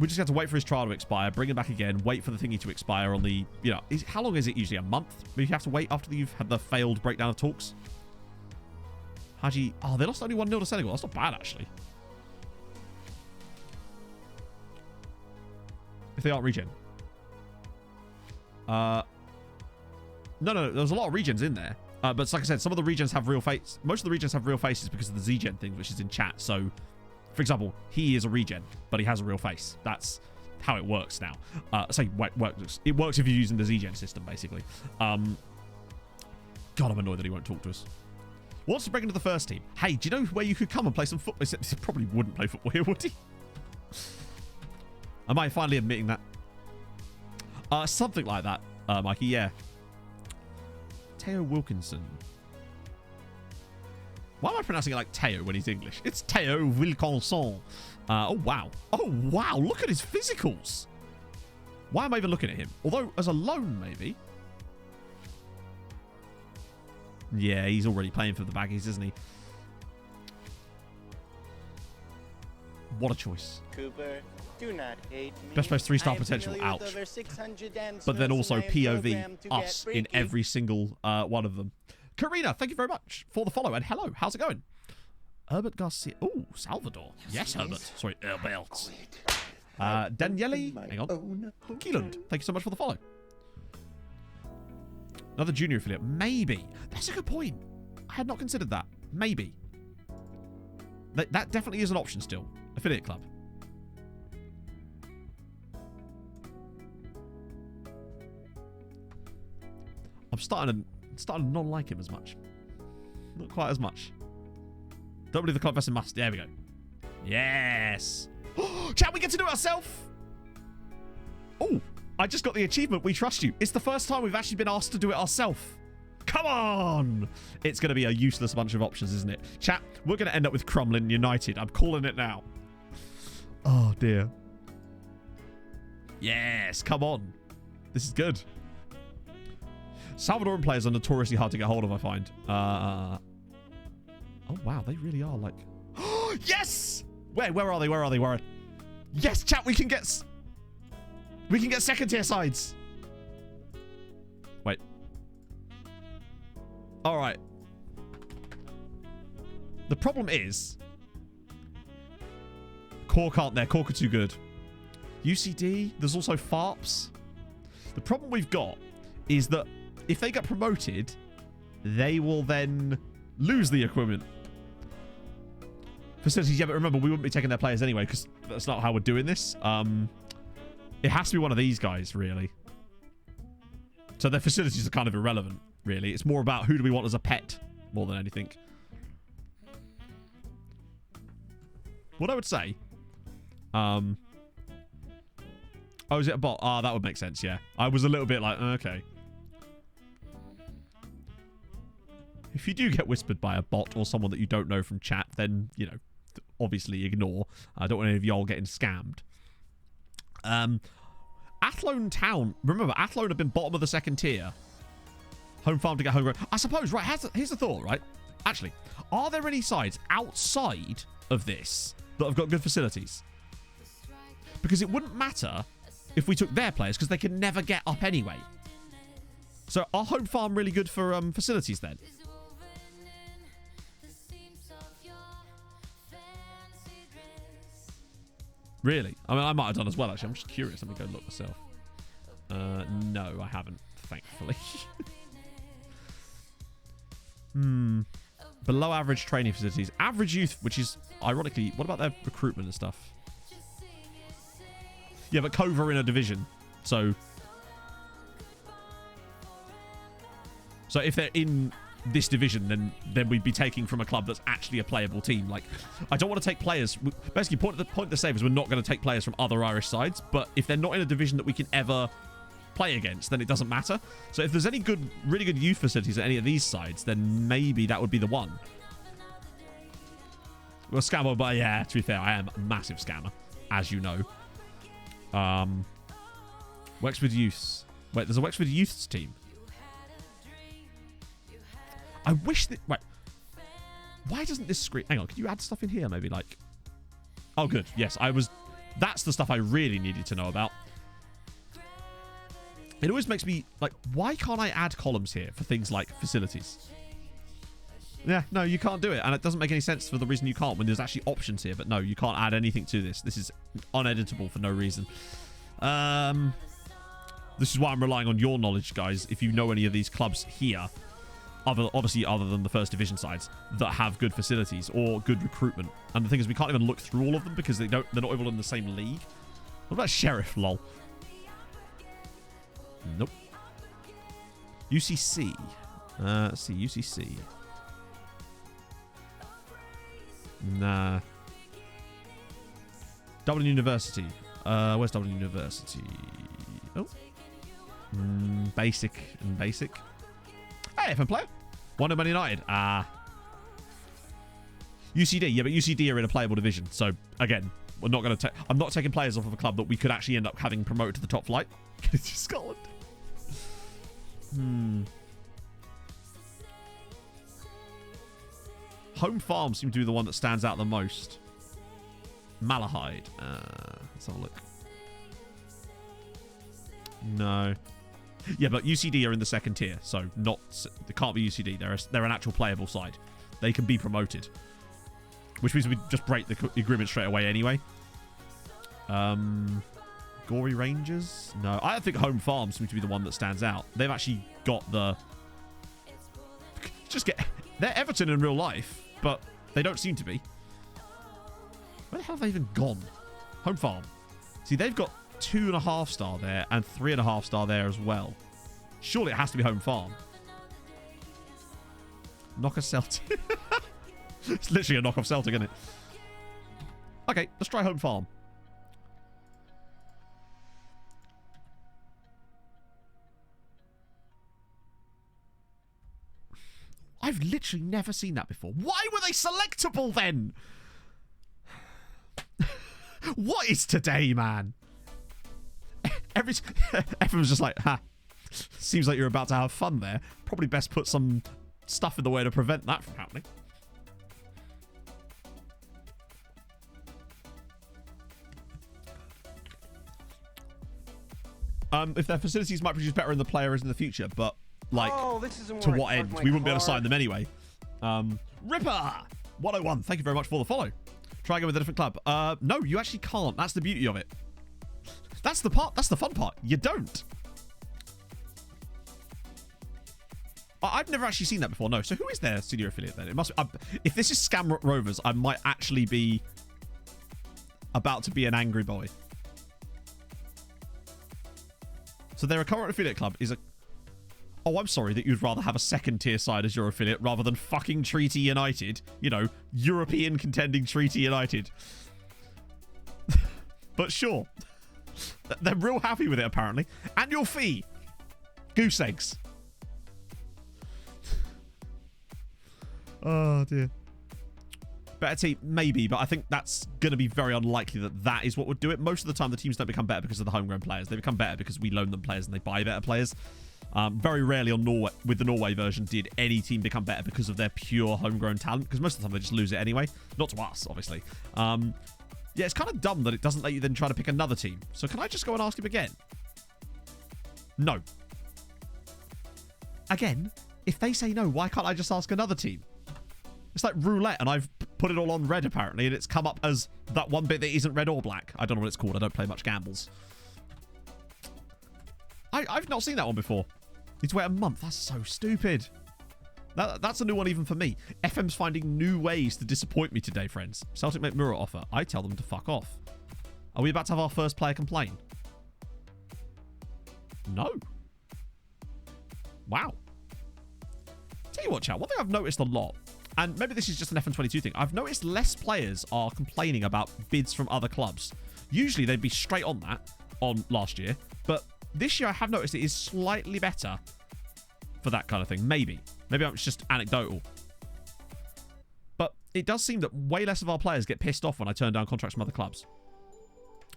[SPEAKER 5] We just have to wait for his trial to expire, bring him back again, wait for the thingy to expire on the, you know, how long is it usually? A month? Maybe you have to wait after you've had the failed breakdown of talks. Haji, oh, they lost only 1-0 to Senegal. That's not bad, actually. If they aren't regen. No, there's a lot of regens in there. But like I said, some of the regens have real faces. Most of the regens have real faces because of the Z-gen thing, which is in chat. So, for example, he is a regen, but he has a real face. That's how it works now. It works if you're using the Z-gen system, basically. God, I'm annoyed that he won't talk to us. Wants to break into the first team. Hey, do you know where you could come and play some football? He probably wouldn't play football here, would he? Am I finally admitting that? Something like that, Mikey, yeah. Teo Wilkinson. Why am I pronouncing it like Teo when he's English? It's Teo Wilkinson. Oh, wow. Oh, wow. Look at his physicals. Why am I even looking at him? Although, as a loan, maybe. Yeah, he's already playing for the Baggies, isn't he? What a choice.
[SPEAKER 9] Cooper, do not hate me.
[SPEAKER 5] Best players 3-star potential. Ouch. But then also POV us in every single one of them. Karina, thank you very much for the follow. And hello, how's it going? Herbert Garcia. Oh, Salvador. Yes, Herbert. Sorry, Herbert. Daniele. Hang on. Keeland, thank you so much for the follow. Another junior affiliate. Maybe. That's a good point. I had not considered that. Maybe. That definitely is an option still. Affiliate club. I'm starting to not like him as much. Not quite as much. Don't believe the club vested must. There we go. Yes. Chat, we get to do it ourselves. Oh, I just got the achievement. We trust you. It's the first time we've actually been asked to do it ourselves. Come on. It's going to be a useless bunch of options, isn't it? Chat, we're going to end up with Crumlin United. I'm calling it now. Oh, dear. Yes, come on. This is good. Salvadoran players are notoriously hard to get hold of, I find. Oh, wow. They really are like... Yes! Where are they? Where are they? Yes, chat, we can get second tier sides. Wait. All right. The problem is Cork aren't there. Cork are too good. UCD, there's also FARPs. The problem we've got is that if they get promoted, they will then lose the equipment. Facilities, yeah, but remember, we wouldn't be taking their players anyway, because that's not how we're doing this. It has to be one of these guys, really. So their facilities are kind of irrelevant, really. It's more about who do we want as a pet, more than anything. What I would say... Oh, is it a bot? Ah, that would make sense, yeah. I was a little bit like, okay. If you do get whispered by a bot or someone that you don't know from chat, then, you know, obviously ignore. I don't want any of y'all getting scammed. Athlone Town. Remember, Athlone have been bottom of the second tier. Home farm to get homegrown. I suppose, right, here's the thought, right? Actually, are there any sides outside of this that have got good facilities? Because it wouldn't matter if we took their players, because they can never get up anyway. So are home farm really good for facilities then? Really? I mean, I might have done as well, actually. I'm just curious. Let me go look myself. No, I haven't, thankfully. Below average training facilities. Average youth, which is, ironically, what about their recruitment and stuff? Yeah, but Cove are in a division. So if they're in this division, then we'd be taking from a club that's actually a playable team. Like, I don't want to take players. Basically, point of the save is we're not going to take players from other Irish sides. But if they're not in a division that we can ever play against, then it doesn't matter. So if there's any really good youth facilities at any of these sides, then maybe that would be the one. Well, scammer, but yeah, to be fair, I am a massive scammer, as you know. Wexford Youths. Wait, there's a Wexford Youths team. I wish that... Wait. Why doesn't this screen... Hang on, can you add stuff in here, maybe? Like... Oh, good. Yes, I was That's the stuff I really needed to know about. It always makes me like, why can't I add columns here for things like facilities? Yeah, no, you can't do it. And it doesn't make any sense for the reason you can't when there's actually options here. But no, you can't add anything to this. This is uneditable for no reason. This is why I'm relying on your knowledge, guys. If you know any of these clubs here, obviously other than the first division sides, that have good facilities or good recruitment. And the thing is, we can't even look through all of them because they're not all in the same league. What about Sheriff, lol? Nope. UCC. Let's see, UCC. Nah. Dublin University. Where's Dublin University? Oh. Basic and basic. Hey, FM player. Wonder Man United. UCD. Yeah, but UCD are in a playable division. So, again, we're not going to I'm not taking players off of a club that we could actually end up having promoted to the top flight. It's Scotland. Home Farm seems to be the one that stands out the most. Malahide. Let's have a look. No. Yeah, but UCD are in the second tier, so they can't be UCD. They're an actual playable side. They can be promoted, which means we just break the agreement straight away anyway. Gory Rangers? No, I think Home Farm seems to be the one that stands out. They've actually got the... They're Everton in real life, but they don't seem to be. Where the hell have they even gone? Home Farm. See, they've got 2.5 star there and 3.5 star there as well. Surely it has to be Home Farm. Knocker Celtic. It's literally a knockoff Celtic, isn't it? Okay, let's try Home Farm. I've literally never seen that before. Why were they selectable then? What is today, man? Everyone's just like, ha. Seems like you're about to have fun there. Probably best put some stuff in the way to prevent that from happening. If their facilities might produce better in the players in the future, but like, to what end? We wouldn't be able to sign them anyway. Ripper 101. Thank you very much for the follow. Try again with a different club. No, you actually can't. That's the beauty of it. That's the part. That's the fun part. You don't. I've never actually seen that before. No. So who is their studio affiliate then? It must. If this is Scam Rovers, I might actually be about to be an angry boy. So their current affiliate club is a... Oh, I'm sorry that you'd rather have a second tier side as your affiliate rather than fucking Treaty United. You know, European contending Treaty United. But sure. They're real happy with it, apparently. Annual fee. Goose eggs. Oh, dear. Better team, maybe, but I think that's going to be very unlikely that is what would do it. Most of the time, the teams don't become better because of the homegrown players. They become better because we loan them players and they buy better players. Very rarely on Norway, with the Norway version, did any team become better because of their pure homegrown talent, because most of the time they just lose it anyway. Not to us, obviously. Yeah, it's kind of dumb that it doesn't let you then try to pick another team. So can I just go and ask him again? No. Again, if they say no, why can't I just ask another team? It's like roulette, and I've put it all on red, apparently, and it's come up as that one bit that isn't red or black. I don't know what it's called. I don't play much gambles. I've not seen that one before. Need to wait a month. That's so stupid. That's a new one even for me. FM's finding new ways to disappoint me today, friends. Celtic make Mirror offer. I tell them to fuck off. Are we about to have our first player complain? No. Wow. Tell you what, chat. One thing I've noticed a lot, and maybe this is just an FM22 thing, I've noticed less players are complaining about bids from other clubs. Usually they'd be straight on that on last year, but this year I have noticed it is slightly better for that kind of thing. Maybe it's just anecdotal. But it does seem that way less of our players get pissed off when I turn down contracts from other clubs.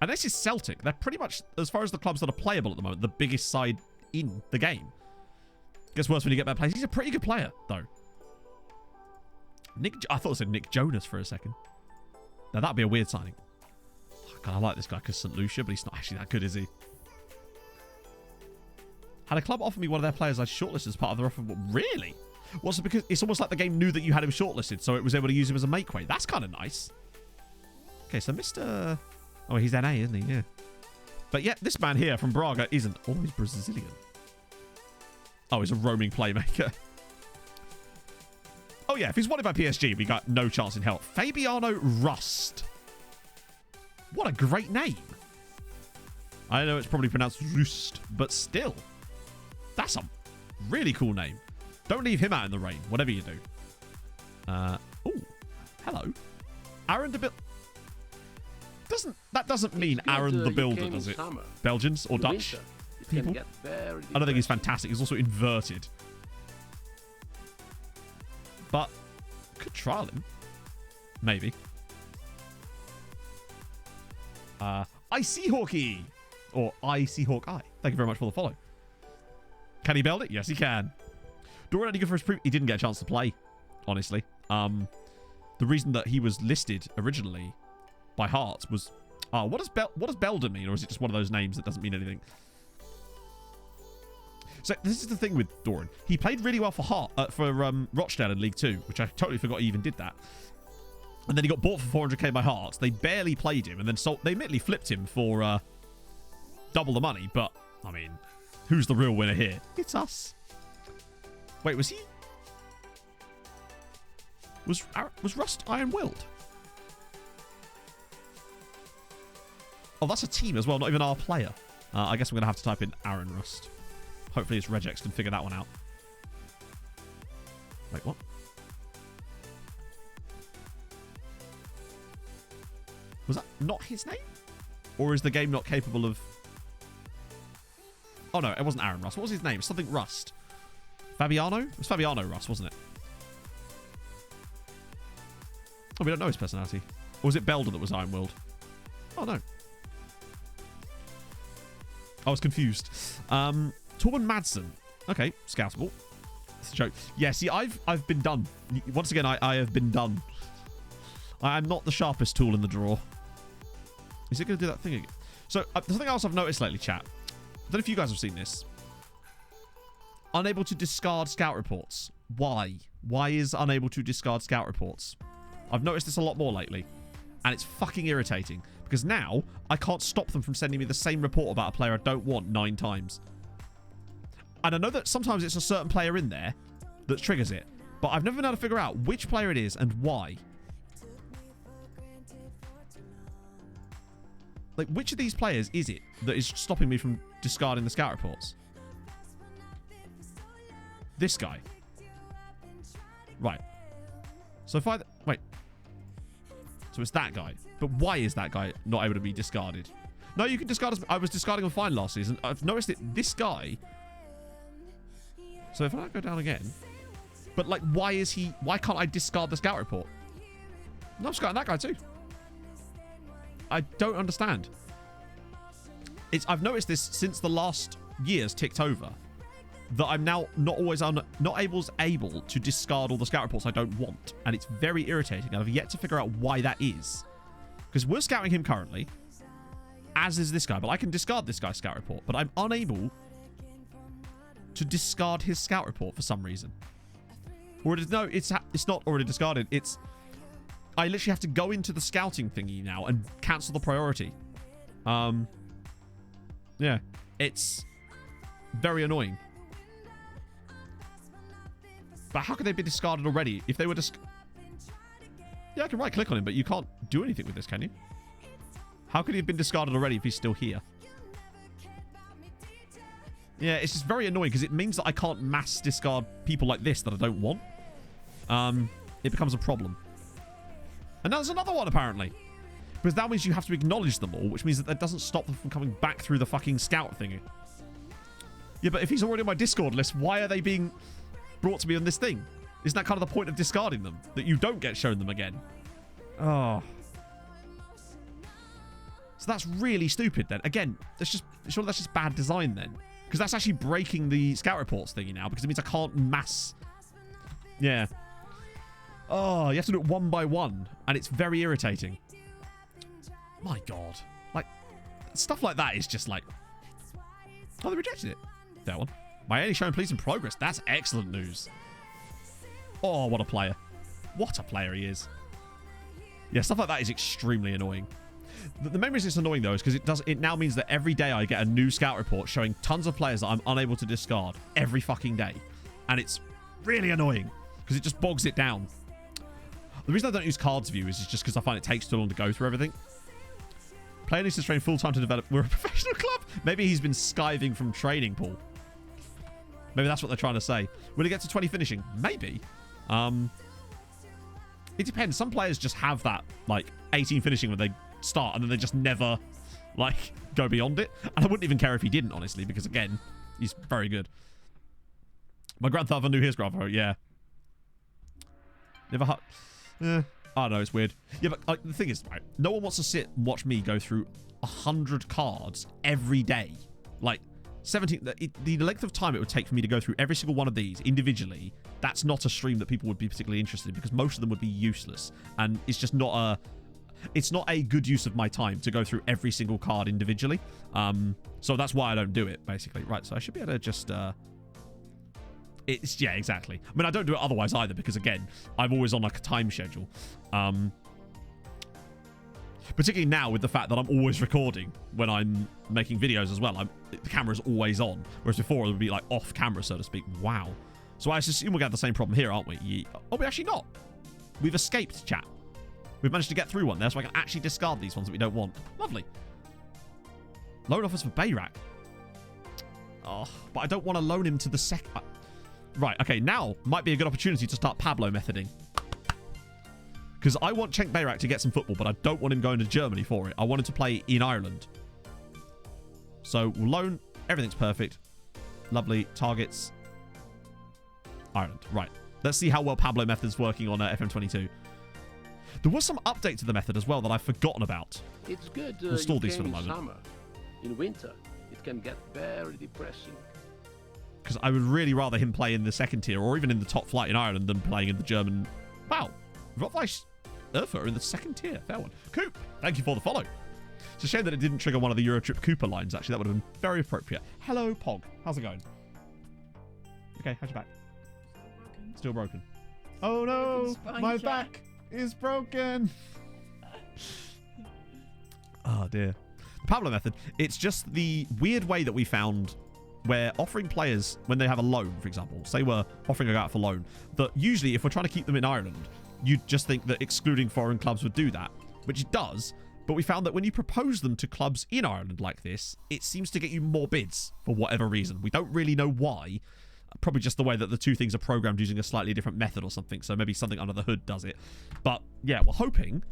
[SPEAKER 5] And this is Celtic. They're pretty much, as far as the clubs that are playable at the moment, the biggest side in the game. Gets worse when you get better players. He's a pretty good player, though. I thought it said Nick Jonas for a second. Now, that'd be a weird signing. God, I like this guy because St. Lucia, but he's not actually that good, is he? Had a club offer me one of their players I'd shortlisted as part of their offer. Really? What's it because it's almost like the game knew that you had him shortlisted, so it was able to use him as a make weight. That's kind of nice. Okay, so Mr. Oh, he's NA, isn't he? Yeah. But yet, this man here from Braga isn't. Oh, he's Brazilian. Oh, he's a roaming playmaker. Oh, yeah, if he's wanted by PSG, we got no chance in hell. Fabiano Rust. What a great name. I know it's probably pronounced Rust, but still. That's a really cool name. Don't leave him out in the rain, whatever you do. Oh, hello. Aaron de That doesn't mean Aaron the Builder, does it? Belgians or Dutch people? I don't think he's fantastic. He's also inverted. But could trial him. Maybe. Icy Hawkeye. Or Icy Hawkeye. Thank you very much for the follow. Can he build it? Yes, he can. Doran only good for his proof. He didn't get a chance to play, honestly. The reason that he was listed originally by Hearts was... Oh, what does Belder mean? Or is it just one of those names that doesn't mean anything? So this is the thing with Doran. He played really well for Rochdale in League 2, which I totally forgot he even did that. And then he got bought for 400k by Hearts. They barely played him, and then they admittedly flipped him for double the money. But, I mean, who's the real winner here? It's us. Wait, was he... Was Rust Iron-Willed? Oh, that's a team as well, not even our player. I guess I'm going to have to type in Aaron Rust. Hopefully his regex can figure that one out. Wait, what? Was that not his name? Or is the game not capable of... Oh, no, it wasn't Aaron Rust. What was his name? Something Rust. Fabiano? It was Fabiano Rust, wasn't it? Oh, we don't know his personality. Or was it Belder that was Iron-Willed? Oh, no. I was confused. Torben Madsen. Okay, scoutable. It's a joke. Yeah, see, I've been done. Once again, I have been done. I am not the sharpest tool in the drawer. Is it going to do that thing again? So, something else I've noticed lately, chat. I don't know if you guys have seen this. Unable to discard scout reports. Why? Why is unable to discard scout reports? I've noticed this a lot more lately. And it's fucking irritating. Because now, I can't stop them from sending me the same report about a player I don't want 9 times. And I know that sometimes it's a certain player in there that triggers it. But I've never been able to figure out which player it is and why. Like, which of these players is it that is stopping me from discarding the scout reports? This guy. Right. So if I... Wait. So it's that guy. But why is that guy not able to be discarded? No, you can discard... I was discarding him fine last season. I've noticed that this guy... So if I go down again... But, like, why is he... Why can't I discard the scout report? No, I'm discarding that guy too. I don't understand. I've noticed this since the last year's ticked over. That I'm now not able to discard all the scout reports I don't want. And it's very irritating. And I've yet to figure out why that is. Because we're scouting him currently. As is this guy. But I can discard this guy's scout report. But I'm unable to discard his scout report for some reason. Or no, it's not already discarded. It's... I literally have to go into the scouting thingy now and cancel the priority. Yeah. It's very annoying. But how could they be discarded already? If they were yeah, I can right-click on him, but you can't do anything with this, can you? How could he have been discarded already if he's still here? Yeah, it's just very annoying because it means that I can't mass discard people like this that I don't want. It becomes a problem. And now there's another one, apparently. Because that means you have to acknowledge them all, which means that doesn't stop them from coming back through the fucking scout thingy. Yeah, but if he's already on my Discord list, why are they being brought to me on this thing? Isn't that kind of the point of discarding them? That you don't get shown them again? Oh. So that's really stupid then. Again, surely that's just bad design then. Because that's actually breaking the scout reports thingy now, because it means I can't mass... Yeah. Oh, you have to do it one by one, and it's very irritating. My God. Stuff like that is just like... Oh, they rejected it. That one. My only showing police in progress. That's excellent news. Oh, what a player. What a player he is. Yeah, stuff like that is extremely annoying. The main reason it's annoying, though, is because it now means that every day I get a new scout report showing tons of players that I'm unable to discard every fucking day. And it's really annoying because it just bogs it down. The reason I don't use cards view is just because I find it takes too long to go through everything. Player needs to train full-time to develop. We're a professional club. Maybe he's been skiving from training, Paul. Maybe that's what they're trying to say. Will he get to 20 finishing? Maybe. It depends. Some players just have that, like, 18 finishing when they start, and then they just never, like, go beyond it. And I wouldn't even care if he didn't, honestly, because, again, he's very good. My grandfather knew his grandfather, yeah. Never... I don't know, it's weird. Yeah, but like, the thing is, right, no one wants to sit and watch me go through 100 cards every day. Like, 17... The length of time it would take for me to go through every single one of these individually, that's not a stream that people would be particularly interested in, because most of them would be useless. And it's just not a... It's not a good use of my time to go through every single card individually. So that's why I don't do it, basically. Right, so I should be able to just... yeah, exactly. I mean, I don't do it otherwise either, because, again, I'm always on, like, a time schedule. Particularly now with the fact that I'm always recording when I'm making videos as well. The camera's always on, whereas before it would be, like, off camera, so to speak. Wow. So I assume we're going to have the same problem here, aren't we? Oh, we're actually not. We've escaped, chat. We've managed to get through one there, so I can actually discard these ones that we don't want. Lovely. Loan offers for Bayrak. Oh, but I don't want to loan him to the second... Right, okay, now might be a good opportunity to start Pablo methoding. Because I want Cenk Bayrak to get some football, but I don't want him going to Germany for it. I want him to play in Ireland. So, we'll loan. Everything's perfect. Lovely. Targets. Ireland. Right. Let's see how well Pablo method's working on FM22. There was some update to the method as well that I've forgotten about.
[SPEAKER 6] It's good
[SPEAKER 5] we'll stall these for the moment.
[SPEAKER 6] Summer. In winter, it can get very depressing.
[SPEAKER 5] Because I would really rather him play in the second tier or even in the top flight in Ireland than playing in the German... Wow. Rottweiss Urfa in the second tier. Fair one. Coop, thank you for the follow. It's a shame that it didn't trigger one of the Eurotrip Cooper lines, actually. That would have been very appropriate. Hello, Pog. How's it going? Okay, how's your back? Still broken. Oh, no. My back is broken. Oh, dear. The Pablo method, it's just the weird way that we found... where offering players, when they have a loan, for example, say we're offering a guy out for loan, that usually if we're trying to keep them in Ireland, you'd just think that excluding foreign clubs would do that, which it does, but we found that when you propose them to clubs in Ireland like this, it seems to get you more bids for whatever reason. We don't really know why. Probably just the way that the two things are programmed using a slightly different method or something, so maybe something under the hood does it. But yeah, we're hoping...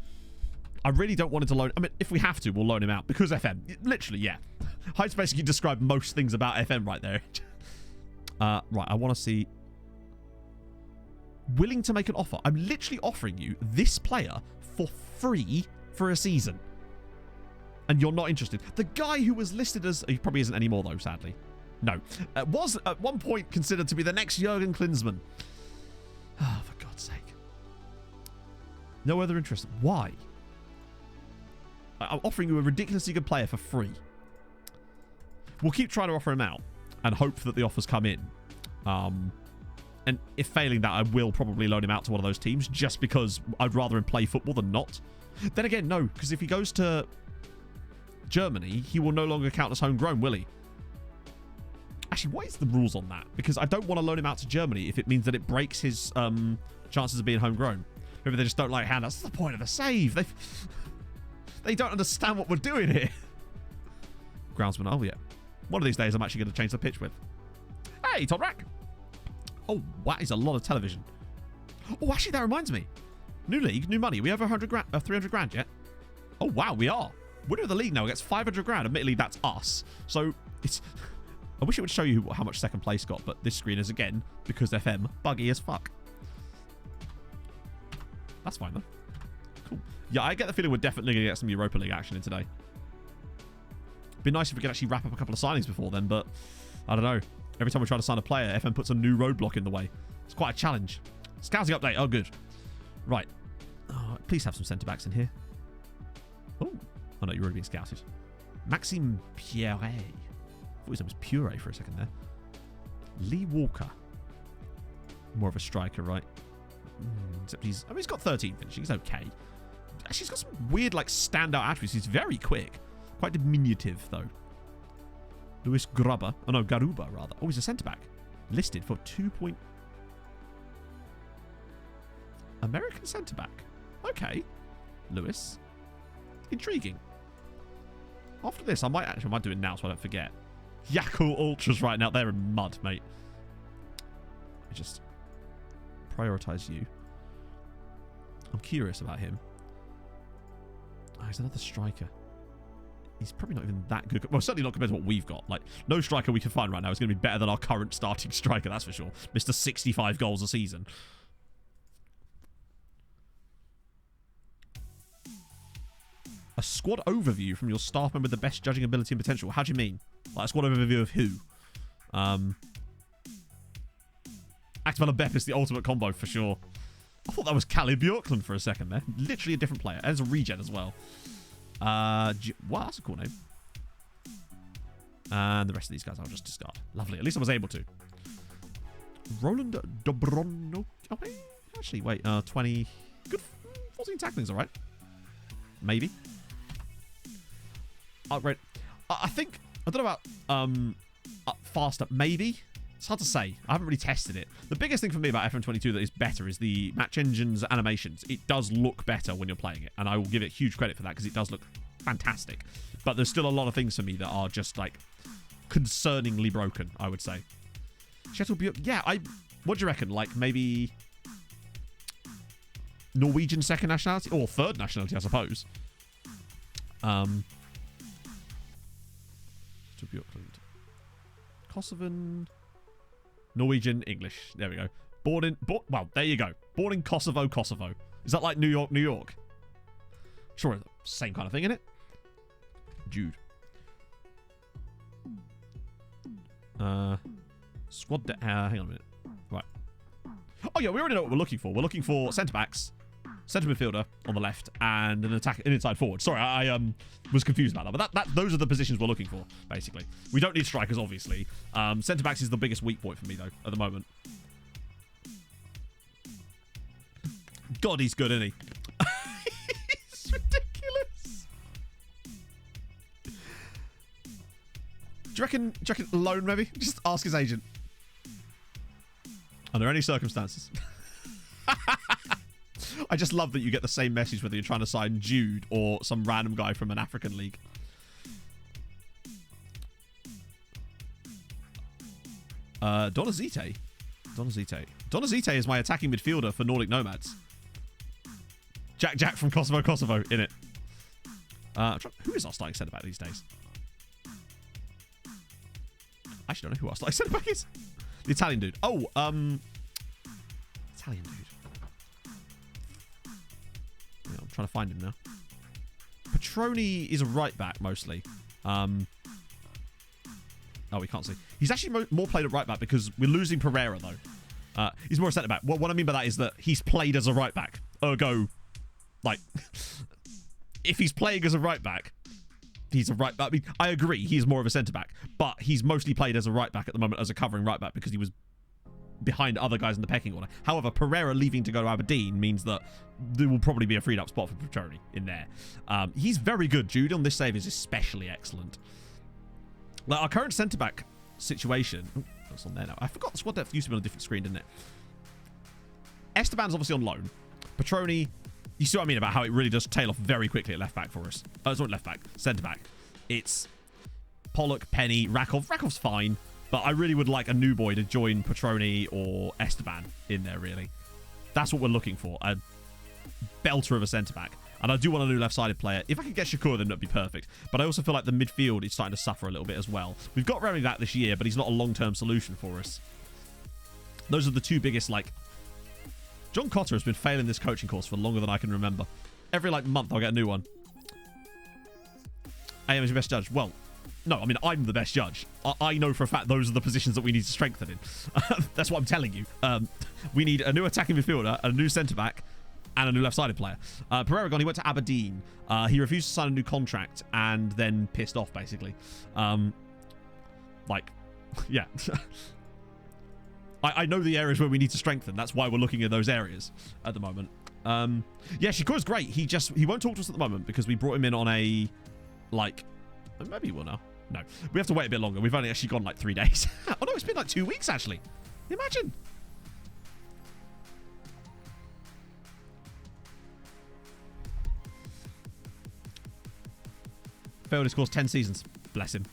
[SPEAKER 5] I really don't want him to loan... I mean, if we have to, we'll loan him out. Because FM. Literally, yeah. Heights basically describe most things about FM right there. Right, I want to see... Willing to make an offer. I'm literally offering you this player for free for a season. And you're not interested. The guy who was listed as... He probably isn't anymore, though, sadly. No. Was, at one point, considered to be the next Jurgen Klinsmann. Oh, for God's sake. No other interest. Why? I'm offering you a ridiculously good player for free. We'll keep trying to offer him out and hope that the offers come in. And if failing that, I will probably loan him out to one of those teams just because I'd rather him play football than not. Then again, no, because if he goes to Germany, he will no longer count as homegrown, will he? Actually, what is the rules on that? Because I don't want to loan him out to Germany if it means that it breaks his chances of being homegrown. Maybe they just don't like hand. That's the point of the save. They don't understand what we're doing here. Groundsman, oh yeah. One of these days I'm actually going to change the pitch with. Hey, Todd Rack. Oh, that is a lot of television. Oh, actually, that reminds me. New league, new money. We over 300 grand yet? Oh, wow, we are. Winner of the league now gets 500 grand. Admittedly, that's us. So, it's... I wish it would show you how much second place got, but this screen is, again, because FM, buggy as fuck. That's fine, though. Cool. Yeah, I get the feeling we're definitely going to get some Europa League action in today. It'd be nice if we could actually wrap up a couple of signings before then, but I don't know. Every time we try to sign a player, FM puts a new roadblock in the way. It's quite a challenge. Scouting update. Oh, good. Right. Oh, please have some centre-backs in here. Oh, no, you're already being scouted. Maxime Pierre. I thought his name was Puree for a second there. Lee Walker. More of a striker, right? Except he's got 13 finishing. He's okay. Actually, he's got some weird, like, standout attributes. He's very quick. Quite diminutive, though. Luis Garuba. Oh, no, Garuba, rather. Oh, he's a centre-back. Listed for 2 point... American centre-back. Okay. Lewis. Intriguing. After this, I might do it now so I don't forget. Yakult Ultras right now. They're in mud, mate. I just prioritise you. I'm curious about him. Oh, he's another striker. He's probably not even that good. Well, certainly not compared to what we've got. Like, no striker we can find right now is going to be better than our current starting striker, that's for sure. Mr. 65 goals a season. A squad overview from your staff member with the best judging ability and potential. How do you mean? Like a squad overview of who? Activator Bep is the ultimate combo for sure. I thought that was Callie Bjorklund for a second there. Literally a different player. And it's a regen as well. Wow, that's a cool name. And the rest of these guys I'll just discard. Lovely. At least I was able to. Roland Dobrono. Oh, hey. Actually, wait. 20. Good. 14 tackling's all right. Maybe. Right. I think. I don't know about faster. Maybe. It's hard to say. I haven't really tested it. The biggest thing for me about FM22 that is better is the match engine's animations. It does look better when you're playing it, and I will give it huge credit for that because it does look fantastic. But there's still a lot of things for me that are just like concerningly broken, I would say. Yeah, what do you reckon? Like maybe Norwegian second nationality or third nationality, I suppose. Kosovan, Norwegian, English. There we go. Well, there you go. Born in Kosovo, Kosovo. Is that like New York, New York? Sure, same kind of thing, isn't it? Jude. Squad. Hang on a minute. Right. Oh yeah, we already know what we're looking for. We're looking for centre backs, centre midfielder on the left, and an inside forward. Sorry, I was confused about that. But those are the positions we're looking for, basically. We don't need strikers, obviously. Centre backs is the biggest weak point for me, though, at the moment. God, he's good, isn't he? He's ridiculous. Do you reckon loan, maybe? Just ask his agent. Under any circumstances. I just love that you get the same message whether you're trying to sign Jude or some random guy from an African league. Donazite. Donazite is my attacking midfielder for Nordic Nomads. Jack from Kosovo, in it. Who is our starting centre-back these days? I actually don't know who our starting centre-back is. The Italian dude. Oh, Italian dude. Yeah, I'm trying to find him now. Petroni is a right back mostly. Oh, we can't see. He's actually more played at right back because we're losing Pereira though. He's more a centre back. What I mean by that is that he's played as a right back. Ergo, like, if he's playing as a right back, he's a right back. I mean, I agree, he's more of a centre back, but he's mostly played as a right back at the moment as a covering right back because he was behind other guys in the pecking order. However, Pereira leaving to go to Aberdeen means that there will probably be a freed up spot for Petroni in there. He's very good. Jude on this save is especially excellent. Like our current centre back situation. Oh, that's on there now. I forgot the squad depth used to be on a different screen, didn't it? Esteban's obviously on loan. Petroni, you see what I mean about how it really does tail off very quickly at left back for us. It's not left back, centre back. It's Pollock, Penny, Rakov. Rakov's fine, but I really would like a new boy to join Petroni or Esteban in there, really. That's what we're looking for. A belter of a centre back. And I do want a new left-sided player. If I could get Shakur, then that'd be perfect. But I also feel like the midfield is starting to suffer a little bit as well. We've got Remy back this year, but he's not a long-term solution for us. Those are the two biggest, like... John Cotter has been failing this coaching course for longer than I can remember. Every, like, month I'll get a new one. AM is your best judge. Well, no, I mean, I'm the best judge. I know for a fact those are the positions that we need to strengthen in. That's what I'm telling you. We need a new attacking midfielder, a new centre-back, and a new left-sided player. Pereira gone. He went to Aberdeen. He refused to sign a new contract and then pissed off, basically. Like, yeah. I know the areas where we need to strengthen. That's why we're looking at those areas at the moment. Yeah, Shakura's great. He won't talk to us at the moment because we brought him in on a, like, maybe he will now. No, we have to wait a bit longer. We've only actually gone like 3 days. Oh no, it's been like 2 weeks actually. Imagine. Failed his course 10 seasons. Bless him.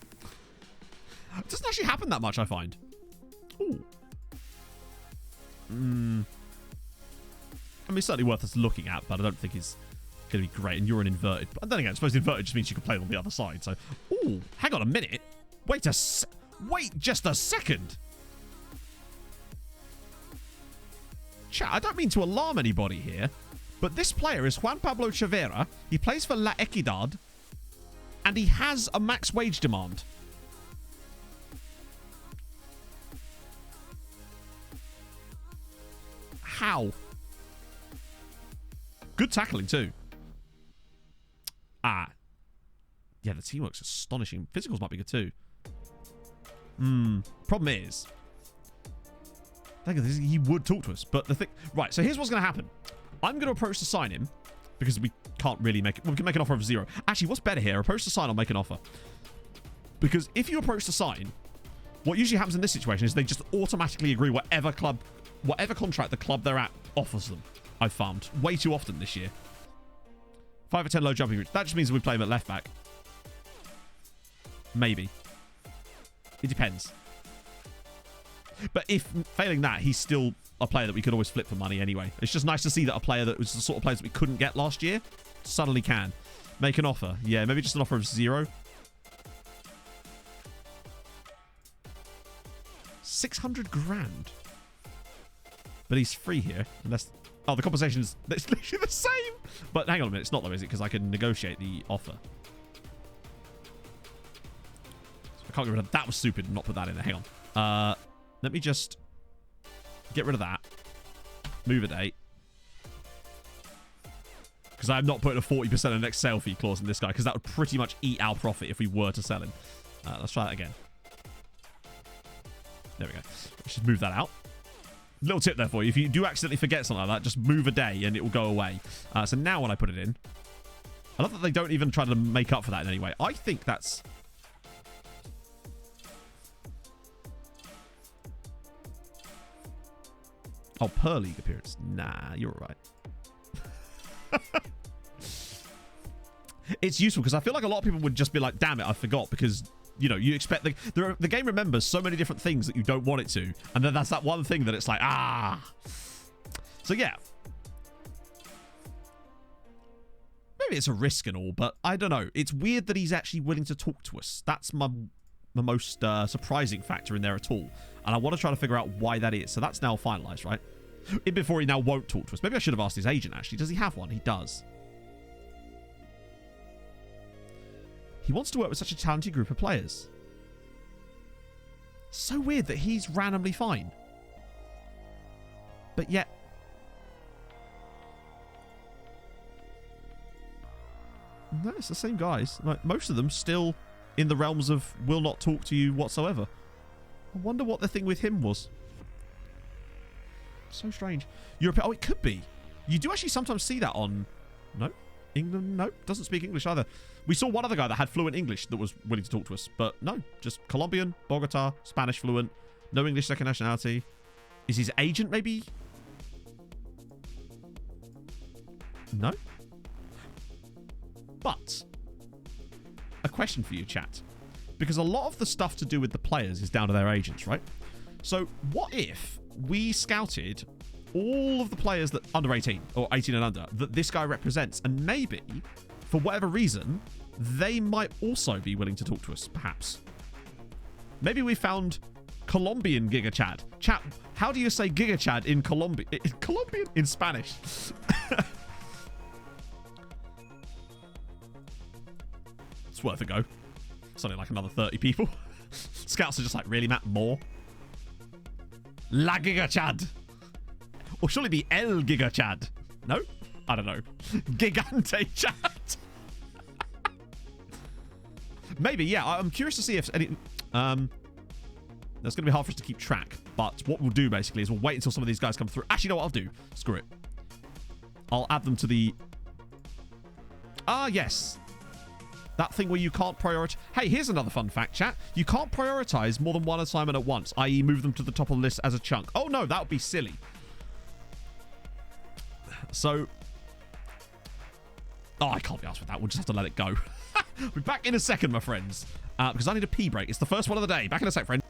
[SPEAKER 5] It doesn't actually happen that much, I find. Ooh. I mean, it's certainly worth us looking at, but I don't think it's going to be great. And you're an inverted. But then again, I suppose inverted just means you can play on the other side. So, ooh, hang on a minute. Wait just a second. Chat, I don't mean to alarm anybody here, but this player is Juan Pablo Chavera. He plays for La Equidad, and he has a max wage demand. How? Good tackling too. Yeah, the teamwork's astonishing. Physicals might be good too. Problem is, he would talk to us, but the thing... Right, so here's what's going to happen. I'm going to approach to sign him, because we can't really make it... We can make an offer of 0. Actually, what's better here? Approach to sign or make an offer? Because if you approach to sign, what usually happens in this situation is they just automatically agree whatever contract the club they're at offers them. I've found way too often this year. 5 or 10 low jumping routes. That just means we play him at left back. Maybe. It depends. But if failing that, he's still a player that we could always flip for money anyway. It's just nice to see that a player that was the sort of players that we couldn't get last year suddenly can. Make an offer. Yeah, maybe just an offer of 0. 600 grand. But he's free here. Unless... Oh, the compensation is literally the same. But hang on a minute. It's not though, is it? Because I can negotiate the offer. So I can't get rid of... That was stupid to not put that in there. Hang on. Let me just get rid of that. Move a date. Because I'm not putting a 40% of the next sale fee clause in this guy. Because that would pretty much eat our profit if we were to sell him. Let's try that again. There we go. Let's just move that out. Little tip there for you. If you do accidentally forget something like that, just move a day and it will go away. So now when I put it in, I love that they don't even try to make up for that in any way. I think that's... Oh, per league appearance. Nah, you're all right. It's useful because I feel like a lot of people would just be like, damn it, I forgot, because... You know, you expect the game remembers so many different things that you don't want it to. And then that's that one thing that it's like, So, yeah. Maybe it's a risk and all, but I don't know. It's weird that he's actually willing to talk to us. That's my most surprising factor in there at all. And I want to try to figure out why that is. So that's now finalized, right? Before he now won't talk to us. Maybe I should have asked his agent, actually. Does he have one? He does. He wants to work with such a talented group of players. So weird that he's randomly fine. But yet... No, it's the same guys. Like, most of them still in the realms of will not talk to you whatsoever. I wonder what the thing with him was. So strange. Europe... Oh, it could be. You do actually sometimes see that on... No? England? No. Doesn't speak English either. We saw one other guy that had fluent English that was willing to talk to us. But no. Just Colombian, Bogota, Spanish fluent. No English second nationality. Is his agent maybe? No. But a question for you, chat. Because a lot of the stuff to do with the players is down to their agents, right? So what if we scouted all of the players that under 18 or 18 and under that this guy represents, and maybe for whatever reason they might also be willing to talk to us, perhaps. Maybe we found Colombian Giga Chad. Chat, how do you say Giga Chad in Colombian? In Spanish. It's worth a go. It's only like another 30 people. Scouts are just like, really, Matt? More? La Giga Chad. Or surely be El Giga Chad? No? I don't know. Gigante chat. Maybe, yeah. I'm curious to see if any... That's going to be hard for us to keep track. But what we'll do, basically, is we'll wait until some of these guys come through. Actually, you know what I'll do? Screw it. I'll add them to the... Ah, yes. That thing where you can't prioritize... Hey, here's another fun fact, chat. You can't prioritize more than one assignment at once, i.e. move them to the top of the list as a chunk. Oh, no, that would be silly. So... Oh, I can't be asked with that. We'll just have to let it go. We'll be back in a second, my friends. Because I need a pee break. It's the first one of the day. Back in a sec, friend.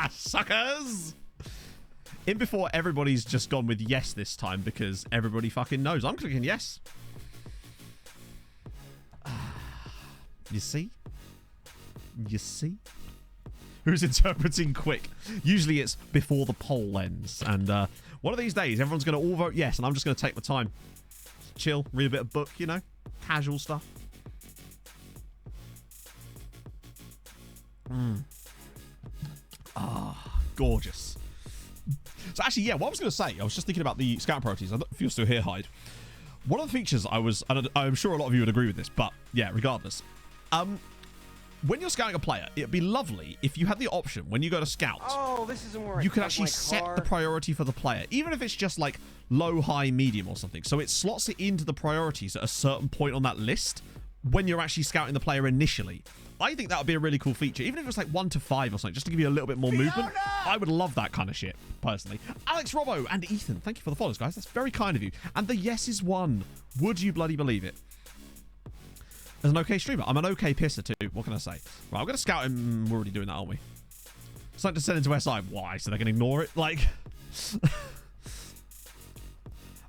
[SPEAKER 5] Suckers! In before everybody's just gone with yes this time because everybody fucking knows. I'm clicking yes. You see? You see? Who's interpreting quick? Usually it's before the poll ends. And one of these days, everyone's going to all vote yes, and I'm just going to take my time. Chill, read a bit of book, you know? Casual stuff. Ah, gorgeous. So actually, yeah, what I was going to say, I was just thinking about the scout priorities. I don't know if you're still here, Hyde. One of the features I'm sure a lot of you would agree with this, but yeah, regardless. When you're scouting a player, it'd be lovely if you had the option, when you go to scout,
[SPEAKER 9] this isn't where
[SPEAKER 5] you could actually set the priority for the player, even if it's just like low, high, medium or something. So it slots it into the priorities at a certain point on that list when you're actually scouting the player initially. I think that would be a really cool feature, even if it was like 1 to 5 or something, just to give you a little bit more movement. I would love that kind of shit, personally. Alex Robbo and Ethan, thank you for the follows, guys. That's very kind of you. And the yes is won. Would you bloody believe it? As an okay streamer, I'm an okay pisser too. What can I say? Right, I'm going to scout him. We're already doing that, aren't we? Something to send into SI. Why? So they can ignore it? Like...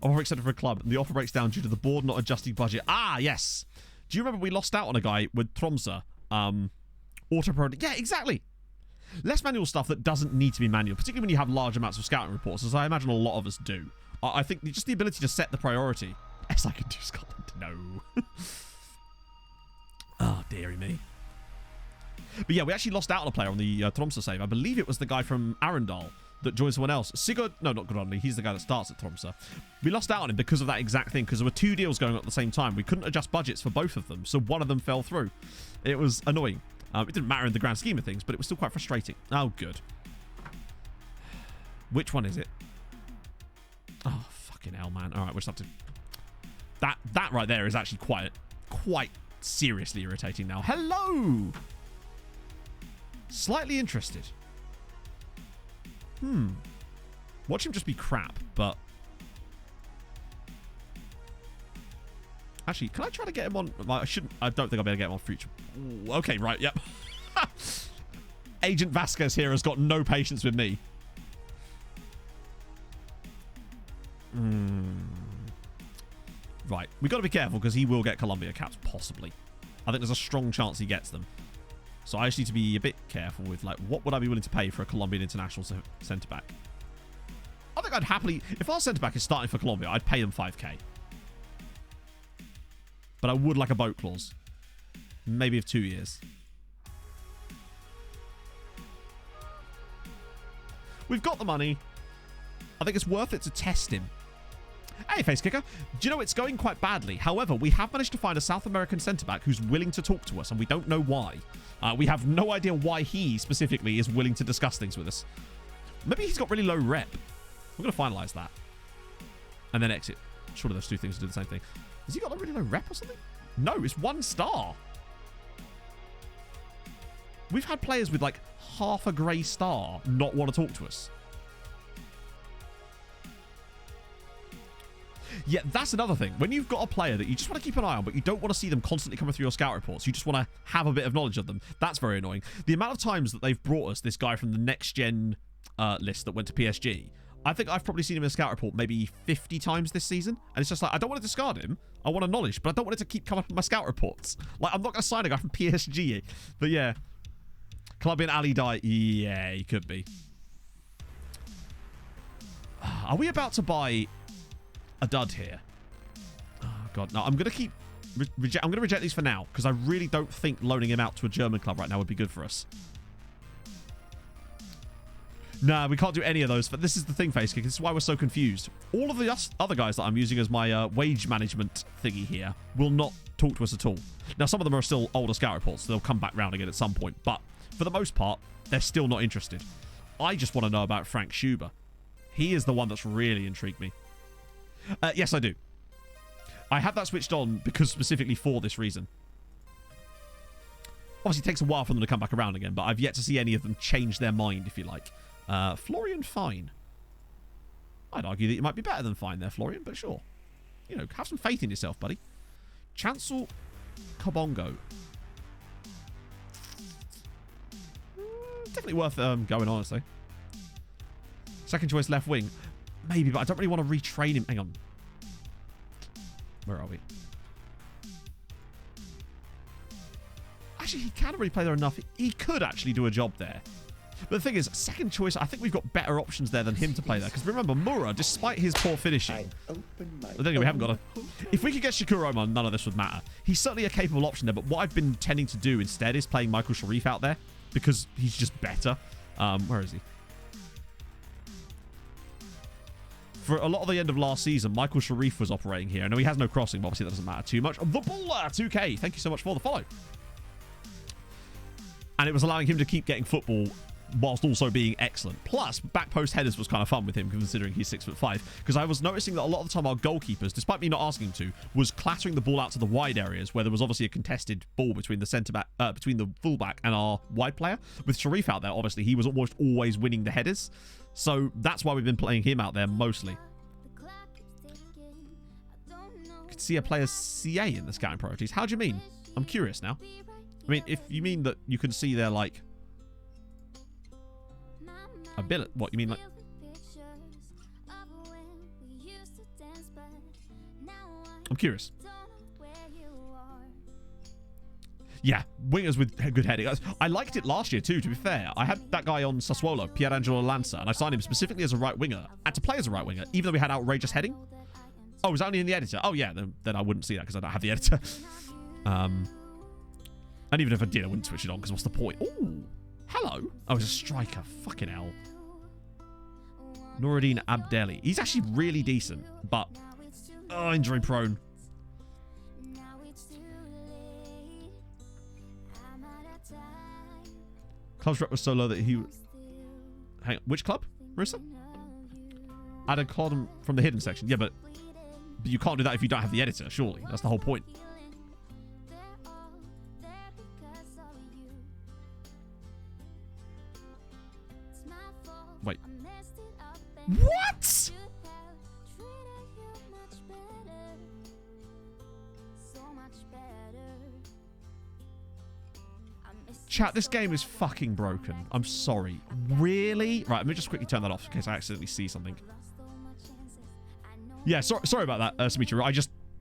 [SPEAKER 5] Offer accepted for a club. The offer breaks down due to the board not adjusting budget. Ah, yes. Do you remember we lost out on a guy with Tromsø? Auto priority. Yeah, exactly. Less manual stuff that doesn't need to be manual, particularly when you have large amounts of scouting reports, as I imagine a lot of us do. I think just the ability to set the priority. Yes, I can do Scotland. No. Oh, dearie me. But yeah, we actually lost out on a player on the Tromsø save. I believe it was the guy from Arendal that joined someone else. Sigurd, no, not Grodny. He's the guy that starts at Tromsø. We lost out on him because of that exact thing, because there were 2 deals going on at the same time. We couldn't adjust budgets for both of them, so one of them fell through. It was annoying. It didn't matter in the grand scheme of things, but it was still quite frustrating. Oh, good. Which one is it? Oh, fucking hell, man. All right, we'll just have to... That right there is actually quite seriously irritating now. Hello! Slightly interested. Watch him just be crap, but... Actually, can I try to get him on? I shouldn't. I don't think I'll be able to get him on future. Ooh, okay, right. Yep. Agent Vasquez here has got no patience with me. Right. We've got to be careful because he will get Colombia caps, possibly. I think there's a strong chance he gets them. So I just need to be a bit careful with, like, what would I be willing to pay for a Colombian international centre-back? I think I'd happily... If our centre-back is starting for Colombia, I'd pay them 5k. But I would like a boat clause. Maybe of 2 years. We've got the money. I think it's worth it to test him. Hey, Face Kicker. Do you know it's going quite badly? However, we have managed to find a South American centre-back who's willing to talk to us, and we don't know why. We have no idea why he, specifically, is willing to discuss things with us. Maybe he's got really low rep. We're going to finalise that. And then exit. Surely those two things do the same thing. Has he got a really low rep or something? No, it's 1 star. We've had players with, like, half a grey star not want to talk to us. Yeah, that's another thing. When you've got a player that you just want to keep an eye on, but you don't want to see them constantly coming through your scout reports, you just want to have a bit of knowledge of them, that's very annoying. The amount of times that they've brought us this guy from the next-gen list that went to PSG, I think I've probably seen him in a scout report maybe 50 times this season, and it's just like, I don't want to discard him. I want a knowledge, but I don't want it to keep coming up in my scout reports. Like, I'm not going to sign a guy from PSG. But yeah. Colombian Ali Dye. Yeah, he could be. Are we about to buy a dud here? Oh, God. No, I'm going to keep... I'm going to reject these for now, because I really don't think loaning him out to a German club right now would be good for us. Nah, we can't do any of those. But this is the thing, Facekick. This is why we're so confused. All of the other guys that I'm using as my wage management thingy here will not talk to us at all. Now, some of them are still older scout reports, so they'll come back round again at some point. But for the most part, they're still not interested. I just want to know about Frank Schuber. He is the one that's really intrigued me. Yes, I do. I had that switched on because specifically for this reason. Obviously, it takes a while for them to come back around again, but I've yet to see any of them change their mind, if you like. Florian Fine. I'd argue that you might be better than Fine there, Florian, but sure. You know, have some faith in yourself, buddy. Chancel Kabongo. Definitely worth going, honestly. Second choice left wing. Maybe, but I don't really want to retrain him. Hang on. Where are we? Actually, he can't really play there enough. He could actually do a job there. But the thing is, second choice, I think we've got better options there than him to play there. Because remember, Mura, despite his poor finishing... we haven't got a... If we could get Shakur Omar, none of this would matter. He's certainly a capable option there, but what I've been tending to do instead is playing Michael Sharif out there. Because he's just better. Where is he? For a lot of the end of last season, Michael Sharif was operating here. I know he has no crossing, but obviously that doesn't matter too much. The Baller, 2K. Thank you so much for the follow. And it was allowing him to keep getting football whilst also being excellent. Plus, back post headers was kind of fun with him, considering he's 6'5". Because I was noticing that a lot of the time our goalkeepers, despite me not asking him to, was clattering the ball out to the wide areas where there was obviously a contested ball between the centre back, between the fullback and our wide player. With Sharif out there, obviously he was almost always winning the headers. So that's why we've been playing him out there mostly. Could see a player's CA in the scouting priorities. How do you mean? I'm curious now. I mean, if you mean that you can see their, like, ability. What, you mean, like... I'm curious. Yeah, wingers with good heading. I liked it last year, too, to be fair. I had that guy on Sassuolo, Pierangelo Lanza, and I signed him specifically as a right winger. And to play as a right winger, even though we had outrageous heading. Oh, it was only in the editor. Oh, yeah, then I wouldn't see that because I don't have the editor. And even if I did, I wouldn't switch it on because what's the point? Ooh, hello. Oh, he's a striker. Fucking hell. Noureddin Abdelli. He's actually really decent, but injury prone. Club's rep was so low that he... Hang on. Which club, Marissa? Add a column from the hidden section. Yeah, but you can't do that if you don't have the editor, surely. That's the whole point. Wait. What? Chat, this game is fucking broken. I'm sorry. Really? Right, let me just quickly turn that off in case I accidentally see something. Yeah, sorry about that, Sumitra.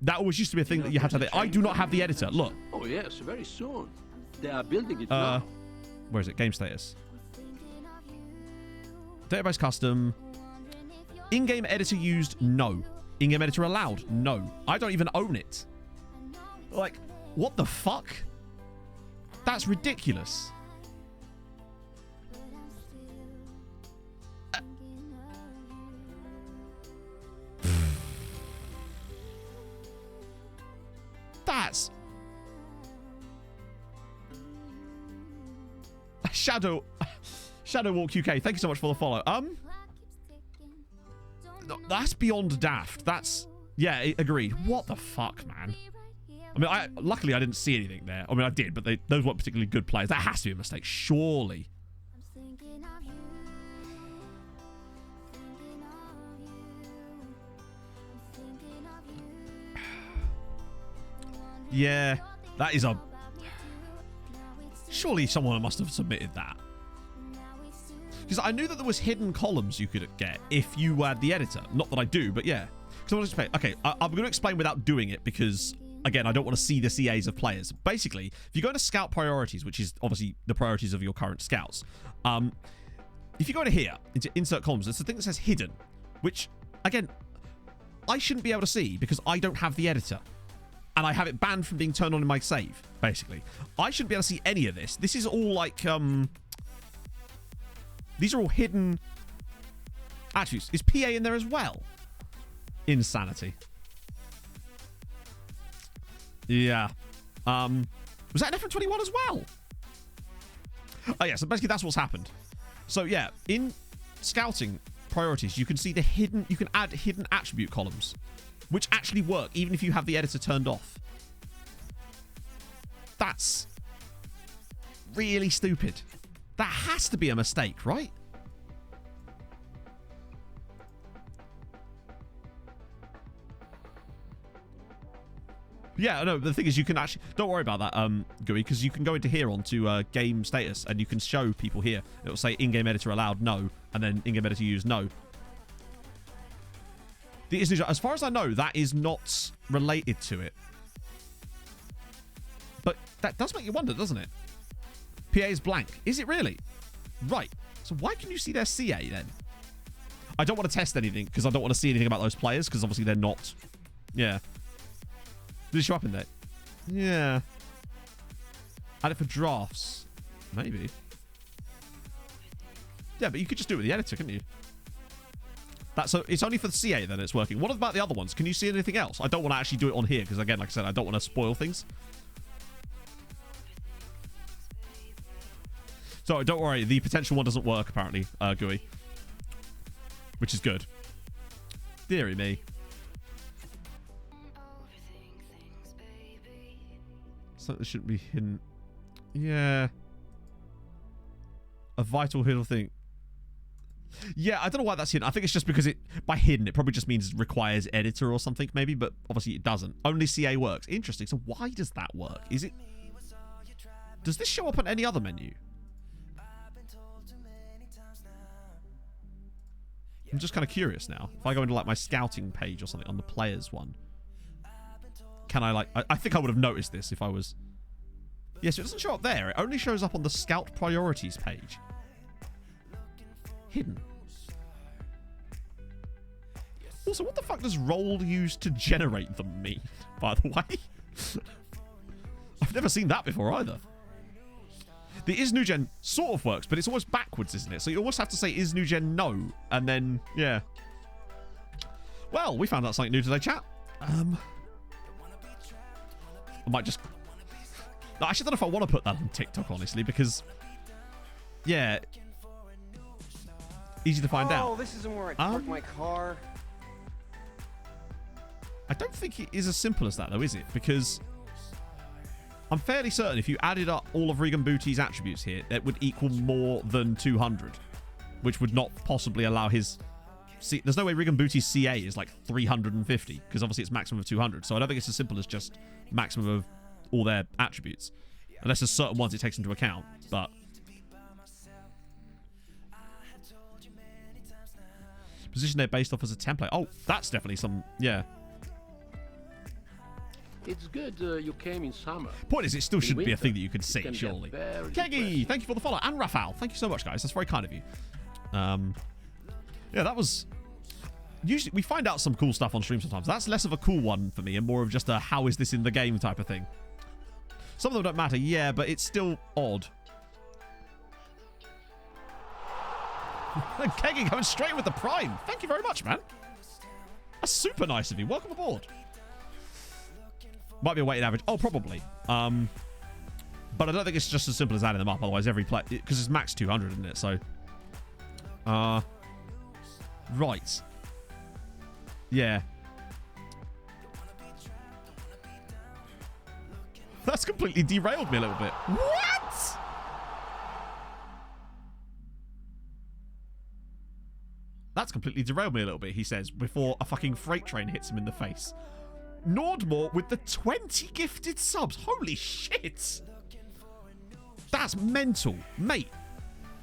[SPEAKER 5] That always used to be a thing that you had to have. I do not have the editor. Look.
[SPEAKER 11] Oh, yes, very soon. They are building it now.
[SPEAKER 5] Where is it? Game status. Database custom. In-game editor used? No. In-game editor allowed? No. I don't even own it. Like, what the fuck? That's ridiculous. That's... Shadowwalk UK, thank you so much for the follow. No, that's beyond daft. That's... Yeah, agreed. What the fuck, man? I mean, luckily I didn't see anything there. I mean, I did, but those weren't particularly good players. That has to be a mistake, surely. Yeah, that is a... Surely someone must have submitted that. Because I knew that there was hidden columns you could get if you had the editor. Not that I do, but yeah. Because I want to explain. Okay, I'm going to explain without doing it because, again, I don't want to see the CAs of players. Basically, if you go to Scout Priorities, which is obviously the priorities of your current Scouts, if you go to here, into Insert Columns, there's a thing that says Hidden, which, again, I shouldn't be able to see because I don't have the editor. And I have it banned from being turned on in my save, basically. I shouldn't be able to see any of this. This is all like, these are all hidden attributes. Is PA in there as well? Insanity. Yeah. Was that an FM21 as well? Oh, yeah, so basically that's what's happened. So, yeah, in Scouting Priorities, you can see the hidden... You can add hidden attribute columns, which actually work, even if you have the editor turned off. That's really stupid. That has to be a mistake, right? Yeah, no, the thing is you can actually... Don't worry about that, GUI, because you can go into here onto game status, and you can show people here. It will say in-game editor allowed, no, and then in-game editor used, no. As far as I know, that is not related to it. But that does make you wonder, doesn't it? PA is blank. Is it really? Right. So why can you see their CA then? I don't want to test anything because I don't want to see anything about those players because obviously they're not... Yeah. Did it show up in there? Yeah. Add it for drafts. Maybe. Yeah, but you could just do it with the editor, couldn't you? So it's only for the CA then it's working. What about the other ones? Can you see anything else? I don't want to actually do it on here because, again, like I said, I don't want to spoil things. So don't worry, the potential one doesn't work, apparently, GUI. Which is good. Deary me. Something that shouldn't be hidden. Yeah. A vital hidden thing. Yeah, I don't know why that's hidden. I think it's just because by hidden, it probably just means it requires editor or something, maybe, but obviously it doesn't. Only CA works. Interesting. So why does that work? Does this show up on any other menu? I'm just kind of curious now. If I go into like my scouting page or something on the players one, can I like... I think I would have noticed this if I was... Yeah, so it doesn't show up there. It only shows up on the Scout Priorities page. Hidden. Also, what the fuck does roll used to generate them mean, by the way? I've never seen that before either. The is new gen sort of works, but it's almost backwards, isn't it? So you almost have to say is new gen no, and then, yeah. Well, we found out something new today, chat. I might just... I actually don't know if I want to put that on TikTok, honestly, because... Yeah. Easy to find out.
[SPEAKER 13] Oh, this isn't where I parked my car.
[SPEAKER 5] I don't think it is as simple as that, though, is it? Because I'm fairly certain if you added up all of Regan Booty's attributes here, that would equal more than 200, which would not possibly allow his... See, there's no way Regan Booty's CA is like 350, because obviously it's maximum of 200. So I don't think it's as simple as just maximum of all their attributes. Unless there's certain ones it takes into account, but... Position they're based off as a template. Oh, that's definitely some... Yeah.
[SPEAKER 6] It's good you came in summer.
[SPEAKER 5] Point is, it still shouldn't be a
[SPEAKER 6] winter,
[SPEAKER 5] thing that you can see,
[SPEAKER 6] can get
[SPEAKER 5] surely.
[SPEAKER 6] very
[SPEAKER 5] Keggy, thank you for the follow. And Raphael, thank you so much, guys. That's very kind of you. Yeah, that was... Usually, we find out some cool stuff on stream sometimes. That's less of a cool one for me and more of just a how is this in the game type of thing. Some of them don't matter, yeah, but it's still odd. And Keggy going straight with the prime. Thank you very much, man. That's super nice of you. Welcome aboard. Might be a weighted average. Oh, probably. But I don't think it's just as simple as adding them up. Otherwise, every play... Because it's max 200, isn't it? So... right. Yeah. That's completely derailed me a little bit. What? That's completely derailed me a little bit, he says, before a fucking freight train hits him in the face. Nordmore with the 20 gifted subs. Holy shit. That's mental. Mate,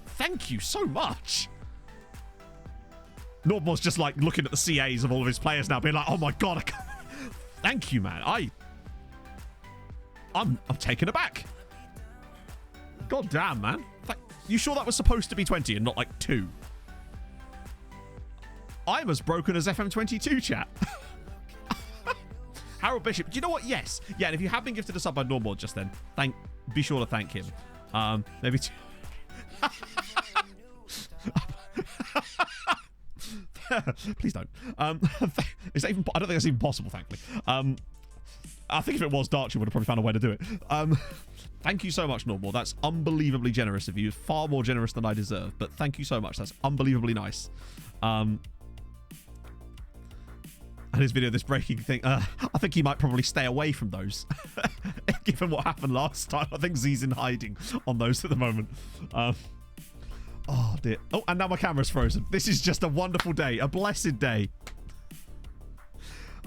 [SPEAKER 5] thank you so much. Nordmore's just like looking at the CAs of all of his players now, being like, oh my god, I can't... Thank you, man. I'm taken aback. God damn, man. You sure that was supposed to be 20 and not like 2? I'm as broken as FM22, chat. Harold Bishop. Do you know what? Yes. Yeah, and if you have been gifted a sub by Nordmore just then, be sure to thank him. Maybe... Please don't. Is that even? I don't think that's even possible, thankfully. I think if it was, Darkshire would have probably found a way to do it. Thank you so much, Nordmore. That's unbelievably generous of you. Far more generous than I deserve. But thank you so much. That's unbelievably nice. And his video, this breaking thing, I think he might probably stay away from those. Given what happened last time. I think Z's in hiding on those at the moment. Oh, dear. Oh, and now my camera's frozen. This is just a wonderful day. A blessed day.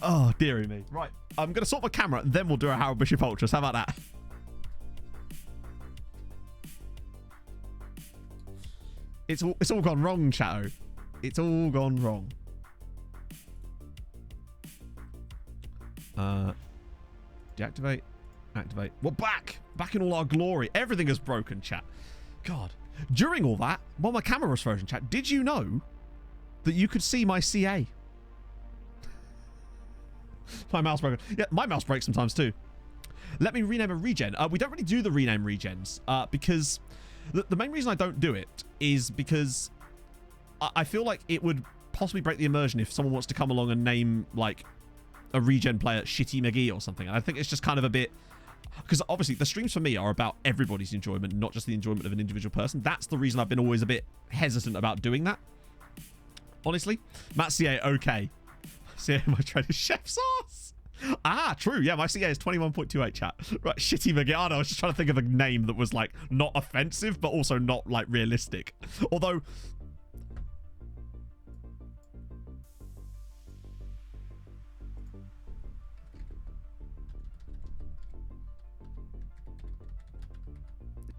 [SPEAKER 5] Oh, dearie me. Right. I'm going to sort my camera, and then we'll do a Harold Bishop Ultras. How about that? It's all gone wrong, chatto. It's all gone wrong. Deactivate. Activate. We're back. Back in all our glory. Everything is broken, chat. God. During all that, while my camera was frozen, chat, did you know that you could see my CA? My mouse broke. Yeah, my mouse breaks sometimes too. Let me rename a regen. We don't really do the rename regens because the main reason I don't do it is because I feel like it would possibly break the immersion if someone wants to come along and name like a regen player Shitty McGee or something. And I think it's just kind of a bit... Because obviously the streams for me are about everybody's enjoyment, not just the enjoyment of an individual person. That's the reason I've been always a bit hesitant about doing that. Honestly. Matt CA, okay. CA, my trade is chef sauce. Ah, true. Yeah, my CA is 21.28, chat. Right, Shitty McGee. I was just trying to think of a name that was like not offensive, but also not like realistic. Although...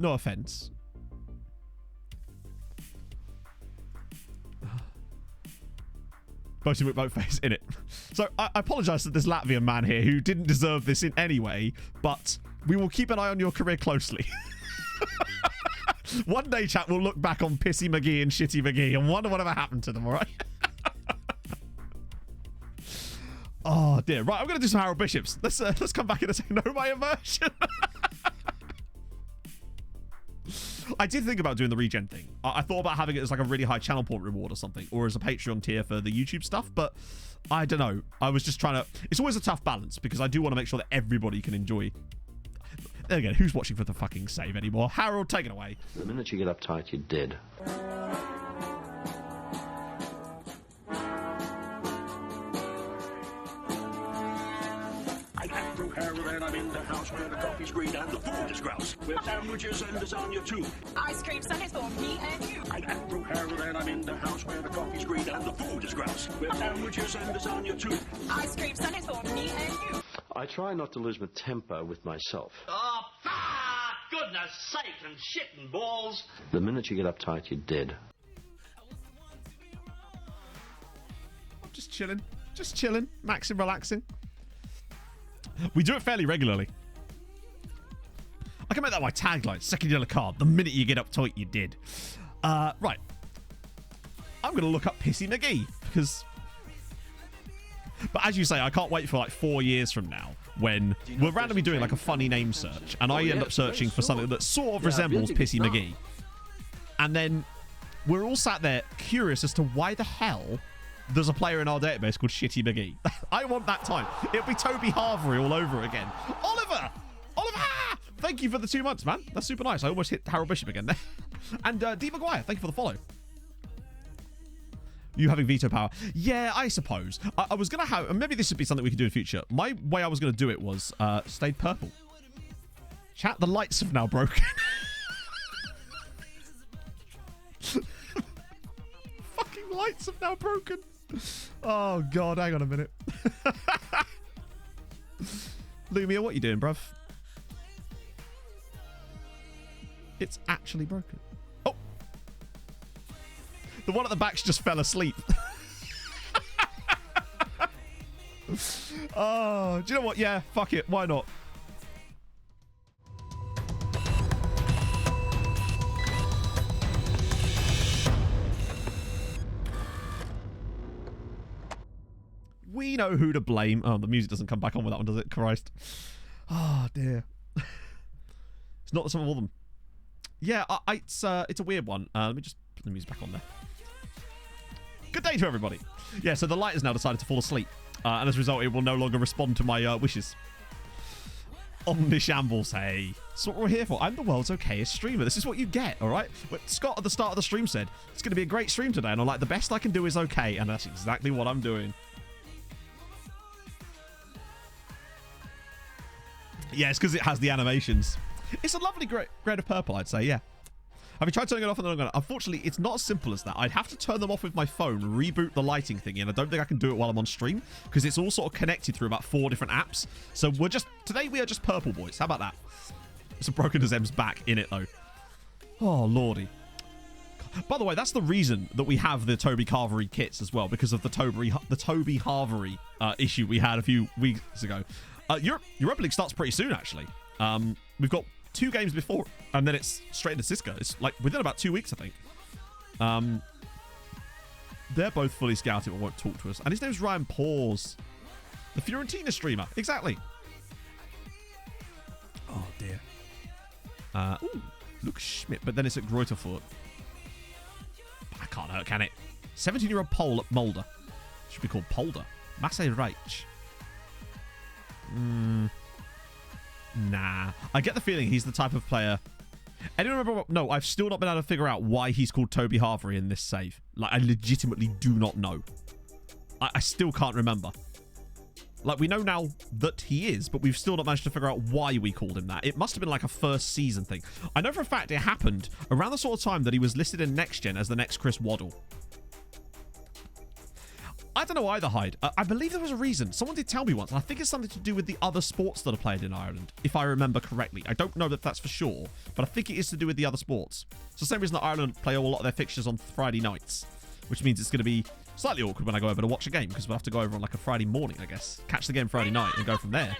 [SPEAKER 5] No offense. Voting with both face in it. So I apologize to this Latvian man here who didn't deserve this in any way, but we will keep an eye on your career closely. One day, chat, we'll look back on Pissy McGee and Shitty McGee and wonder whatever happened to them, all right? Oh, dear. Right, I'm going to do some Harold Bishops. Let's come back in a second. Know my immersion. I did think about doing the regen thing. I thought about having it as like a really high channel point reward or something, or as a Patreon tier for the YouTube stuff, but I don't know. I was just trying to... It's always a tough balance because I do want to make sure that everybody can enjoy... There again, who's watching for the fucking save anymore? Harold, take it away.
[SPEAKER 10] The minute you get uptight, you're dead.
[SPEAKER 11] And I'm in the house where the coffee's green and the food is grouse. With sandwiches and lasagna too.
[SPEAKER 4] Ice cream sundaes for me and you.
[SPEAKER 11] I'm Andrew Harold and I'm in the house where the coffee's green and the food is grouse. With sandwiches and lasagna too.
[SPEAKER 4] Ice cream sundaes for me and you.
[SPEAKER 10] I try not to lose my temper with myself.
[SPEAKER 12] Oh, fuck! goodness sake and shitting balls.
[SPEAKER 10] The minute you get uptight, you're dead.
[SPEAKER 5] I'm just chilling. Just chilling. Maxing, relaxing. We do it fairly regularly. I can make that my tagline. Second yellow card. The minute you get uptight, you did. Right. I'm going to look up Pissy McGee because... But as you say, I can't wait for like 4 years from now when we're randomly doing like a funny name search and I end up searching for something that sort of resembles Pissy McGee. And then we're all sat there curious as to why the hell there's a player in our database called Shitty McGee. I want that time. It'll be Toby Harvery all over again. Oliver! Oliver! Thank you for the 2 months, man. That's super nice. I almost hit Harold Bishop again there. And D. Maguire, thank you for the follow. You having veto power? Yeah, I suppose. I was going to have... Maybe this would be something we could do in the future. My way I was going to do it was stayed purple. Chat, the lights have now broken. Fucking lights have now broken. Oh, God. Hang on a minute. Lumia, what are you doing, bruv? It's actually broken. Oh. The one at the back's just fell asleep. Oh, do you know what? Yeah, fuck it. Why not? We know who to blame. Oh, the music doesn't come back on with that one, does it? Christ. Oh, dear. It's not some of them. Yeah, it's a weird one. Let me just put the music back on there. Good day to everybody. Yeah, so the light has now decided to fall asleep. And as a result, it will no longer respond to my wishes. Omnishambles, hey. That's what we're here for. I'm the world's okayest streamer. This is what you get, all right? But Scott at the start of the stream said, it's going to be a great stream today. And I'm like, the best I can do is okay. And that's exactly what I'm doing. Yeah, it's because it has the animations. It's a lovely grade of purple, I'd say, yeah. Have you tried turning it off and then on? Unfortunately, it's not as simple as that. I'd have to turn them off with my phone, reboot the lighting thingy, and I don't think I can do it while I'm on stream because it's all sort of connected through about 4 different apps. So today we are just purple boys. How about that? It's a broken as M's back in it, though. Oh, lordy. By the way, that's the reason that we have the Toby Carvery kits as well, because of the Toby Harvery issue we had a few weeks ago. Europa League starts pretty soon, actually. We've got 2 games before, and then it's straight into Cisco. It's like within about 2 weeks, I think. They're both fully scouted but won't talk to us. And his name's Ryan Paws, the Fiorentina streamer. Exactly. Oh, dear. Ooh, look Schmidt, but then it's at Greuterfurt. That can't hurt, can it? 17-year-old Pole at Mulder. Should be called Polder. Masse Reich. Nah. I get the feeling he's the type of player... Anyone remember what... No, I've still not been able to figure out why he's called Toby Harvery in this save. Like, I legitimately do not know. I still can't remember. Like, we know now that he is, but we've still not managed to figure out why we called him that. It must have been like a first season thing. I know for a fact it happened around the sort of time that he was listed in Next Gen as the next Chris Waddle. I don't know either, Hyde. I believe there was a reason. Someone did tell me once, and I think it's something to do with the other sports that are played in Ireland, if I remember correctly. I don't know that that's for sure, but I think it is to do with the other sports. It's the same reason that Ireland play a lot of their fixtures on Friday nights, which means it's going to be slightly awkward when I go over to watch a game, because we'll have to go over on like a Friday morning, I guess. Catch the game Friday night and go from there.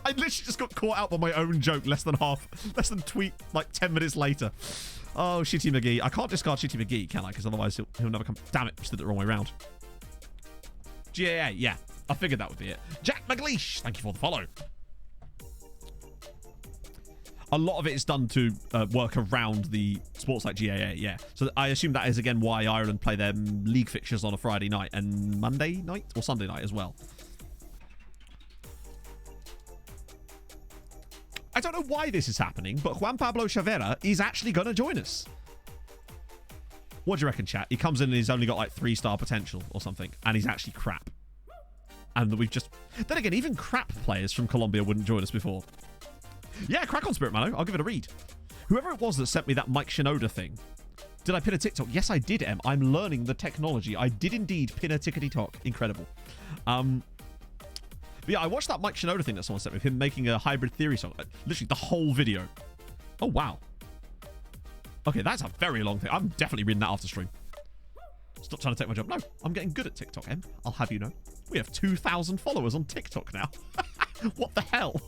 [SPEAKER 5] I literally just got caught out by my own joke less than tweet like 10 minutes later. Oh, Shitty McGee. I can't discard Shitty McGee, can I? Because otherwise he'll never come. Damn it, just did it the wrong way around. GAA, yeah. I figured that would be it. Jack McLeish, thank you for the follow. A lot of it is done to work around the sports like GAA, yeah. So I assume that is, again, why Ireland play their league fixtures on a Friday night and Monday night or Sunday night as well. I don't know why this is happening, but Juan Pablo Chavera is actually going to join us. What do you reckon, chat? He comes in and he's only got like 3-star potential or something, and he's actually crap. And we've just... Then again, even crap players from Colombia wouldn't join us before. Yeah, crack on, Spirit Mano. I'll give it a read. Whoever it was that sent me that Mike Shinoda thing. Did I pin a TikTok? Yes, I did, Em. I'm learning the technology. I did indeed pin a tickety-tock. Incredible. But yeah, I watched that Mike Shinoda thing that someone sent me of him making a hybrid theory song. Literally the whole video. Oh, wow. Okay, that's a very long thing. I'm definitely reading that after stream. Stop trying to take my job. No, I'm getting good at TikTok, Em. I'll have you know. We have 2,000 followers on TikTok now. What the hell?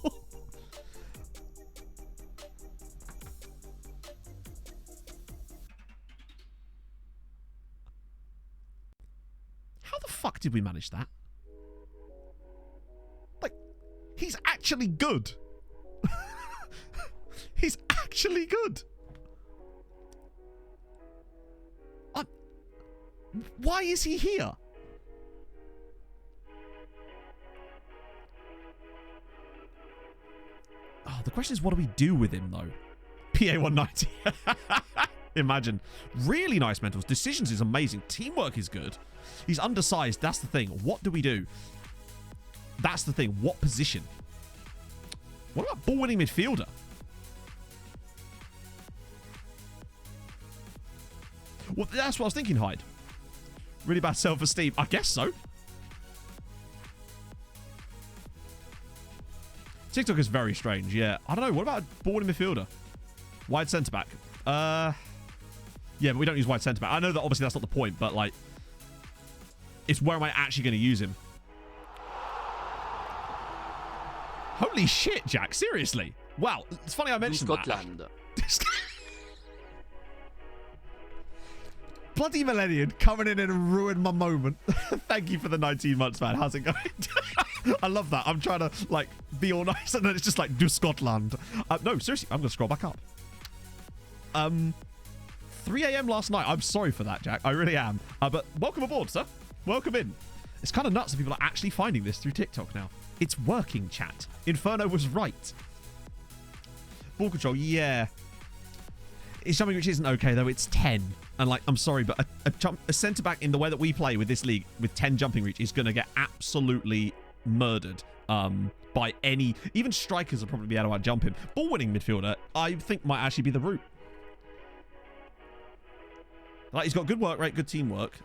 [SPEAKER 5] How the fuck did we manage that? Like, he's actually good. He's actually good. Why is he here? Oh, the question is, what do we do with him, though? PA190. Imagine. Really nice mentals. Decisions is amazing. Teamwork is good. He's undersized. That's the thing. What do we do? That's the thing. What position? What about ball-winning midfielder? Well, that's what I was thinking, Hyde. Really bad self-esteem. I guess so. TikTok is very strange, yeah. I don't know. What about ball-winning midfielder? Wide centre-back. Yeah, but we don't use wide centre-back. I know that obviously that's not the point, but, like, it's where am I actually going to use him? Holy shit, Jack. Seriously. Wow. It's funny I mentioned
[SPEAKER 6] Scotland.
[SPEAKER 5] that. Bloody Millennium coming in and ruined my moment. Thank you for the 19 months, man. How's it going? I love that. I'm trying to, like, be all nice, and then it's just like, do Scotland. No, seriously, I'm going to scroll back up. 3 a.m. last night. I'm sorry for that, Jack. I really am. But welcome aboard, sir. Welcome in. It's kind of nuts that people are actually finding this through TikTok now. It's working, chat. Inferno was right. Ball control, yeah. It's something which isn't okay, though. It's 10. And, like, I'm sorry, but a centre-back in the way that we play with this league with 10 jumping reach is going to get absolutely murdered by any... Even strikers will probably be able to jump him. Ball-winning midfielder, I think, might actually be the route. Like, he's got good work rate, good teamwork.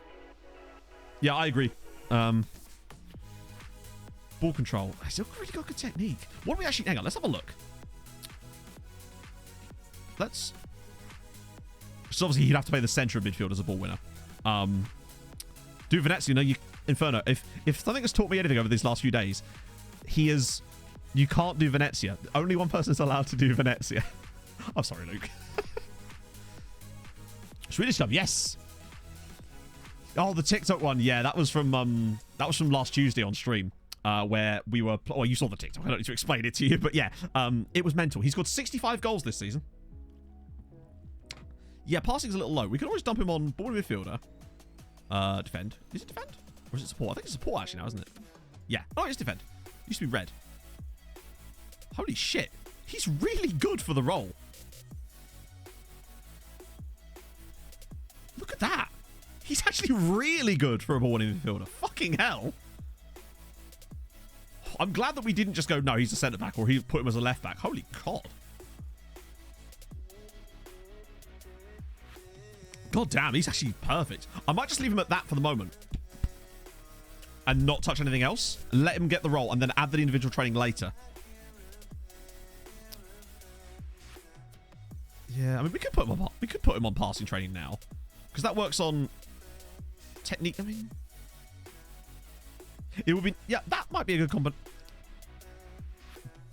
[SPEAKER 5] Yeah, I agree. Ball control. He's still really got good technique. What do we actually... Hang on, let's have a look. Let's... So obviously, he'd have to play the centre of midfield as a ball winner. Do Venezia, no, you Inferno. If something has taught me anything over these last few days, he is... You can't do Venezia. Only one person is allowed to do Venezia. I'm sorry, Luke. Swedish Club, yes. Oh, the TikTok one. Yeah, that was from last Tuesday on stream, where we were... Well, you saw the TikTok. I don't need to explain it to you, but yeah, it was mental. He scored 65 goals this season. Yeah, passing's a little low. We could always dump him on ball midfielder. Defend. Is it defend? Or is it support? I think it's support actually now, isn't it? Yeah. Oh, it's defend. Used to be red. Holy shit. He's really good for the role. Look at that. He's actually really good for a ball-winning midfielder. Fucking hell. I'm glad that we didn't just go, no, he's a centre-back, or he put him as a left-back. Holy God. God damn, he's actually perfect. I might just leave him at that for the moment. And not touch anything else. Let him get the role and then add the individual training later. Yeah, I mean, we could put him on passing training now. Because that works on technique. I mean, it would be... Yeah, that might be a good combo.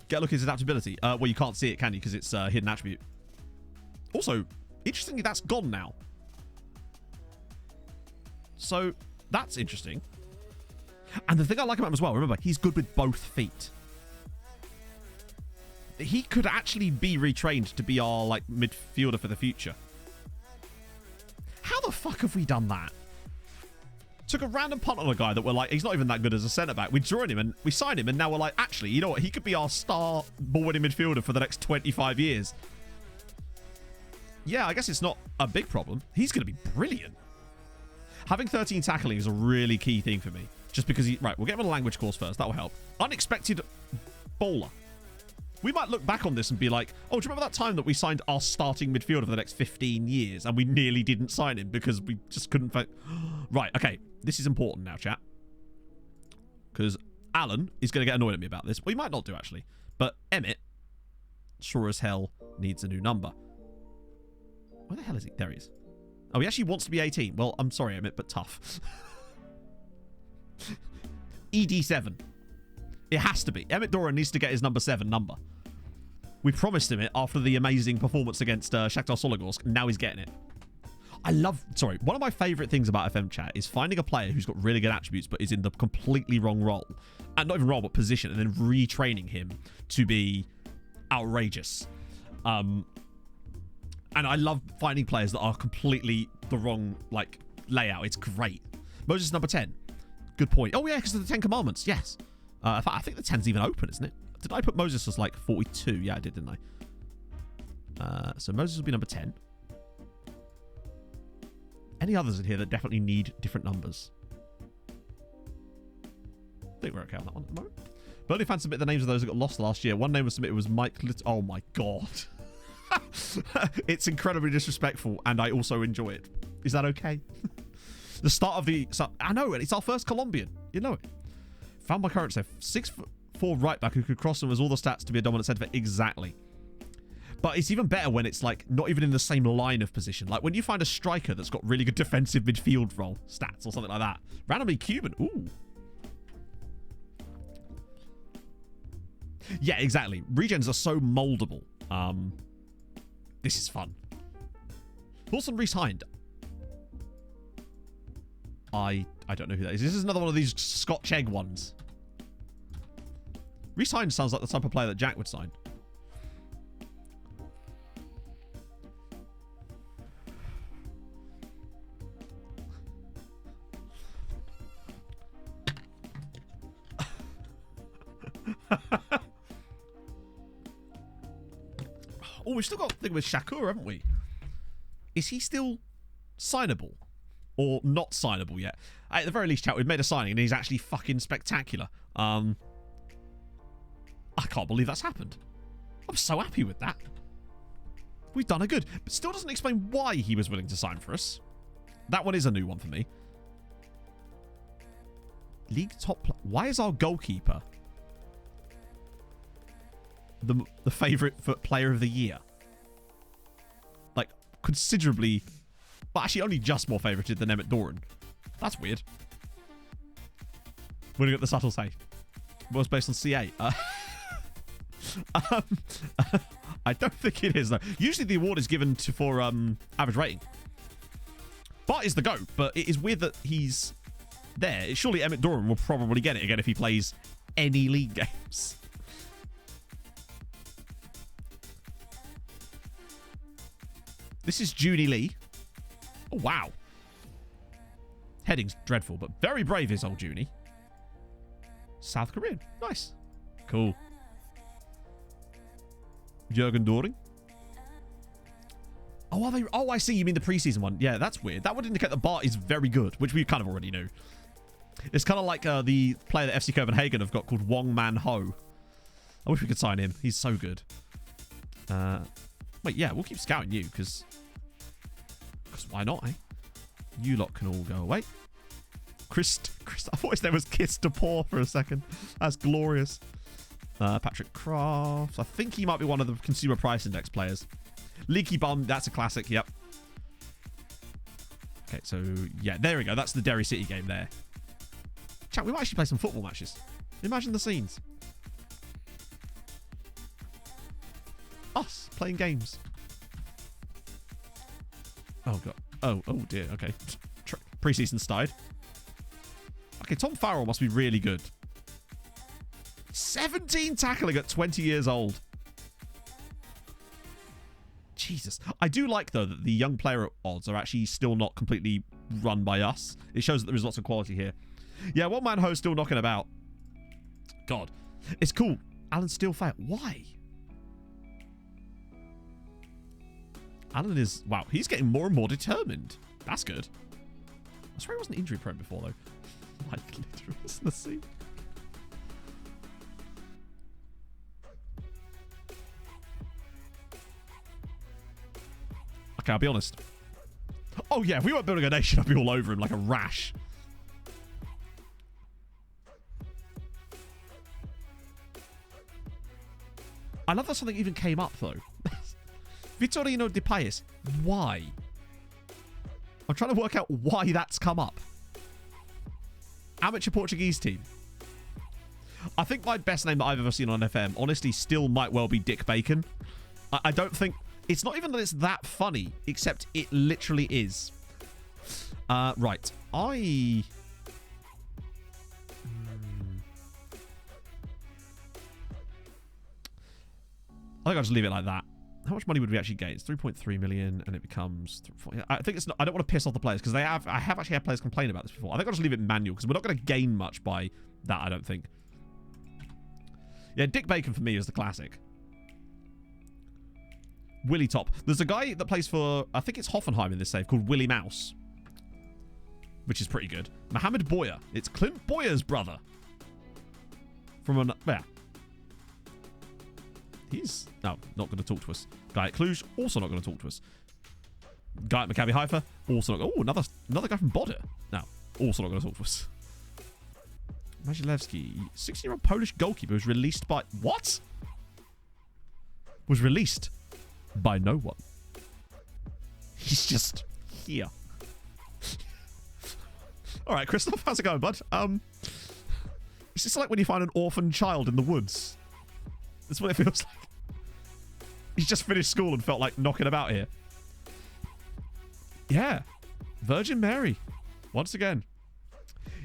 [SPEAKER 5] Get a look at his adaptability. Well, you can't see it, can you? Because it's a hidden attribute. Also, interestingly, that's gone now. So, that's interesting. And the thing I like about him as well, remember, he's good with both feet. He could actually be retrained to be our, like, midfielder for the future. How the fuck have we done that? Took a random punt on a guy that we're like, he's not even that good as a centre-back. We drew him and we signed him, and now we're like, actually, you know what? He could be our star ball-winning midfielder for the next 25 years. Yeah, I guess it's not a big problem. He's going to be brilliant. Having 13 tackling is a really key thing for me. Just because he... Right, we'll get him on a language course first. That will help. Unexpected bowler. We might look back on this and be like, oh, do you remember that time that we signed our starting midfielder for the next 15 years and we nearly didn't sign him because we just couldn't find... Right, okay. This is important now, chat. Because Alan is going to get annoyed at me about this. Well, he might not do, actually. But Emmett, sure as hell, needs a new number. Where the hell is he? There he is. Oh, he actually wants to be 18. Well, I'm sorry, Emmett, but tough. ED7. It has to be. Emmett Doran needs to get his number 7 number. We promised him it after the amazing performance against Shakhtar Sologorsk. Now he's getting it. One of my favourite things about FM chat is finding a player who's got really good attributes but is in the completely wrong role. And not even role, but position. And then retraining him to be outrageous. And I love finding players that are completely the wrong, like, layout. It's great. Moses number 10. Good point. Oh, yeah, because of the 10 Commandments. Yes. I think the 10's even open, isn't it? Did I put Moses as, like, 42? Yeah, I did, didn't I? So Moses will be number 10. Any others in here that definitely need different numbers? I think we're okay on that one at the moment. Burnley fans submit the names of those that got lost last year. One name was submitted was Mike Oh, my God. It's incredibly disrespectful, and I also enjoy it. Is that okay? The start of the... I know, it's our first Colombian. You know it. Found my current save. 6'4" right back who could cross and was all the stats to be a dominant centre. Exactly. But it's even better when it's, like, not even in the same line of position. Like, when you find a striker that's got really good defensive midfield role stats or something like that. Randomly Cuban. Ooh. Yeah, exactly. Regens are so moldable. This is fun. Thoughts on Reece Hind? I don't know who that is. This is another one of these Scotch egg ones. Reece Hind sounds like the type of player that Jack would sign. Oh, we've still got a thing with Shakur, haven't we? Is he still signable? Or not signable yet? At the very least, chat, we've made a signing and he's actually fucking spectacular. I can't believe that's happened. I'm so happy with that. We've done a good. But still doesn't explain why he was willing to sign for us. That one is a new one for me. League top... Why is our goalkeeper the favourite for player of the year? Like, considerably... But actually only just more favorited than Emmett Doran. That's weird. We're going to get the subtle say. Was based on CA. I don't think it is, though. Usually the award is given for average rating. Bart is the GOAT, but it is weird that he's there. Surely Emmett Doran will probably get it again if he plays any league games. This is Judy Lee. Oh, wow. Heading's dreadful, but very brave is old Junie. South Korean. Nice. Cool. Jürgen Doring. Oh, are they? Oh, I see. You mean the preseason one. Yeah, that's weird. That would indicate that Bart is very good, which we kind of already knew. It's kind of like the player that FC Copenhagen have got called Wong Man Ho. I wish we could sign him. He's so good. Wait, yeah, we'll keep scouting you, because why not, eh? You lot can all go away. Chris, I thought his name was Kiss to Paw for a second. That's glorious. Patrick Croft. I think he might be one of the Consumer Price Index players. Leaky Bum, that's a classic, yep. Okay, so, yeah, there we go. That's the Derry City game there. Chat, we might actually play some football matches. Imagine the scenes. Us playing games. Oh, God. Oh dear. Okay. Preseason started. Okay, Tom Farrell must be really good. 17 tackling at 20 years old. Jesus. I do like, though, that the young player odds are actually still not completely run by us. It shows that there is lots of quality here. Yeah, One Man Ho still knocking about. God. It's cool. Alan still failed. Why? Alan is... Wow, he's getting more and more determined. That's good. I swear he wasn't injury prone before, though. Like, literally, let's see. Okay, I'll be honest. Oh, yeah, if we weren't building a nation, I'd be all over him like a rash. I love that something even came up, though. Vitorino de Paes. Why? I'm trying to work out why that's come up. Amateur Portuguese team. I think my best name that I've ever seen on FM, honestly, still might well be Dick Bacon. I don't think... It's not even that it's that funny, except it literally is. Right. I think I'll just leave it like that. How much money would we actually gain? It's 3.3 million, and it becomes... I think it's not... I don't want to piss off the players, because I have actually had players complain about this before. I think I'll just leave it manual, because we're not going to gain much by that, I don't think. Yeah, Dick Bacon for me is the classic. Willie Top. There's a guy that plays for... I think it's Hoffenheim in this save, called Willie Mouse. Which is pretty good. Mohamed Boyer. It's Clint Boyer's brother. From an... Yeah. He's... No, not going to talk to us. Guy at Cluj, also not going to talk to us. Guy at Maccabi Haifa, also not... Oh, another guy from Bodø. No, also not going to talk to us. Majilewski, 16-year-old Polish goalkeeper was released by... What? Was released by no one. He's just here. All right, Christoph, how's it going, bud? It's just like when you find an orphan child in the woods. That's what it feels like. He's just finished school and felt like knocking about here. Yeah. Virgin Mary. Once again.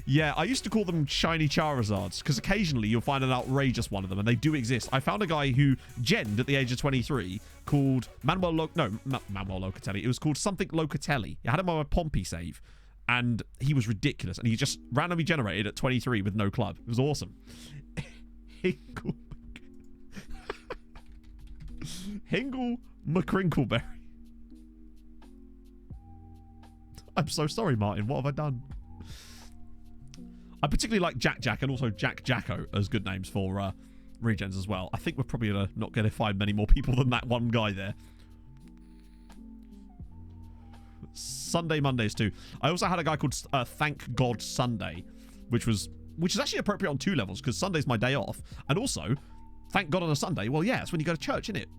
[SPEAKER 5] Yeah, I used to call them shiny Charizards, because occasionally you'll find an outrageous one of them, and they do exist. I found a guy who genned at the age of 23 called Manuel Locatelli. It was called something Locatelli. I had him on my Pompey save, and he was ridiculous, and he just randomly generated at 23 with no club. It was awesome. Hingle McCrinkleberry. I'm so sorry, Martin. What have I done? I particularly like Jack Jack and also Jack Jacko as good names for regens as well. I think we're probably not going to find many more people than that one guy there. Sunday Mondays too. I also had a guy called Thank God Sunday, which is actually appropriate on 2 levels, because Sunday's my day off, and also thank God on a Sunday. Well, yeah, it's when you go to church, isn't it?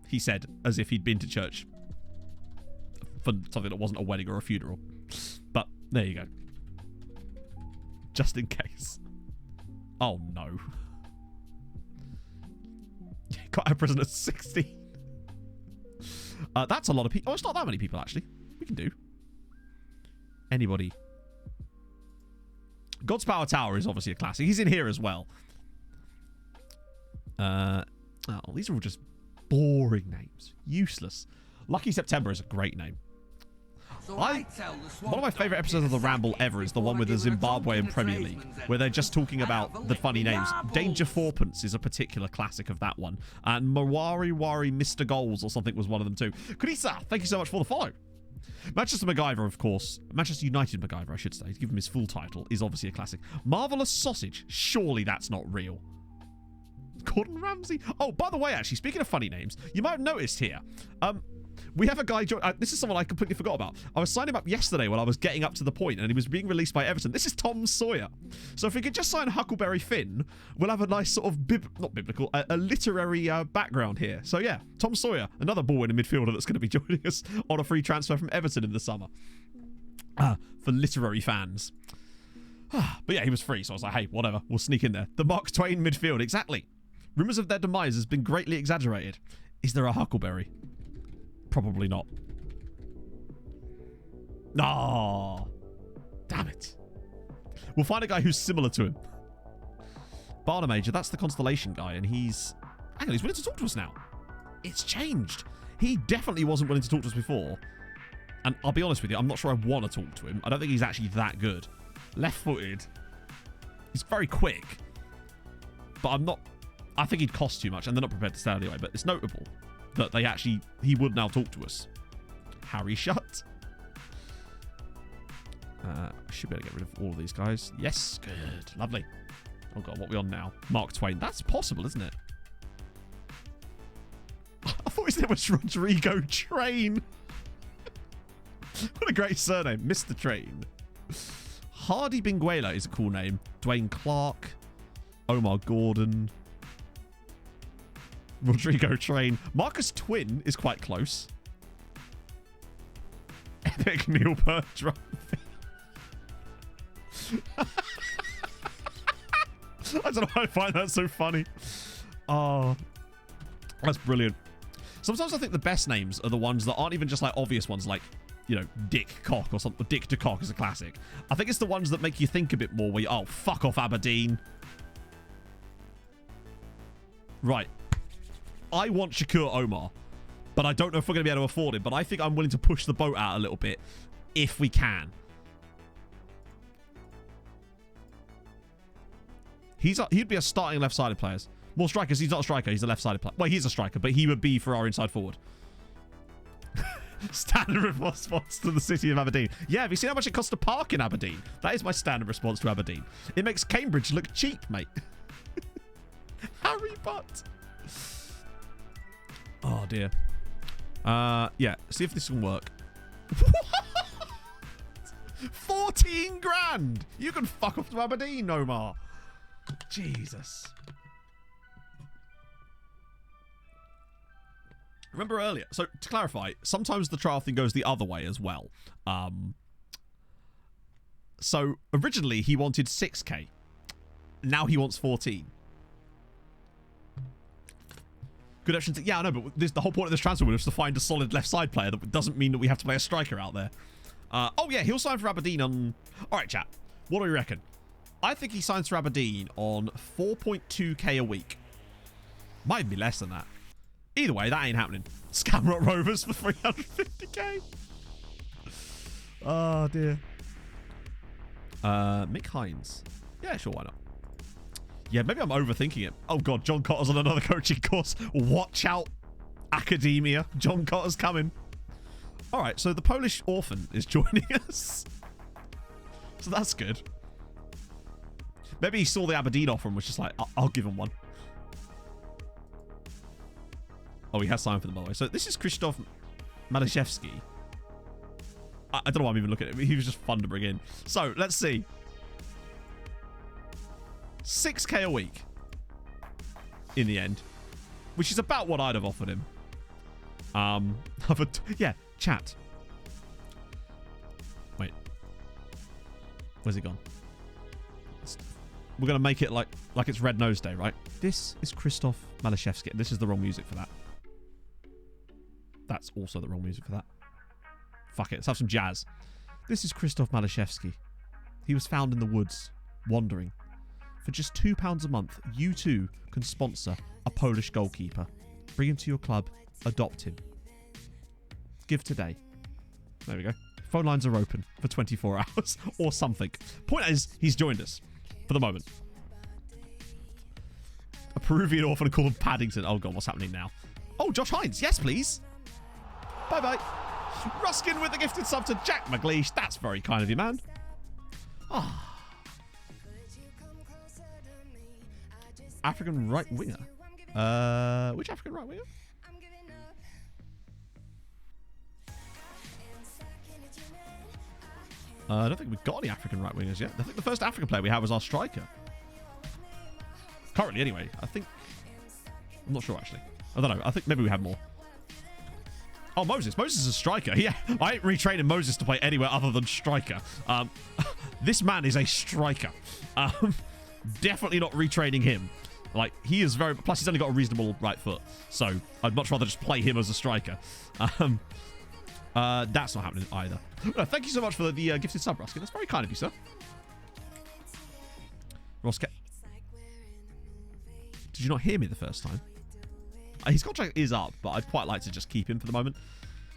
[SPEAKER 5] He said, as if he'd been to church for something that wasn't a wedding or a funeral. But there you go. Just in case. Oh no. Got out of prison at 16. That's a lot of people. Oh, it's not that many people actually. We can do. Anybody. God's Power Tower is obviously a classic. He's in here as well. Oh, these are all just boring names. Useless. Lucky September is a great name. One of my favourite episodes of The Ramble ever is the one with the Zimbabwean Premier League, where they're just talking about the funny names. Danger Fourpence is a particular classic of that one. And Mawari Wari Mr. Goals or something was one of them too. Kurisa, thank you so much for the follow. Manchester MacGyver, of course. Manchester United MacGyver, I should say, to give him his full title, is obviously a classic. Marvellous Sausage. Surely that's not real. Gordon Ramsay. Oh, by the way, actually, speaking of funny names, you might have noticed here. We have a guy... this is someone I completely forgot about. I was signing him up yesterday when I was getting up to the point, and he was being released by Everton. This is Tom Sawyer. So if we could just sign Huckleberry Finn, we'll have a nice sort of... not biblical, a literary background here. So yeah, Tom Sawyer, another ball-winning midfielder that's going to be joining us on a free transfer from Everton in the summer. For literary fans. But yeah, he was free, so I was like, hey, whatever, we'll sneak in there. The Mark Twain midfield, exactly. Rumours of their demise has been greatly exaggerated. Is there a Huckleberry? Probably not. No. Damn it. We'll find a guy who's similar to him. Barna Major, that's the Constellation guy, and he's... Hang on, he's willing to talk to us now. It's changed. He definitely wasn't willing to talk to us before. And I'll be honest with you, I'm not sure I want to talk to him. I don't think he's actually that good. Left-footed. He's very quick. But I'm not... I think he'd cost too much, and they're not prepared to sell anyway, but it's notable that he would now talk to us. Harry Shutt. I should be able to get rid of all of these guys. Yes, good. Lovely. Oh god, what are we on now? Mark Twain. That's possible, isn't it? I thought his name was Rodrigo Train. What a great surname. Mr. Train. Hardy Binguela is a cool name. Dwayne Clark. Omar Gordon. Rodrigo Train. Marcus Twin is quite close. Epic Neil Bertrand. I don't know why I find that so funny. Oh, that's brilliant. Sometimes I think the best names are the ones that aren't even just like obvious ones, like, you know, Dick Cock or something. Dick de Cock is a classic. I think it's the ones that make you think a bit more where you, oh, fuck off Aberdeen. Right. I want Shakur Omar, but I don't know if we're going to be able to afford it, but I think I'm willing to push the boat out a little bit if we can. He'd be a starting left-sided player. More strikers. He's not a striker. He's a left-sided player. Well, he's a striker, but he would be for our inside forward. Standard response to the city of Aberdeen. Yeah, have you seen how much it costs to park in Aberdeen? That is my standard response to Aberdeen. It makes Cambridge look cheap, mate. Harry Butt. Oh, dear. Yeah, see if this can work. 14 grand! You can fuck off to Aberdeen, Omar. Jesus. Remember earlier, so to clarify, sometimes the trial thing goes the other way as well. So originally he wanted 6k. Now he wants 14. Good option to, yeah, I know, but the whole point of this transfer window is to find a solid left side player. That doesn't mean that we have to play a striker out there. Oh yeah, he'll sign for Aberdeen on... Alright, chat. What do we reckon? I think he signs for Aberdeen on 4.2k a week. Might be less than that. Either way, that ain't happening. Scamrock Rovers for 350k. Oh, dear. Mick Hines. Yeah, sure, why not? Yeah, maybe I'm overthinking it. Oh, God, John Cotter's on another coaching course. Watch out, academia. John Cotter's coming. All right, so the Polish orphan is joining us. So that's good. Maybe he saw the Aberdeen offer and was just like, I'll give him one. Oh, he has signed for them, by the way. So this is Krzysztof Malashevsky. I don't know why I'm even looking at him. He was just fun to bring in. So, let's see. 6k a week. In the end. Which is about what I'd have offered him. Yeah, chat. Wait. Where's he gone? We're going to make it like it's Red Nose Day, right? This is Krzysztof Malashevsky. This is the wrong music for that. That's also the wrong music for that. Fuck it. Let's have some jazz. This is Krzysztof Malashevsky. He was found in the woods, wandering. For just £2 a month, you too can sponsor a Polish goalkeeper. Bring him to your club. Adopt him. Give today. There we go. Phone lines are open for 24 hours or something. Point is, he's joined us for the moment. A Peruvian orphan called Paddington. Oh, God, what's happening now? Oh, Josh Hines. Yes, please. Bye-bye. Ruskin with the gifted sub to Jack McLeish. That's very kind of you, man. Ah. African right winger. Which African right winger? I don't think we've got any African right wingers yet. I think the first African player we have was our striker. Currently, anyway. I think... I'm not sure, actually. I don't know. I think maybe we have more. Oh, Moses. Moses is a striker. Yeah, I ain't retraining Moses to play anywhere other than striker. This man is a striker. Definitely not retraining him. Like, he is very... Plus, he's only got a reasonable right foot. So, I'd much rather just play him as a striker. That's not happening either. No, thank you so much for the gifted sub, Ruskin. That's very kind of you, sir. Roska. Did you not hear me the first time? His contract is up, but I'd quite like to just keep him for the moment.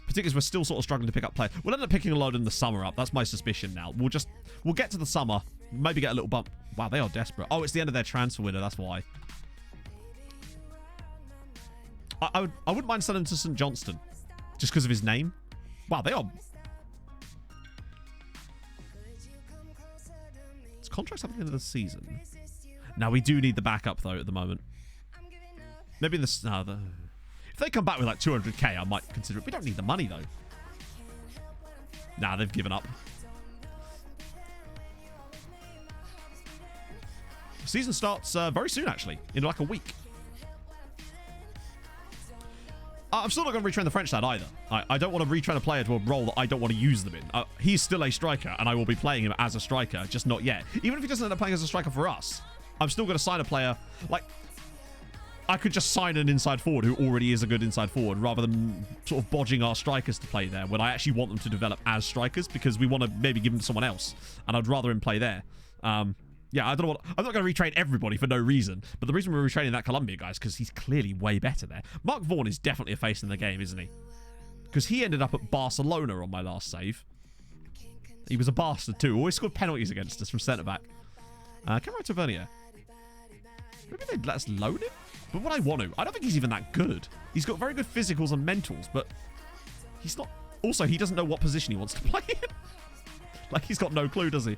[SPEAKER 5] Particularly as we're still sort of struggling to pick up players. We'll end up picking a load in the summer up. That's my suspicion now. We'll get to the summer. Maybe get a little bump. Wow, they are desperate. Oh, it's the end of their transfer window. That's why. I wouldn't mind selling him to St. Johnston. Just because of his name. Wow, they are... His contract's up at the end of the season. Now, we do need the backup, though, at the moment. Maybe in the... if they come back with like 200k, I might consider it. We don't need the money, though. Nah, they've given up. The season starts very soon, actually. In like a week. I'm still not going to retrain the French lad either. I don't want to retrain a player to a role that I don't want to use them in. He's still a striker, and I will be playing him as a striker, just not yet. Even if he doesn't end up playing as a striker for us, I'm still going to sign a player. Like, I could just sign an inside forward who already is a good inside forward, rather than sort of bodging our strikers to play there, when I actually want them to develop as strikers, because we want to maybe give them to someone else, and I'd rather him play there. Yeah, I don't know what... I'm not going to retrain everybody for no reason, but the reason we're retraining that Colombia guy is because he's clearly way better there. Mark Vaughan is definitely a face in the game, isn't he? Because he ended up at Barcelona on my last save. He was a bastard too. Always scored penalties against us from centre-back. Cameron Tavernier. Maybe they'd let us loan him? But what I want to... I don't think he's even that good. He's got very good physicals and mentals, but he's not... Also, he doesn't know what position he wants to play in. Like, he's got no clue, does he?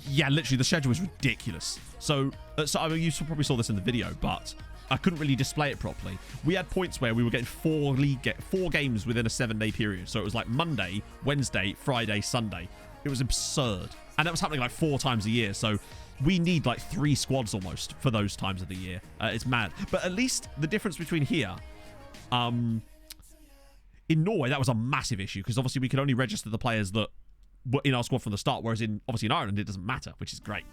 [SPEAKER 5] Yeah, literally, the schedule is ridiculous. So I mean, you probably saw this in the video, but I couldn't really display it properly. We had points where we were getting four games within a 7-day period. So it was like Monday, Wednesday, Friday, Sunday. It was absurd. And that was happening like 4 times a year. So we need like 3 squads almost for those times of the year. It's mad. But at least the difference between here... in Norway, that was a massive issue, because obviously we could only register the players that were in our squad from the start, whereas obviously in Ireland it doesn't matter, which is great.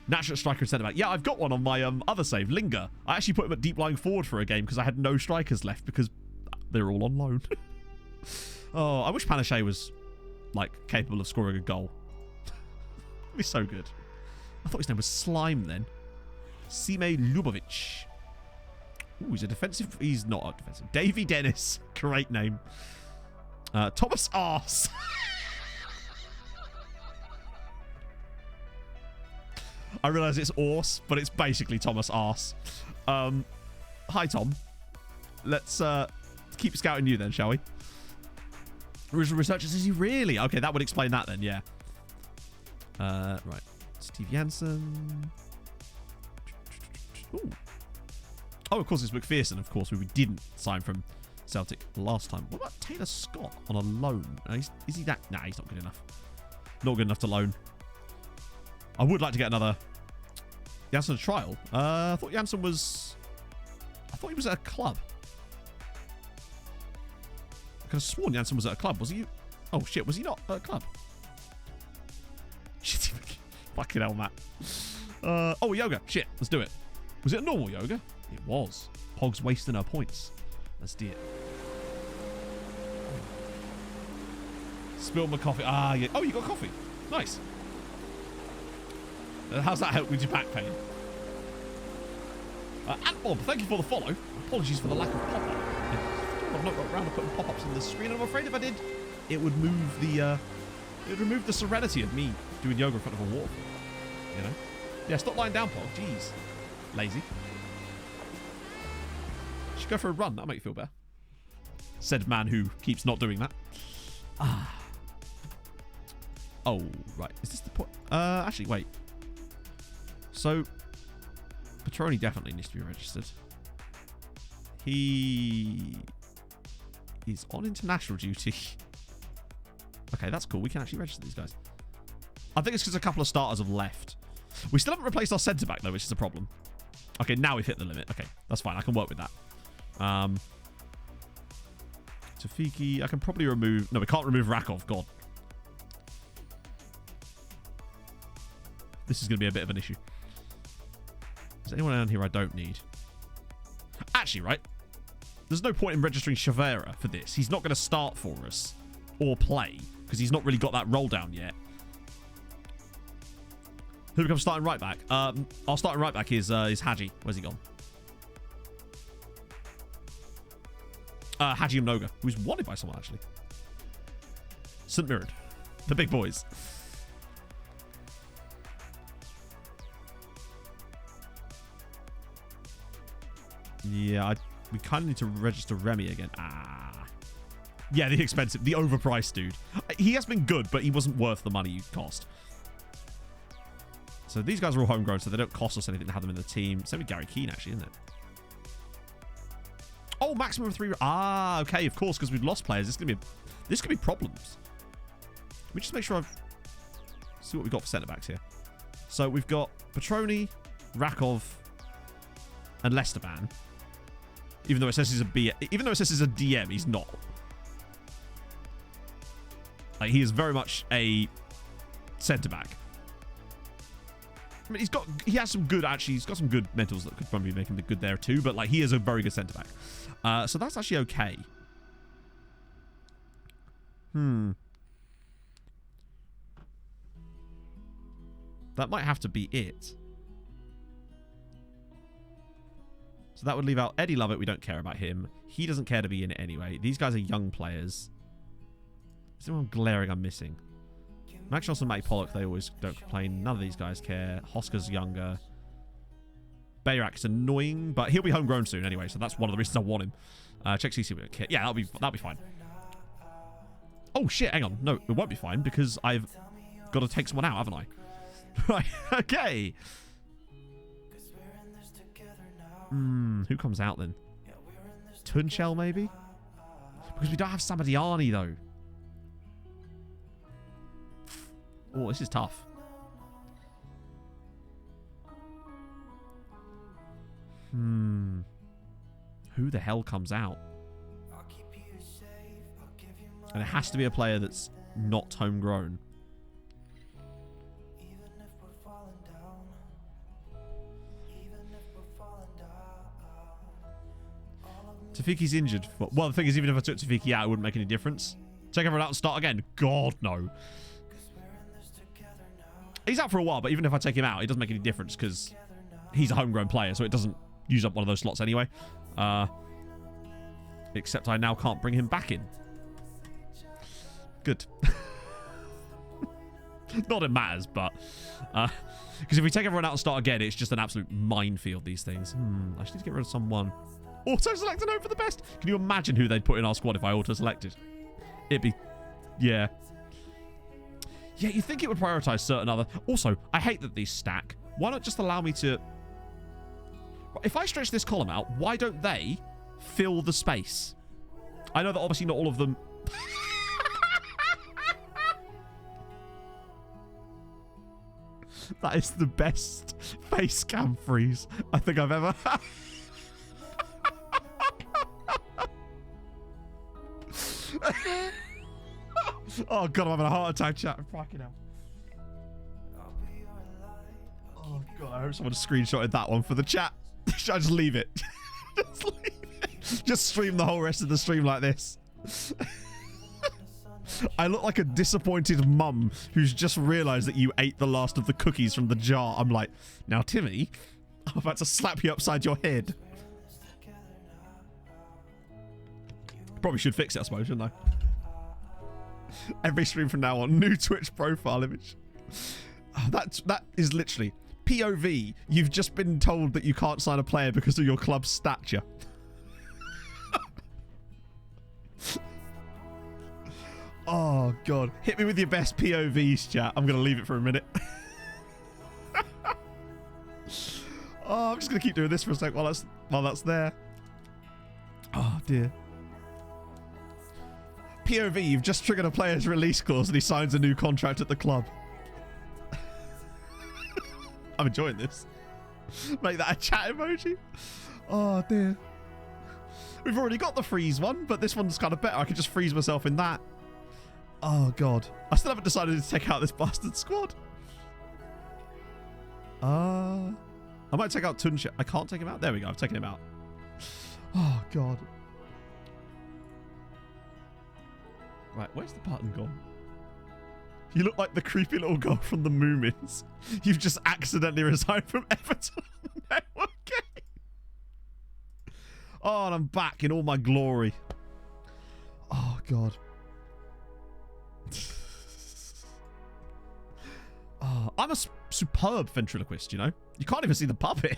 [SPEAKER 5] Natural striker and centre back. Yeah, I've got one on my other save, Linger. I actually put him at deep lying forward for a game because I had no strikers left because they're all on loan. Oh, I wish Palaszczuk was like capable of scoring a goal. It'd be so good. I thought his name was Slime then. Sime Ljubovic. Ooh, he's a defensive. He's not a defensive. Davy Dennis. Great name. Thomas Arse. I realise it's Orse, but it's basically Thomas Arse. Hi, Tom. Let's keep scouting you then, shall we? Original researcher says, he really? Okay, that would explain that then, yeah. Right. Steve Jansen. Ooh. Oh, of course, it's McPherson, of course, who we didn't sign from Celtic last time. What about Taylor Scott on a loan? Is he that? Nah, he's not good enough. Not good enough to loan. I would like to get another Jansen trial. I thought Jansen was... I thought he was at a club. I could have sworn Jansen was at a club. Was he? Oh, shit. Was he not at a club? Shit. Fucking hell, Matt. Oh, yoga. Shit. Let's do it. Was it a normal yoga? It was. Pog's wasting her points. Let's do it. Spilled my coffee. Ah, yeah. Oh, you got coffee. Nice. How's that help with your back pain? Ant Bob, thank you for the follow. Apologies for the lack of pop-up. I've not got around to putting pop-ups on the screen, and I'm afraid if I did, it would move the it would remove the serenity of me doing yoga in front of a waterfall. You know? Yeah, stop lying down, Pog. Jeez. Lazy. Should go for a run. That'll make you feel better. Said man who keeps not doing that. Ah. Oh, right. Is this the point? Actually, wait. So, Petroni definitely needs to be registered. He is on international duty. Okay, that's cool. We can actually register these guys. I think it's because a couple of starters have left. We still haven't replaced our centre-back, though, which is a problem. Okay, now we've hit the limit. Okay, that's fine. I can work with that. Tafiki. I can probably remove... No, we can't remove Rakov. God. This is going to be a bit of an issue. Is there anyone down here I don't need? Actually, right? There's no point in registering Chavera for this. He's not going to start for us or play because he's not really got that roll down yet. Who becomes starting right back? Our starting right back is Haji. Where's he gone? Haji Mnoga, who's wanted by someone actually. St. Mirren. The big boys. Yeah, we kind of need to register Remy again. Ah. Yeah, the expensive, the overpriced dude. He has been good, but he wasn't worth the money he cost. So these guys are all homegrown, so they don't cost us anything to have them in the team. Same with Gary Keane, actually, isn't it? Oh, maximum of 3. Ah, okay, of course, because we've lost players. This could be problems. Let me just make sure I've... See what we've got for centre-backs here. So we've got Petroni, Rakov, and Lesteban. Even though it says he's a B, even though it says he's a DM, he's not. Like, he is very much a centre back. I mean, he has some good, actually, he's got some good mentals that could probably make him good there too, but like, he is a very good centre back. So that's actually okay. That might have to be it. So that would leave out Eddie Lovett. We don't care about him. He doesn't care to be in it anyway. These guys are young players. Is there anyone glaring I'm missing? Max Johnson, Matty Pollock, they always don't complain. None of these guys care. Hosker's younger. Bayrak's annoying, but he'll be homegrown soon anyway, so that's one of the reasons I want him. Check CC, we don't care. Yeah, that'll be fine. Oh shit, hang on. No, it won't be fine because I've got to take someone out, haven't I? Right, okay. Who comes out then? Tunchel, maybe? Because we don't have Samadiani, though. Oh, this is tough. Who the hell comes out? And it has to be a player that's not homegrown. Tafiki's injured. Well, the thing is, even if I took Tafiki out, it wouldn't make any difference. Take everyone out and start again. God, no. He's out for a while, but even if I take him out, it doesn't make any difference because he's a homegrown player, so it doesn't use up one of those slots anyway. Except I now can't bring him back in. Good. Not that it matters, but... because if we take everyone out and start again, it's just an absolute minefield, these things. I just need to get rid of someone. Auto-select and hope for the best. Can you imagine who they'd put in our squad if I auto-selected? It'd be... Yeah. Yeah, you think it would prioritise certain other... Also, I hate that these stack. Why not just allow me to... If I stretch this column out, why don't they fill the space? I know that obviously not all of them... That is the best face cam freeze I think I've ever had. Oh god, I'm having a heart attack, chat. Fucking hell. Oh god, I hope someone screenshotted that one for the chat. Should I just leave it? Just leave it. Just stream the whole rest of the stream like this. I look like a disappointed mum who's just realised that you ate the last of the cookies from the jar. I'm like, now Timmy, I'm about to slap you upside your head. Probably should fix it, I suppose, shouldn't I? Every stream from now on, new Twitch profile image. Oh, that is literally POV. You've just been told that you can't sign a player because of your club's stature. Oh god, hit me with your best POVs, chat. I'm gonna leave it for a minute. Oh, I'm just gonna keep doing this for a sec while that's there. Oh dear. POV, you've just triggered a player's release clause and he signs a new contract at the club. I'm enjoying this. Make that a chat emoji. Oh dear. We've already got the freeze one, but this one's kind of better. I could just freeze myself in that. Oh god. I still haven't decided to take out this bastard squad. I might take out Tunche. I can't take him out. There we go. I've taken him out. Oh god. Right, where's the button gone? You look like the creepy little girl from the Moomins. You've just accidentally resigned from Everton. Okay. Oh, and I'm back in all my glory. Oh, God. Oh, I'm a superb ventriloquist, you know? You can't even see the puppet.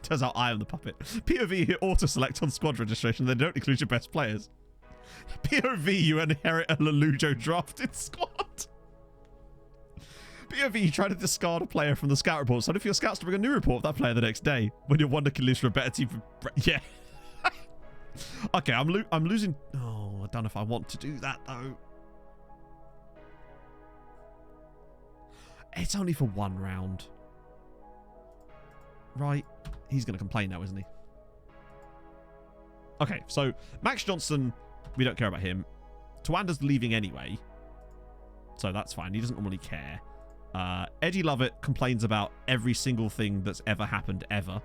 [SPEAKER 5] Turns out I am the puppet. POV, you auto-select on squad registration. They don't include your best players. POV, you inherit a Lelujo drafted squad. POV, you try to discard a player from the scout report. So if your scouts to bring a new report of that player the next day, when your wonder can lose for a better team. Yeah. Okay, I'm losing. Oh, I don't know if I want to do that though. It's only for one round. Right. He's going to complain now, isn't he? Okay, so Max Johnson, we don't care about him. Tawanda's leaving anyway, so that's fine. He doesn't normally care. Eddie Lovett complains about every single thing that's ever happened ever,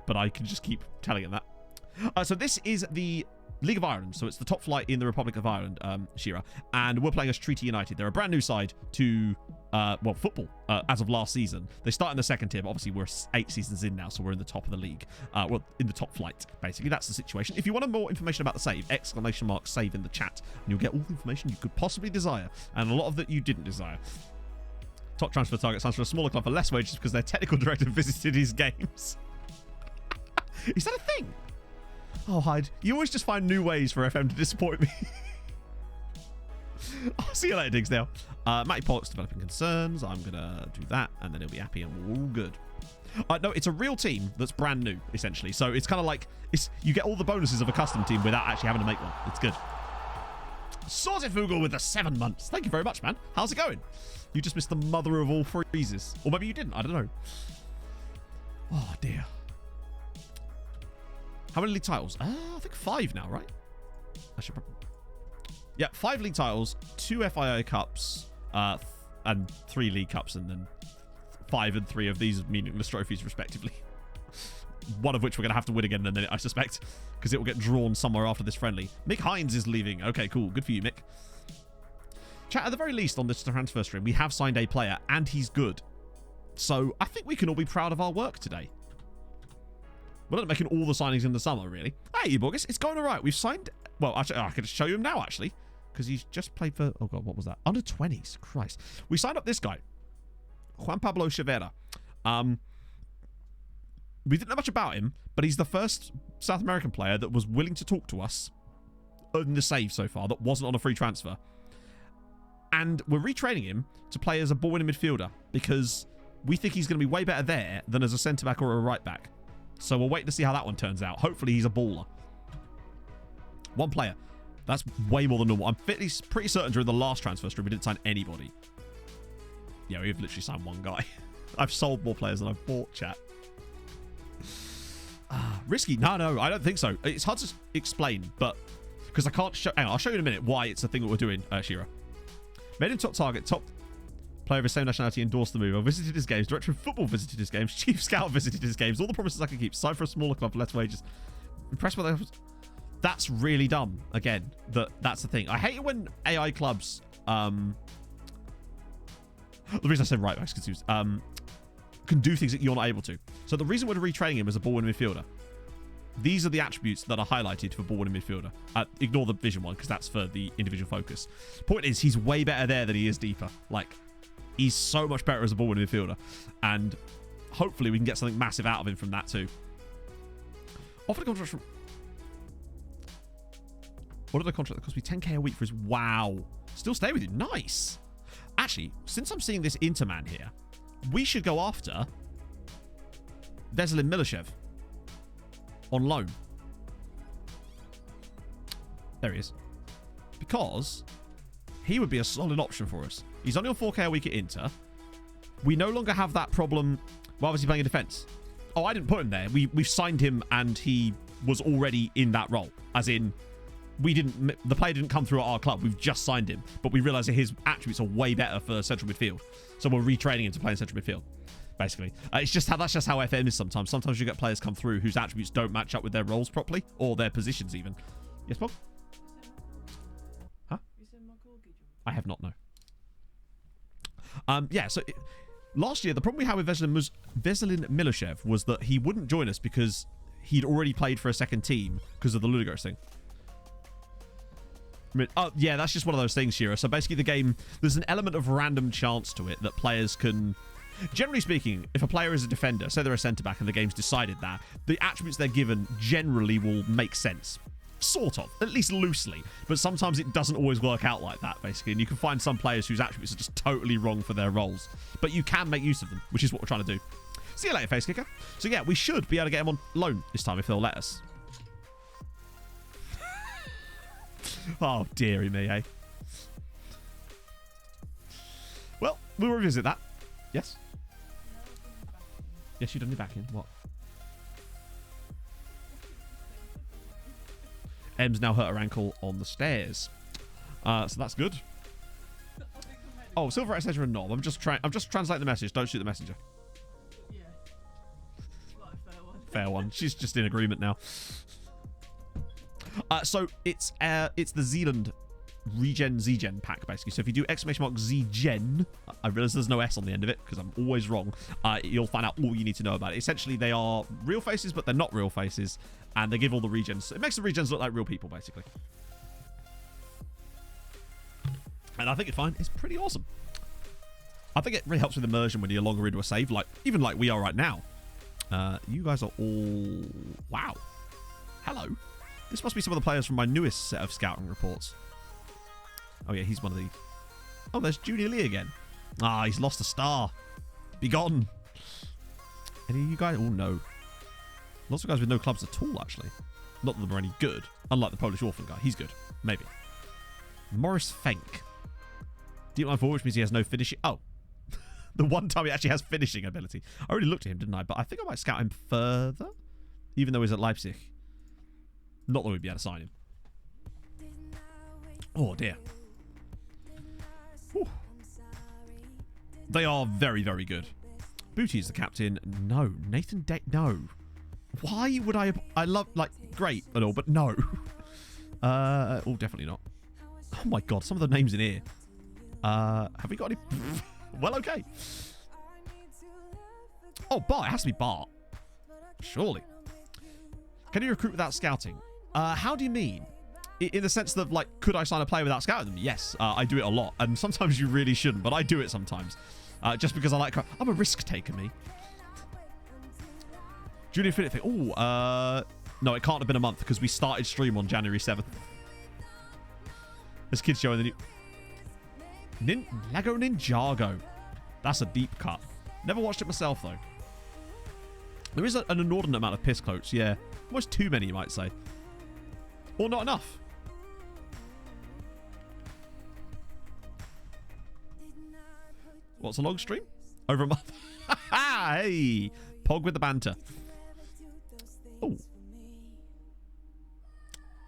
[SPEAKER 5] but I can just keep telling him that. So this is the League of Ireland, so it's the top flight in the Republic of Ireland, Shira, and we're playing as Treaty United. They're a brand new side to, well, football as of last season. They start in the second tier, but obviously we're 8 seasons in now, so we're in the top of the league. Well, in the top flight, basically. That's the situation. If you want more information about the save, ! Save in the chat, and you'll get all the information you could possibly desire, and a lot of that you didn't desire. Top transfer target signs for a smaller club for less wages because their technical director visited his games. Is that a thing? Oh, Hyde, you always just find new ways for FM to disappoint me. I'll see you later, Digsdale. Matty Pollock's developing concerns. I'm going to do that, and then he'll be happy, and we're all good. No, it's a real team that's brand new, essentially. So it's kind of like you get all the bonuses of a custom team without actually having to make one. It's good. Sortifugel with the 7 months. Thank you very much, man. How's it going? You just missed the mother of all freezes. Or maybe you didn't. I don't know. Oh, dear. How many league titles? I think 5 now, right? I should probably... Yeah, 5 league titles, 2 FIA Cups, and 3 League Cups, and then 5 and 3 of these meaningless trophies, respectively. One of which we're going to have to win again in a minute, I suspect, because it will get drawn somewhere after this friendly. Mick Hines is leaving. Okay, cool. Good for you, Mick. Chat, at the very least on this transfer stream, we have signed a player, and he's good. So I think we can all be proud of our work today. We're not making all the signings in the summer, really. Hey, Borges, it's going all right. We've signed... Well, actually, I can show you him now, actually, because he's just played for... Oh, God, what was that? Under 20s. Christ. We signed up this guy, Juan Pablo Chavera. We didn't know much about him, but he's the first South American player that was willing to talk to us in the save so far that wasn't on a free transfer. And we're retraining him to play as a ball-winning midfielder because we think he's going to be way better there than as a centre-back or a right-back. So we're waiting to see how that one turns out. Hopefully he's a baller. 1 player. That's way more than normal. I'm pretty certain during the last transfer stream we didn't sign anybody. Yeah, we've literally signed 1 guy. I've sold more players than I've bought, chat. Risky? No, I don't think so. It's hard to explain, but... Because I can't show... Hang on, I'll show you in a minute why it's the thing that we're doing, Shira. Made him top target, top player of the same nationality endorsed the move. I visited his games. Director of football visited his games. Chief scout visited his games. All the promises I can keep. Signed for a smaller club for less wages. Impressed with that. That's really dumb. Again, that's the thing. I hate it when AI clubs... The reason I said right back's confused. Can do things that you're not able to. So the reason we're retraining him as a ball-winning midfielder. These are the attributes that are highlighted for ball-winning midfielder. Ignore the vision one because that's for the individual focus. Point is, he's way better there than he is deeper. Like, he's so much better as a ball-winning midfielder. And hopefully we can get something massive out of him from that too. Offered a contract from... What did the contract that cost me? 10k a week for his... Wow. Still stay with you. Nice. Actually, since I'm seeing this Interman here, we should go after Veselin Milošev on loan. There he is. Because he would be a solid option for us. He's only on 4k a week at Inter. We no longer have that problem. Why was he playing in defense? Oh, I didn't put him there. We've signed him and he was already in that role. As in, the player didn't come through at our club. We've just signed him. But we realised that his attributes are way better for central midfield. So we're retraining him to play in central midfield. Basically. That's just how FM is sometimes. Sometimes you get players come through whose attributes don't match up with their roles properly. Or their positions even. Yes, Bob? Huh? I have not, no. Yeah, so... Last year, the problem we had with Veselin Milošev was that he wouldn't join us because he'd already played for a second team because of the Ludogorets thing. Oh, yeah, that's just one of those things, Shira. So basically the game, there's an element of random chance to it that players can... Generally speaking, if a player is a defender, say they're a centre-back and the game's decided that, the attributes they're given generally will make sense. Sort of, at least loosely. But sometimes it doesn't always work out like that, basically. And you can find some players whose attributes are just totally wrong for their roles. But you can make use of them, which is what we're trying to do. See you later, Face Kicker. So yeah, we should be able to get him on loan this time if they'll let us. Oh, dearie me, eh? Well, we'll revisit that. Yes? Yes, you done your back in. What? Em's now hurt her ankle on the stairs. So that's good. Oh, Silver says you're a knob. I'm just translating the message. Don't shoot the messenger.
[SPEAKER 7] Yeah. Right, fair one.
[SPEAKER 5] Fair one. She's just in agreement now. So it's the Zealand Regen Z-Gen pack, basically. So if you do !Z-Gen, I realize there's no S on the end of it because I'm always wrong, you'll find out all you need to know about it. Essentially, they are real faces, but they're not real faces, and they give all the regens. It makes the regens look like real people, basically. And I think it's fine. It's pretty awesome. I think it really helps with immersion when you're longer into a save, even like we are right now. You guys are all... Wow. Hello. This must be some of the players from my newest set of scouting reports. Oh, yeah, he's one of the... Oh, there's Junior Lee again. Ah, he's lost a star. Be gone. Any of you guys? Oh, no. Lots of guys with no clubs at all, actually. Not that they're any good. Unlike the Polish Orphan guy. He's good. Maybe. Morris Fenk. Deep line forward, which means he has no finishing... Oh. The one time he actually has finishing ability. I already looked at him, didn't I? But I think I might scout him further. Even though he's at Leipzig. Not that we'd be able to sign him. Oh, dear. Whew. They are very, very good. Booty is the captain. No. Nathan Day. No. Why would I love, like, great and all, but no. Oh, definitely not. Oh, my God. Some of the names in here. Have we got any... Well, okay. Oh, Bart. It has to be Bart. Surely. Can you recruit without scouting? How do you mean? In the sense that, like, could I sign a player without scouting them? Yes, I do it a lot. And sometimes you really shouldn't, but I do it sometimes. Just because I like... I'm a risk taker, me. Junior Philip. Oh, no, it can't have been a month because we started stream on January 7th. This kid's showing the new... Lego Ninjago. That's a deep cut. Never watched it myself, though. There is an inordinate amount of piss quotes, yeah. Almost too many, you might say. Or not enough. What's a long stream? Over a month. Hey! Pog with the banter. Oh.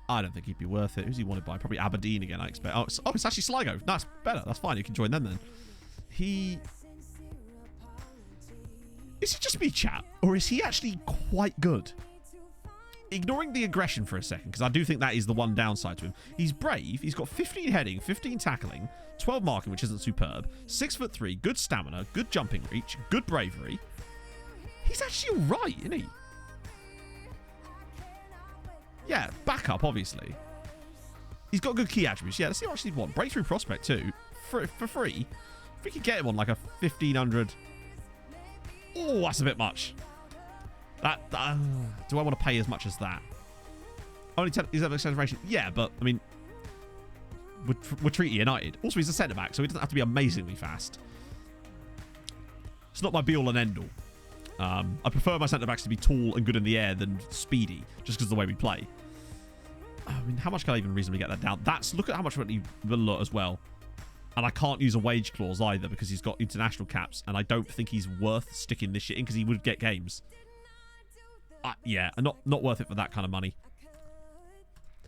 [SPEAKER 5] I don't think he'd be worth it. Who's he wanted by? Probably Aberdeen again, I expect. Oh, it's actually Sligo. That's better. That's fine. You can join them then. Is he just me, chat? Or is he actually quite good? Ignoring the aggression for a second, because I do think that is the one downside to him. He's brave. He's got 15 heading, 15 tackling, 12 marking, which isn't superb. 6'3", good stamina, good jumping reach, good bravery. He's actually all right, isn't he? Yeah, backup, obviously. He's got good key attributes. Yeah, let's see what actually want. Breakthrough prospect, too. For free. If we could get him on like a 1,500... Oh, that's a bit much. Do I want to pay as much as that? Only 10... Is that an acceleration? Yeah, but, I mean... We're Treaty United. Also, he's a centre-back, so he doesn't have to be amazingly fast. It's not my be-all and end-all. I prefer my centre-backs to be tall and good in the air than speedy, just because of the way we play. I mean, how much can I even reasonably get that down? Look at how much he will look as well. And I can't use a wage clause either because he's got international caps, and I don't think he's worth sticking this shit in because he would get games. Yeah, not worth it for that kind of money.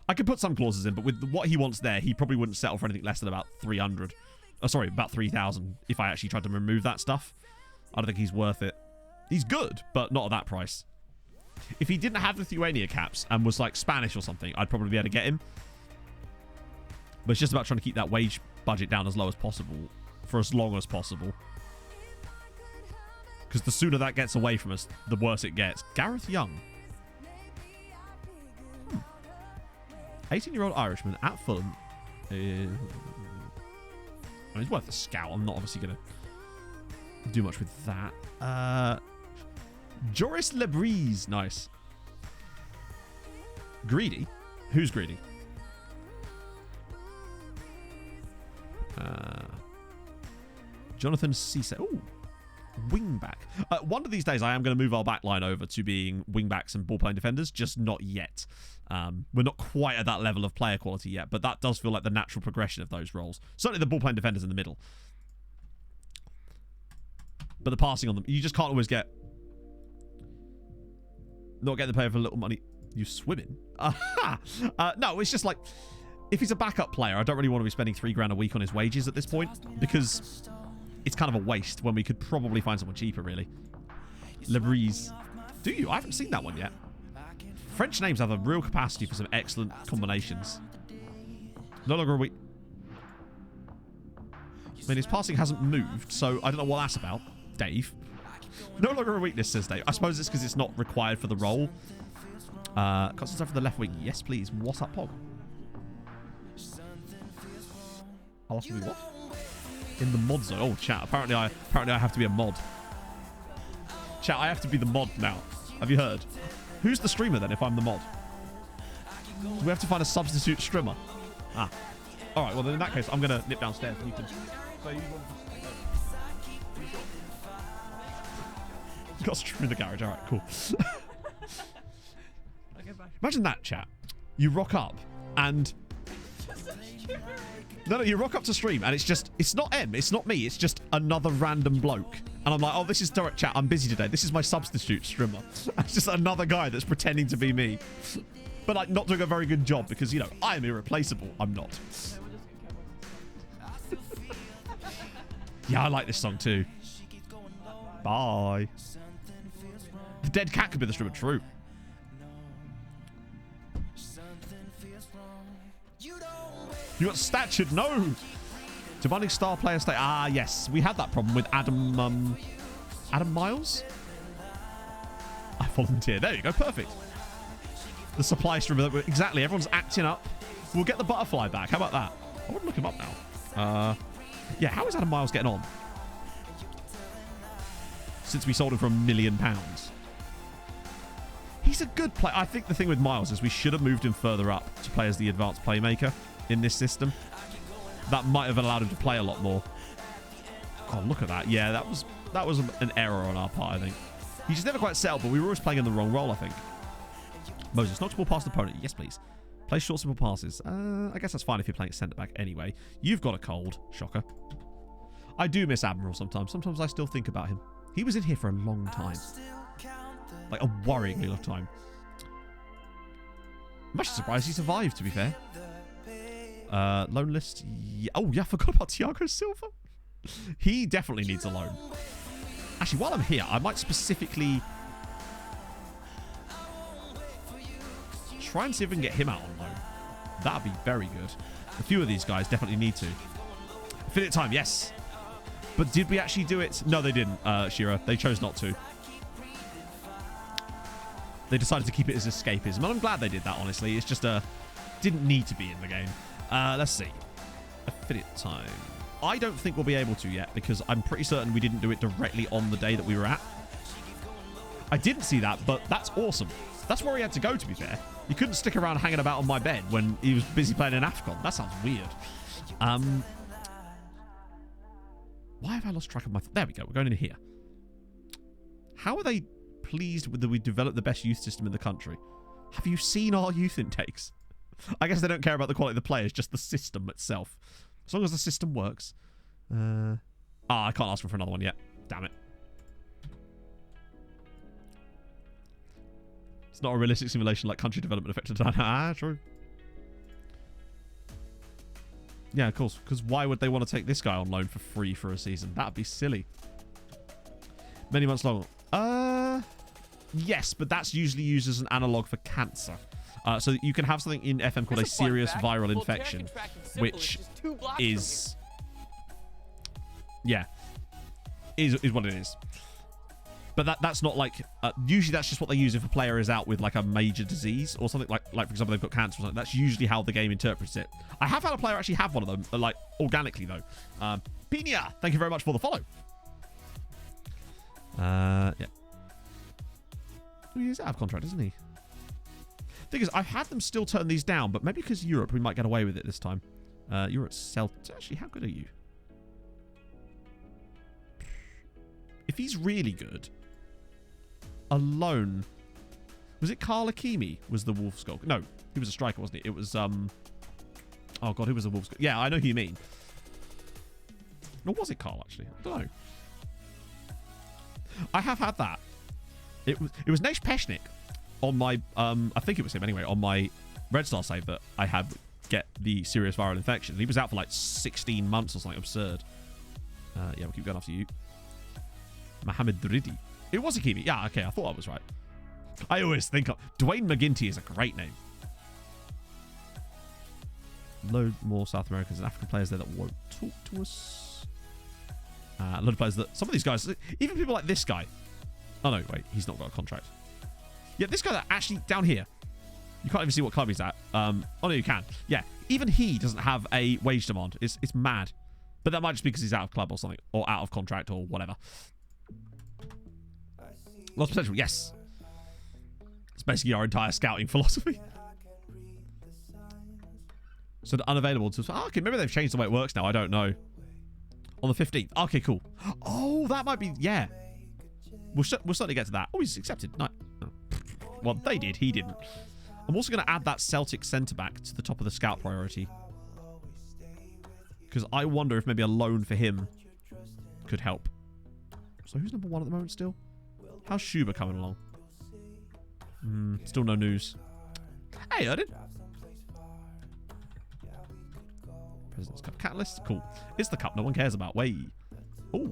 [SPEAKER 5] I could put some clauses in, but with what he wants there, he probably wouldn't settle for anything less than about 300. Oh, sorry, about 3,000 if I actually tried to remove that stuff. I don't think he's worth it. He's good, but not at that price. If he didn't have Lithuania caps and was like Spanish or something, I'd probably be able to get him. But it's just about trying to keep that wage budget down as low as possible for as long as possible. Because the sooner that gets away from us, the worse it gets. Gareth Young. 18-year-old Irishman at Fulham. I mean, he's worth a scout. I'm not obviously going to do much with that. Joris Lebrise. Nice. Greedy? Who's greedy? Jonathan Cisse. Ooh. Wingback. One of these days, I am going to move our backline over to being wingbacks and ball-playing defenders, just not yet. We're not quite at that level of player quality yet, but that does feel like the natural progression of those roles. Certainly the ball-playing defenders in the middle. But the passing on them, you just can't always not get the player for little money. You swimming? No, it's just like, if he's a backup player, I don't really want to be spending $3 grand a week on his wages at this point, because it's kind of a waste when we could probably find someone cheaper, really. Lebreeze. Do you? I haven't seen that one yet. French names have a real capacity for some excellent combinations. No longer a week. I mean, his passing hasn't moved, so I don't know what that's about. Dave. No longer a weakness, says Dave. I suppose it's because it's not required for the role. Concentrate for the left wing. Yes, please. What's up, Pog? I'll have to be what? In the mod zone. Oh, chat. Apparently I have to be a mod. Chat, I have to be the mod now. Have you heard? Who's the streamer then if I'm the mod? Do we have to find a substitute streamer? Ah. Alright, well then in that case, I'm going to nip downstairs. You can... So you got a stream in the garage. Alright, cool. Imagine that, chat. You rock up and... No, you rock up to stream and it's not M, it's not me, it's just another random bloke. And I'm like, oh, this is direct chat, I'm busy today. This is my substitute streamer. It's just another guy that's pretending to be me. But like not doing a very good job because, you know, I'm irreplaceable. I'm not. Yeah, I like this song too. Bye. The dead cat could be the streamer, true. You got statured? No. Demanding star player stay. Ah, yes. We had that problem with Adam Miles. I volunteer. There you go. Perfect. The supply streamer. Exactly. Everyone's acting up. We'll get the butterfly back. How about that? I want to look him up now. Yeah, how is Adam Miles getting on? Since we sold him for £1 million. He's a good player. I think the thing with Miles is we should have moved him further up to play as the advanced playmaker in this system. That might have allowed him to play a lot more. Oh, look at that. Yeah, that was an error on our part, I think. He just never quite settled, but we were always playing in the wrong role, I think. Moses, knocks ball past the opponent. Yes, please. Play short, simple passes. I guess that's fine if you're playing centre back anyway. You've got a cold. Shocker. I do miss Admiral sometimes. Sometimes I still think about him. He was in here for a long time. Like a worryingly long time. I'm actually surprised he survived, to be fair. Loan list. Yeah. Oh, yeah, I forgot about Thiago Silva. He definitely needs a loan. Actually, while I'm here, I might specifically try and see if we can get him out on loan. That'd be very good. A few of these guys definitely need to. Affiliate time, yes. But did we actually do it? No, they didn't, Shira. They chose not to. They decided to keep it as escapism. And I'm glad they did that, honestly. It's just didn't need to be in the game. Let's see. Affiliate time. I don't think we'll be able to yet because I'm pretty certain we didn't do it directly on the day that we were at. I didn't see that, but that's awesome. That's where he had to go, to be fair. He couldn't stick around hanging about on my bed when he was busy playing in AFCON. That sounds weird. Why have I lost track of my... There we go. We're going in here. How are they pleased with that we developed the best youth system in the country? Have you seen our youth intakes? I guess they don't care about the quality of the players, just the system itself. As long as the system works. I can't ask for another one yet. Damn it. It's not a realistic simulation like country development affected time. Ah, true. Yeah, of course. Because why would they want to take this guy on loan for free for a season? That'd be silly. Many months long. Yes, but that's usually used as an analog for cancer. So you can have something in FM called a serious viral infection, which is... Yeah. Is what it is. But that's not like... usually that's just what they use if a player is out with like a major disease or something. Like for example, they've got cancer or something. That's usually how the game interprets it. I have had a player actually have one of them, like organically though. Pina, thank you very much for the follow. Yeah. Oh, he's out of contract, isn't he? Thing is, I've had them still turn these down, but maybe because Europe, we might get away with it this time. You're at Celtic. Actually, how good are you? If he's really good, alone. Was it Carl Akimi was the Wolves goal? No, he was a striker, wasn't he? It was, oh God, who was the Wolves goal? Yeah, I know who you mean. Or was it Carl, actually? I don't know. I have had that. It was Nesh Peshnik. on my, I think it was him anyway, on my Red Star save that I had get the serious viral infection. He was out for like 16 months or something absurd. Yeah, we'll keep going after you. Mohamed Dridi. It was Hakimi. Yeah, okay, I thought I was right. I always think Dwayne McGinty is a great name. Load more South Americans and African players there that won't talk to us. A lot of players that... Some of these guys, even people like this guy. Oh, no, wait. He's not got a contract. Yeah, this guy that actually down here. You can't even see what club he's at. Oh, no, you can. Yeah, even he doesn't have a wage demand. It's mad. But that might just be because he's out of club or something. Or out of contract or whatever. Lots of potential, yes. It's basically our entire scouting philosophy. So the unavailable to... Oh, okay, maybe they've changed the way it works now. I don't know. On the 15th. Okay, cool. Oh, that might be... Yeah. We'll certainly get to that. Oh, he's accepted. No. Well, they did. He didn't. I'm also going to add that Celtic centre-back to the top of the scout priority. Because I wonder if maybe a loan for him could help. So who's number 1 at the moment still? How's Schuber coming along? Still no news. Hey, Erdin. President's Cup Catalyst. Cool. It's the cup no one cares about. Way. Oh.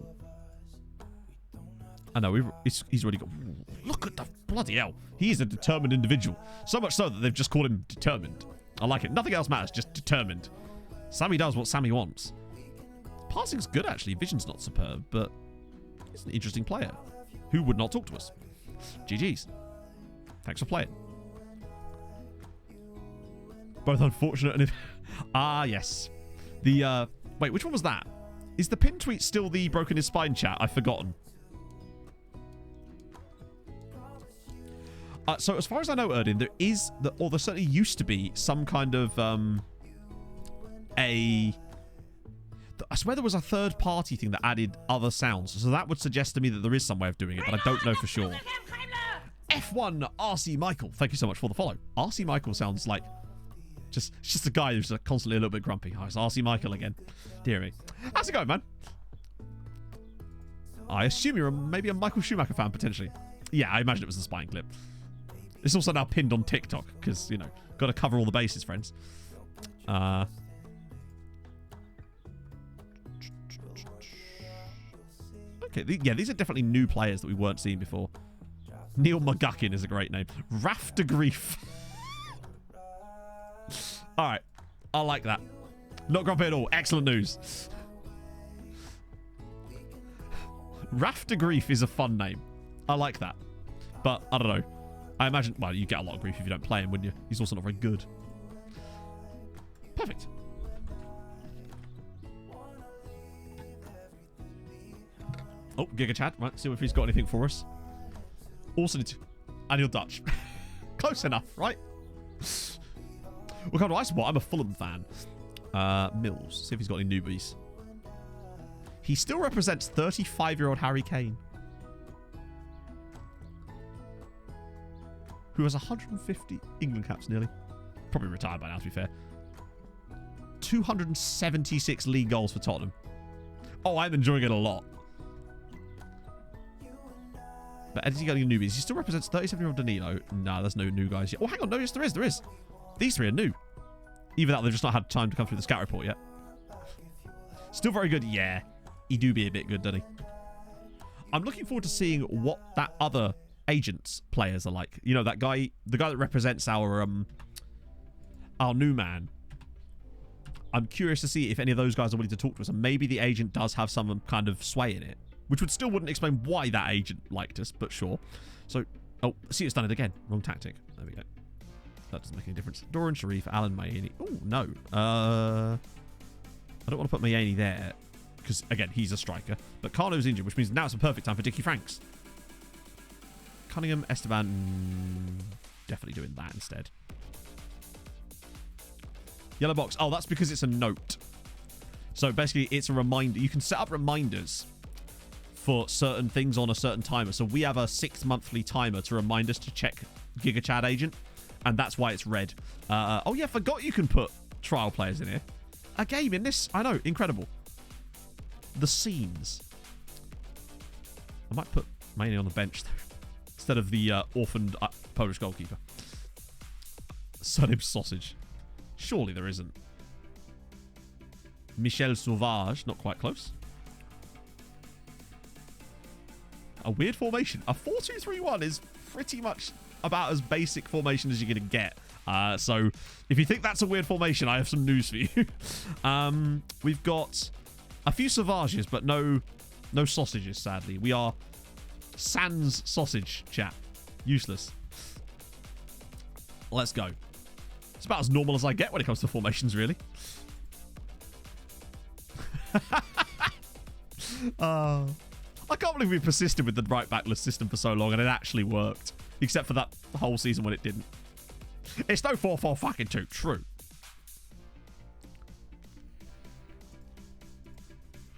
[SPEAKER 5] I know. He's already got... Look at the bloody hell. He is a determined individual. So much so that they've just called him determined. I like it. Nothing else matters. Just determined. Sammy does what Sammy wants. Passing's good, actually. Vision's not superb, but he's an interesting player. Who would not talk to us? GG's. Thanks for playing. Both unfortunate and... yes. The, wait, which one was that? Is the pin tweet still the broken his spine chat? I've forgotten. So as far as I know, Erdin, there is... or there certainly used to be some kind of, I swear there was a third-party thing that added other sounds. So that would suggest to me that there is some way of doing it, but I don't know for sure. F1 RC Michael. Thank you so much for the follow. RC Michael sounds like... Just a guy who's constantly a little bit grumpy. Oh, it's RC Michael again. Dear me. How's it going, man? I assume you're maybe a Michael Schumacher fan, potentially. Yeah, I imagine it was the spine clip. It's also now pinned on TikTok, because, you know, got to cover all the bases, friends. Okay, yeah, these are definitely new players that we weren't seeing before. Neil McGuckin is a great name. Raft de Grief. All right. I like that. Not grumpy at all. Excellent news. Raft de Grief is a fun name. I like that. But, I don't know. I imagine... Well, you get a lot of grief if you don't play him, wouldn't you? He's also not very good. Perfect. Oh, Giga Chad. Right, see if he's got anything for us. Also need to... Annual Dutch. Close enough, right? We'll come to iSupport. I'm a Fulham fan. Mills. See if he's got any newbies. He still represents 35-year-old Harry Kane. Who has 150 England caps nearly. Probably retired by now, to be fair. 276 league goals for Tottenham. Oh, I'm enjoying it a lot. But has he got any newbies? He still represents 37-year-old Danilo. No, there's no new guys yet. Oh, hang on. No, yes, there is. There is. These three are new. Even though they've just not had time to come through the scout report yet. Still very good. Yeah. He do be a bit good, doesn't he? I'm looking forward to seeing what that other agents players are like. You know, that guy, the guy that represents our new man. I'm curious to see if any of those guys are willing to talk to us. And maybe the agent does have some kind of sway in it. Which wouldn't explain why that agent liked us, but sure. So, oh, see, it's done it again. Wrong tactic. There we go. That doesn't make any difference. Doran Sharif, Alan Mayeni. Oh, no. I don't want to put Mayeni there. Because, again, he's a striker. But Carlo's injured, which means now it's a perfect time for Dickie Franks. Cunningham, Esteban. Definitely doing that instead. Yellow box. Oh, that's because it's a note. So, basically, it's a reminder. You can set up reminders for certain things on a certain timer. So we have a 6 monthly timer to remind us to check Giga Chad agent. And that's why it's red. Oh yeah, forgot you can put trial players in here. A game in this. I know, incredible. The scenes. I might put mainly on the bench though. instead of the orphaned Polish goalkeeper. Surname Sausage. Surely there isn't. Michel Sauvage, not quite close. A weird formation. A 4-2-3-1 is pretty much about as basic formation as you're going to get. So if you think that's a weird formation, I have some news for you. We've got a few Sauvages, but no sausages, sadly. We are sans sausage, chat. Useless. Let's go. It's about as normal as I get when it comes to formations, really. I can't believe we persisted with the right backless system for so long and it actually worked. Except for that whole season when it didn't. It's no 4-4-2. True.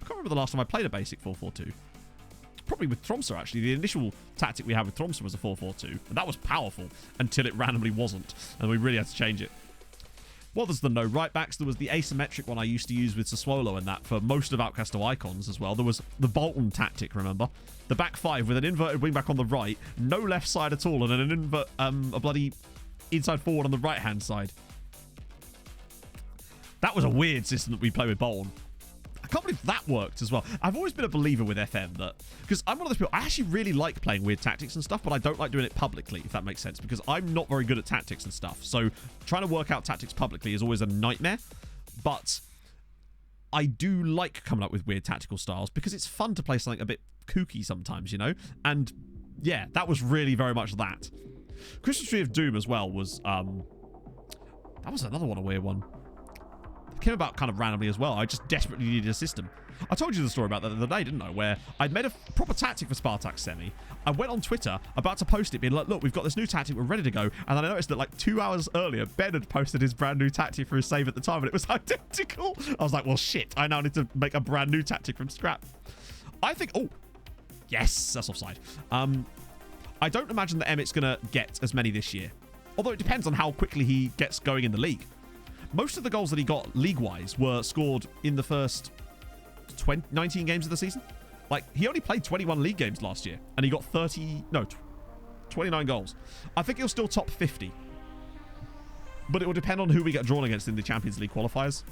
[SPEAKER 5] I can't remember the last time I played a basic 4-4-2. Probably with Tromsø, actually. The initial tactic we had with Tromsø was a 4-4-2. And that was powerful until it randomly wasn't. And we really had to change it. Well, there's the no right backs. There was the asymmetric one I used to use with Sassuolo and that for most of Outcasto Icons as well. There was the Bolton tactic, remember? The back five with an inverted wing back on the right, no left side at all, and a bloody inside forward on the right-hand side. That was a weird system that we played with Bolton. I can't believe that worked as well. I've always been a believer with FM that... Because I'm one of those people... I actually really like playing weird tactics and stuff, but I don't like doing it publicly, if that makes sense. Because I'm not very good at tactics and stuff. So trying to work out tactics publicly is always a nightmare. But I do like coming up with weird tactical styles because it's fun to play something a bit kooky sometimes, you know? And yeah, that was really very much that. Christmas Tree of Doom as well was... that was another one, a weird one. Came about kind of randomly as well. I just desperately needed a system. I told you the story about that the other day, didn't I? Where I'd made a proper tactic for Spartak Semi. I went on Twitter about to post it, being like, look, we've got this new tactic, we're ready to go. And then I noticed that like 2 hours earlier, Ben had posted his brand new tactic for his save at the time, and it was identical. I was like, well, shit, I now need to make a brand new tactic from scrap. I think, oh, yes, that's offside. I don't imagine that Emmett's going to get as many this year. Although it depends on how quickly he gets going in the league. Most of the goals that he got league-wise were scored in the first 19 games of the season. Like, he only played 21 league games last year, and he got 29 goals. I think he'll still top 50. But it will depend on who we get drawn against in the Champions League qualifiers.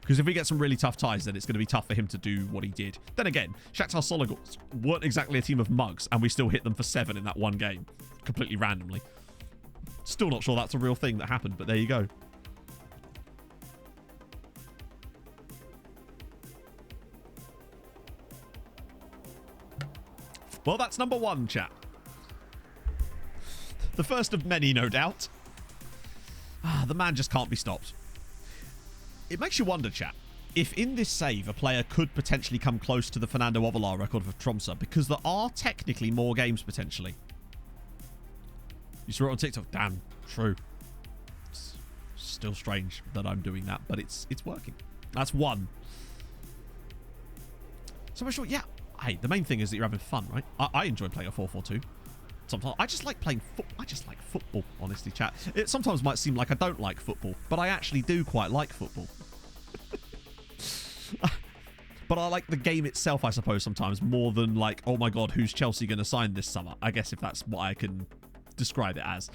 [SPEAKER 5] Because if we get some really tough ties, then it's going to be tough for him to do what he did. Then again, Shakhtar Sologorsk weren't exactly a team of mugs, and we still hit them for 7 in that one game. Completely randomly. Still not sure that's a real thing that happened, but there you go. Well, that's number 1, chat. The first of many, no doubt. The man just can't be stopped. It makes you wonder, chat, if in this save a player could potentially come close to the Fernando Ovalar record for Tromsø, because there are technically more games potentially. You saw it on TikTok. Damn, true. It's still strange that I'm doing that, but it's working. That's 1. So I'm sure, yeah. Hey, the main thing is that you're having fun, right? I enjoy playing a 4-4-2. Sometimes I just like playing I just like football, honestly, chat. It sometimes might seem like I don't like football, but I actually do quite like football. But I like the game itself, I suppose, sometimes more than like, oh my god, who's Chelsea going to sign this summer? I guess if that's what I can describe it as.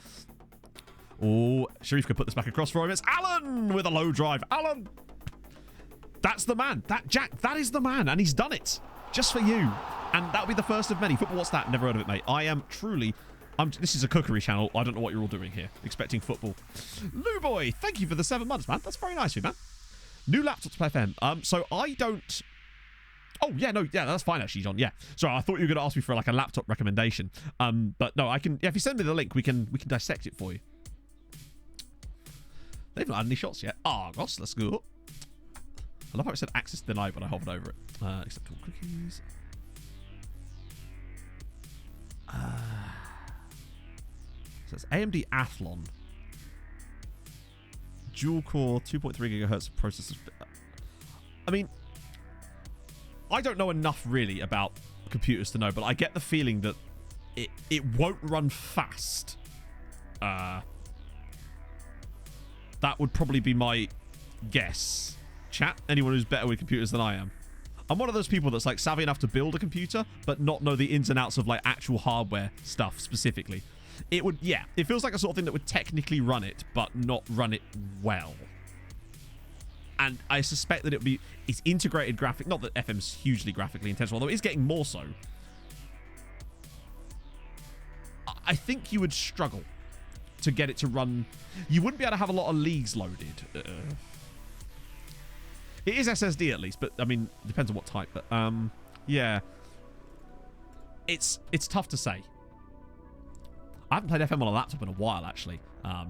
[SPEAKER 5] Oh, Sharif could put this back across for him. It's Alan with a low drive. Alan! That's the man. That is the man, and he's done it. Just for you. And that'll be the first of many. Football, what's that? Never heard of it, mate. I am truly... this is a cookery channel. I don't know what you're all doing here. Expecting football. Lou Boy, thank you for the 7 months, man. That's very nice of you, man. New laptop to play FM. So I don't... Oh, yeah, no, yeah, that's fine, actually, John. Yeah. Sorry, I thought you were going to ask me for, like, a laptop recommendation. But no, I can... Yeah, if you send me the link, we can dissect it for you. They've not had any shots yet. Argos, let's go. I love how it said access denied when I hovered over it. Accept all cookies. So it's AMD Athlon. Dual core, 2.3 gigahertz processor. I mean, I don't know enough really about computers to know, but I get the feeling that it won't run fast. That would probably be my guess. Chat, anyone who's better with computers than I am. I'm one of those people that's like savvy enough to build a computer, but not know the ins and outs of like actual hardware stuff specifically. It would, yeah, it feels like a sort of thing that would technically run it, but not run it well. And I suspect that it's integrated graphic, not that FM's hugely graphically intense, although it is getting more so. I think you would struggle to get it to run. You wouldn't be able to have a lot of leagues loaded. It is SSD at least, but I mean, depends on what type. But yeah, it's tough to say. I haven't played FM on a laptop in a while, actually. Ever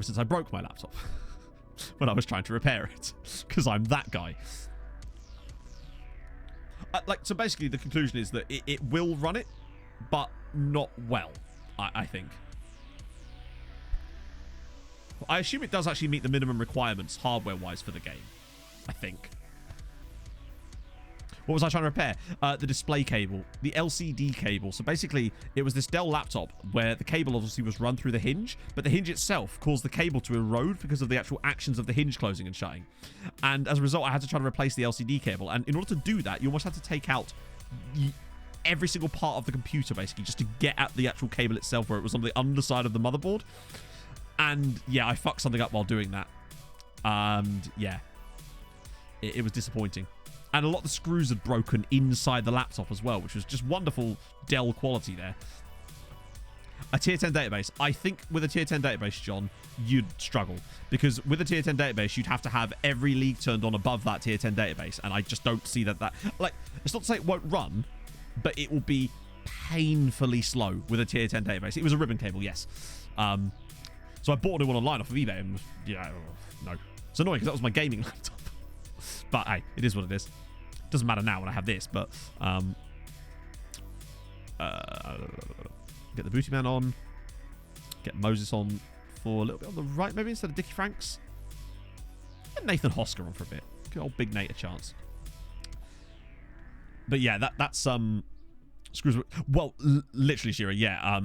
[SPEAKER 5] since I broke my laptop when I was trying to repair it, because I'm that guy. So basically, the conclusion is that it will run it, but not well. I think. I assume it does actually meet the minimum requirements hardware-wise for the game. I think. What was I trying to repair? The display cable. The LCD cable. So basically, it was this Dell laptop where the cable obviously was run through the hinge, but the hinge itself caused the cable to erode because of the actual actions of the hinge closing and shutting. And as a result, I had to try to replace the LCD cable. And in order to do that, you almost had to take out every single part of the computer, basically, just to get at the actual cable itself where it was on the underside of the motherboard. And yeah, I fucked something up while doing that. And yeah, it was disappointing. And a lot of the screws had broken inside the laptop as well, which was just wonderful Dell quality there. A tier 10 database. I think with a tier 10 database, John, you'd struggle. Because with a tier 10 database, you'd have to have every league turned on above that tier 10 database. And I just don't see that... Like, it's not to say it won't run, but it will be painfully slow with a tier 10 database. It was a ribbon cable, yes. So I bought a new one online off of eBay and, yeah, no. It's annoying because that was my gaming laptop. But hey, it is what it is. Doesn't matter now when I have this, but get the Booty Man on. Get Moses on for a little bit on the right, maybe instead of Dickie Franks. Get Nathan Hosker on for a bit. Give old Big Nate a chance. But yeah, that's screws. Well, literally, Shira, yeah.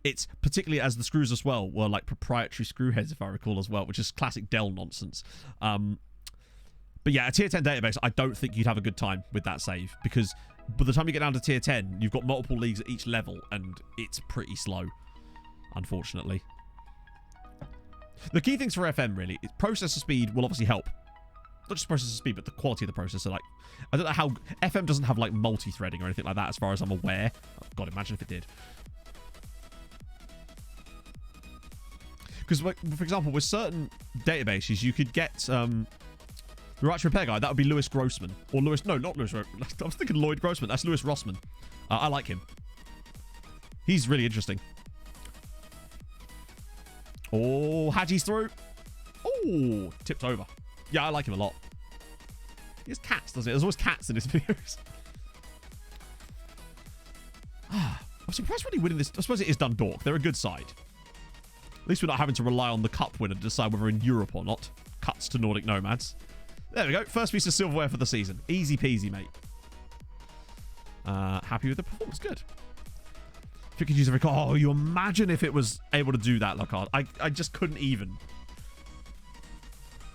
[SPEAKER 5] It's particularly as the screws as well were like proprietary screw heads, if I recall, as well, which is classic Dell nonsense. But yeah, a tier 10 database, I don't think you'd have a good time with that save, because by the time you get down to tier 10, you've got multiple leagues at each level, and it's pretty slow, unfortunately. The key things for FM, really, is processor speed will obviously help. Not just processor speed, but the quality of the processor. Like, I don't know how... FM doesn't have, like, multi-threading or anything like that, as far as I'm aware. Oh, God, imagine if it did. Because, for example, with certain databases, you could get... the right to repair guy, that would be Lewis Grossman. Or Lewis... No, not Lewis... I was thinking Lloyd Grossman. That's Lewis Rossman. I like him. He's really interesting. Oh, Haji's through. Oh, tipped over. Yeah, I like him a lot. He has cats, doesn't he? There's always cats in his videos. I'm surprised when he winning this. I suppose it is Dundalk. They're a good side. At least we're not having to rely on the cup winner to decide whether we're in Europe or not. Cuts to Nordic Nomads. There we go. First piece of silverware for the season. Easy peasy, mate. Happy with the performance. Good. If you could use every card. Oh, you imagine if it was able to do that, Lockhart. I just couldn't even.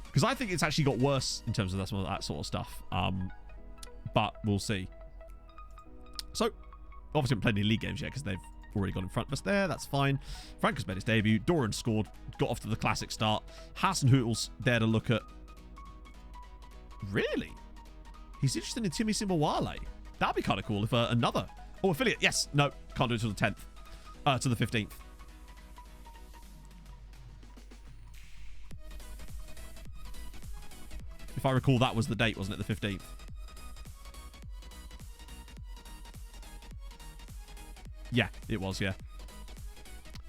[SPEAKER 5] Because I think it's actually got worse in terms of that sort of stuff. But we'll see. So, obviously haven't played any league games yet because they've already gone in front of us there. That's fine. Frank has made his debut. Doran scored. Got off to the classic start. Hassan Hootles there to look at. Really? He's interested in Timmy Simbawale. That'd be kind of cool if another... Oh, affiliate. Yes. No, can't do it till the 10th. To the 15th. If I recall, that was the date, wasn't it? The 15th. Yeah, it was, yeah.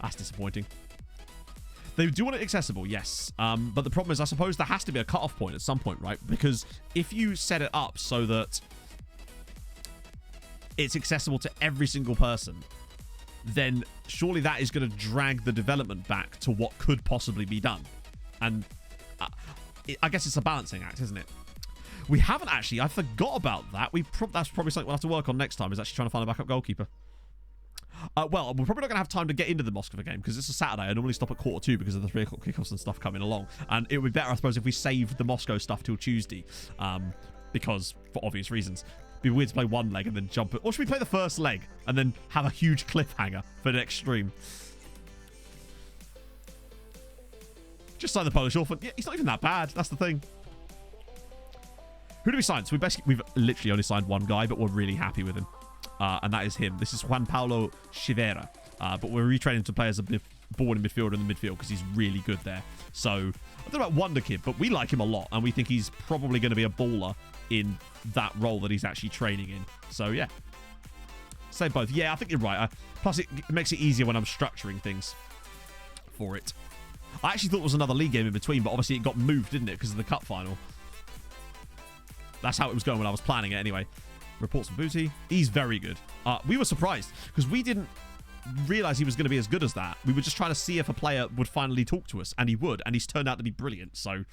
[SPEAKER 5] That's disappointing. They do want it accessible, yes. But the problem is, I suppose there has to be a cutoff point at some point, right? Because if you set it up so that it's accessible to every single person, then surely that is going to drag the development back to what could possibly be done. And I guess it's a balancing act, isn't it? We haven't actually. I forgot about that. That's probably something we'll have to work on next time, is actually trying to find a backup goalkeeper. Well, we're probably not going to have time to get into the Moskva game because it's a Saturday. I normally stop at 2:45 because of the 3 o'clock kickoffs and stuff coming along. And it would be better, I suppose, if we saved the Moscow stuff till Tuesday. because for obvious reasons. It'd be weird to play one leg and then jump it. Or should we play the first leg and then have a huge cliffhanger for the next stream? Just sign the Polish orphan. Yeah, he's not even that bad. That's the thing. Who do we sign? So we've literally only signed one guy, but we're really happy with him. And that is him. This is Juan Paulo Chivera. But we're retraining to play as a born in midfielder in the midfield because he's really good there. So, I don't know about Wonder Kid, but we like him a lot. And we think he's probably going to be a baller in that role that he's actually training in. So, yeah. Say both. Yeah, I think you're right. Plus, it makes it easier when I'm structuring things for it. I actually thought there was another league game in between, but obviously it got moved, didn't it? Because of the cup final. That's how it was going when I was planning it anyway. Reports from Booty. He's very good. We were surprised because we didn't realize he was going to be as good as that. We were just trying to see if a player would finally talk to us, and he would, and he's turned out to be brilliant. So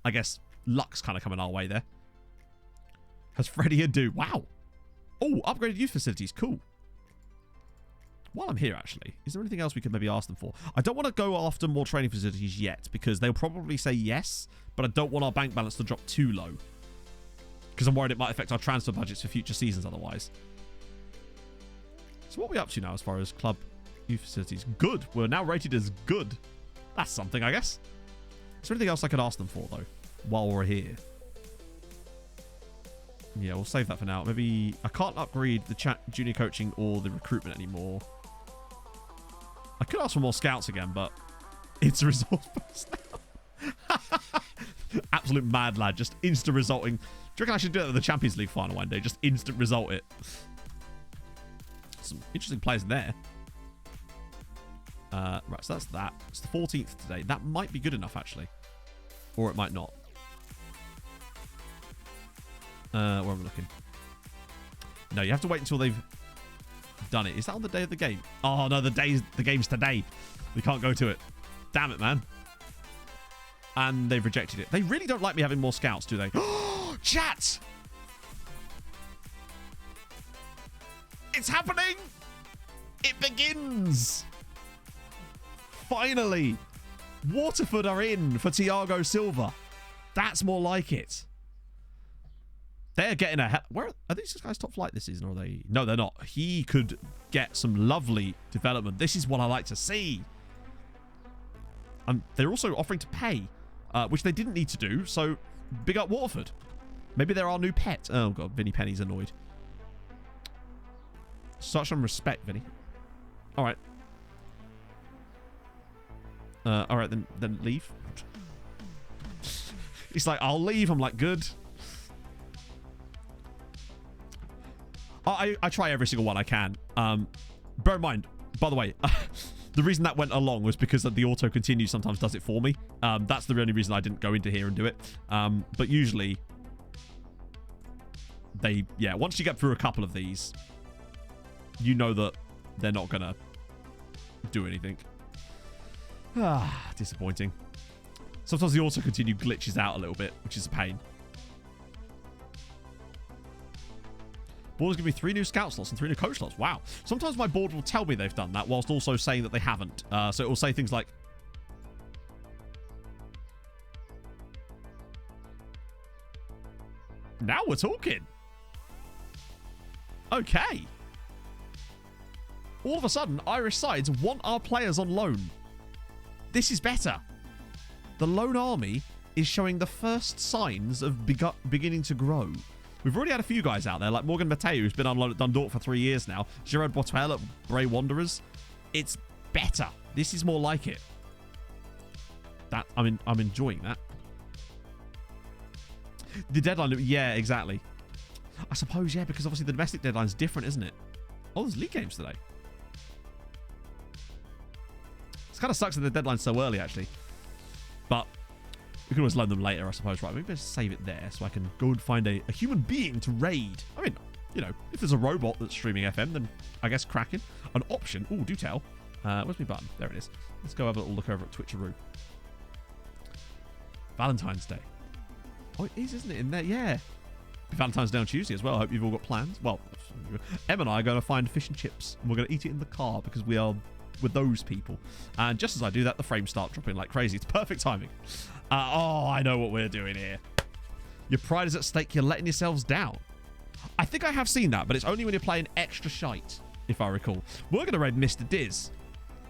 [SPEAKER 5] I guess luck's kind of coming our way there. Has Freddie Adu? Wow. Oh, upgraded youth facilities. Cool. While I'm here, actually, is there anything else we could maybe ask them for? I don't want to go after more training facilities yet because they'll probably say yes, but I don't want our bank balance to drop too low because I'm worried it might affect our transfer budgets for future seasons otherwise. So what are we up to now as far as club youth facilities? Good. We're now rated as good. That's something, I guess. Is there anything else I could ask them for, though, while we're here? Yeah, we'll save that for now. Maybe I can't upgrade the junior coaching or the recruitment anymore. I could ask for more scouts again, but it's a resource boost now. Absolute mad lad. Just instant resulting. Do you reckon I should do that with the Champions League final one day? Just instant result it. Some interesting players in there. Right, so that's that. It's the 14th today. That might be good enough, actually. Or it might not. Where am I looking? No, you have to wait until they've done it. Is that on the day of the game? Oh, no, the game's today. We can't go to it. Damn it, man. And they've rejected it. They really don't like me having more scouts, do they? Chat! It's happening! It begins! Finally! Waterford are in for Thiago Silva. That's more like it. They're getting a... Where are these guys top flight this season, or are they... No, they're not. He could get some lovely development. This is what I like to see. They're also offering to pay, which they didn't need to do, so big up Waterford. Maybe they're our new pet. Oh, God, Vinny Penny's annoyed. Such some respect, Vinny. All right. All right, then leave. He's like, I'll leave. I'm like, good. I try every single one I can. Bear in mind, by the way, the reason that went along was because the auto continue sometimes does it for me. That's the only reason I didn't go into here and do it. But usually, once you get through a couple of these, you know that they're not going to do anything. Disappointing. Sometimes the auto continue glitches out a little bit, which is a pain. Board is going to be 3 new scout slots and 3 new coach slots. Wow. Sometimes my board will tell me they've done that whilst also saying that they haven't. So it will say things like... Now we're talking. Okay. All of a sudden, Irish sides want our players on loan. This is better. The loan army is showing the first signs of beginning to grow. We've already had a few guys out there, like Morgan Mateo, who's been on loan at Dundalk for 3 years now. Gerard Botel at Bray Wanderers. It's better. This is more like it. I'm enjoying that. The deadline, yeah, exactly. I suppose, yeah, because obviously the domestic deadline's different, isn't it? Oh, there's league games today. It kind of sucks that the deadline's so early, actually. But we can always loan them later, I suppose. Right, maybe let's save it there so I can go and find a human being to raid. I mean, you know, if there's a robot that's streaming FM, then I guess cracking. An option. Oh, do tell. Where's my button? There it is. Let's go have a little look over at Twitcheroo. Valentine's Day. Oh, it is, isn't it? In there, yeah. Valentine's Day on Tuesday as well. I hope you've all got plans. Well, Em and I are going to find fish and chips, and we're going to eat it in the car because we are with those people. And just as I do that, the frames start dropping like crazy. It's perfect timing. Oh, I know what we're doing here. Your pride is at stake. You're letting yourselves down. I think I have seen that, but it's only when you're playing extra shite, if I recall. We're going to raid Mr. Diz,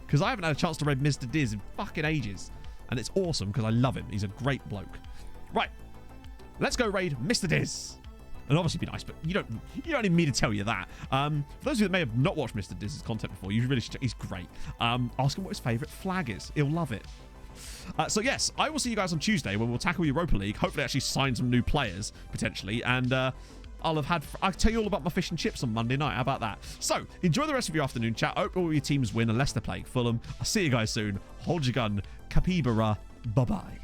[SPEAKER 5] because I haven't had a chance to raid Mr. Diz in fucking ages. And it's awesome, because I love him. He's a great bloke. Right. Let's go raid Mr. Diz. And obviously be nice, but you don't need me to tell you that. For those of you that may have not watched Mr. Diz's content before, you really should check. He's great. Ask him what his favourite flag is. He'll love it. So yes, I will see you guys on Tuesday when we'll tackle Europa League. Hopefully actually sign some new players, potentially. And I'll tell you all about my fish and chips on Monday night. How about that? So, enjoy the rest of your afternoon, chat. I hope all your teams win unless they're playing Fulham. I'll see you guys soon. Hold your gun. Capybara. Bye-bye.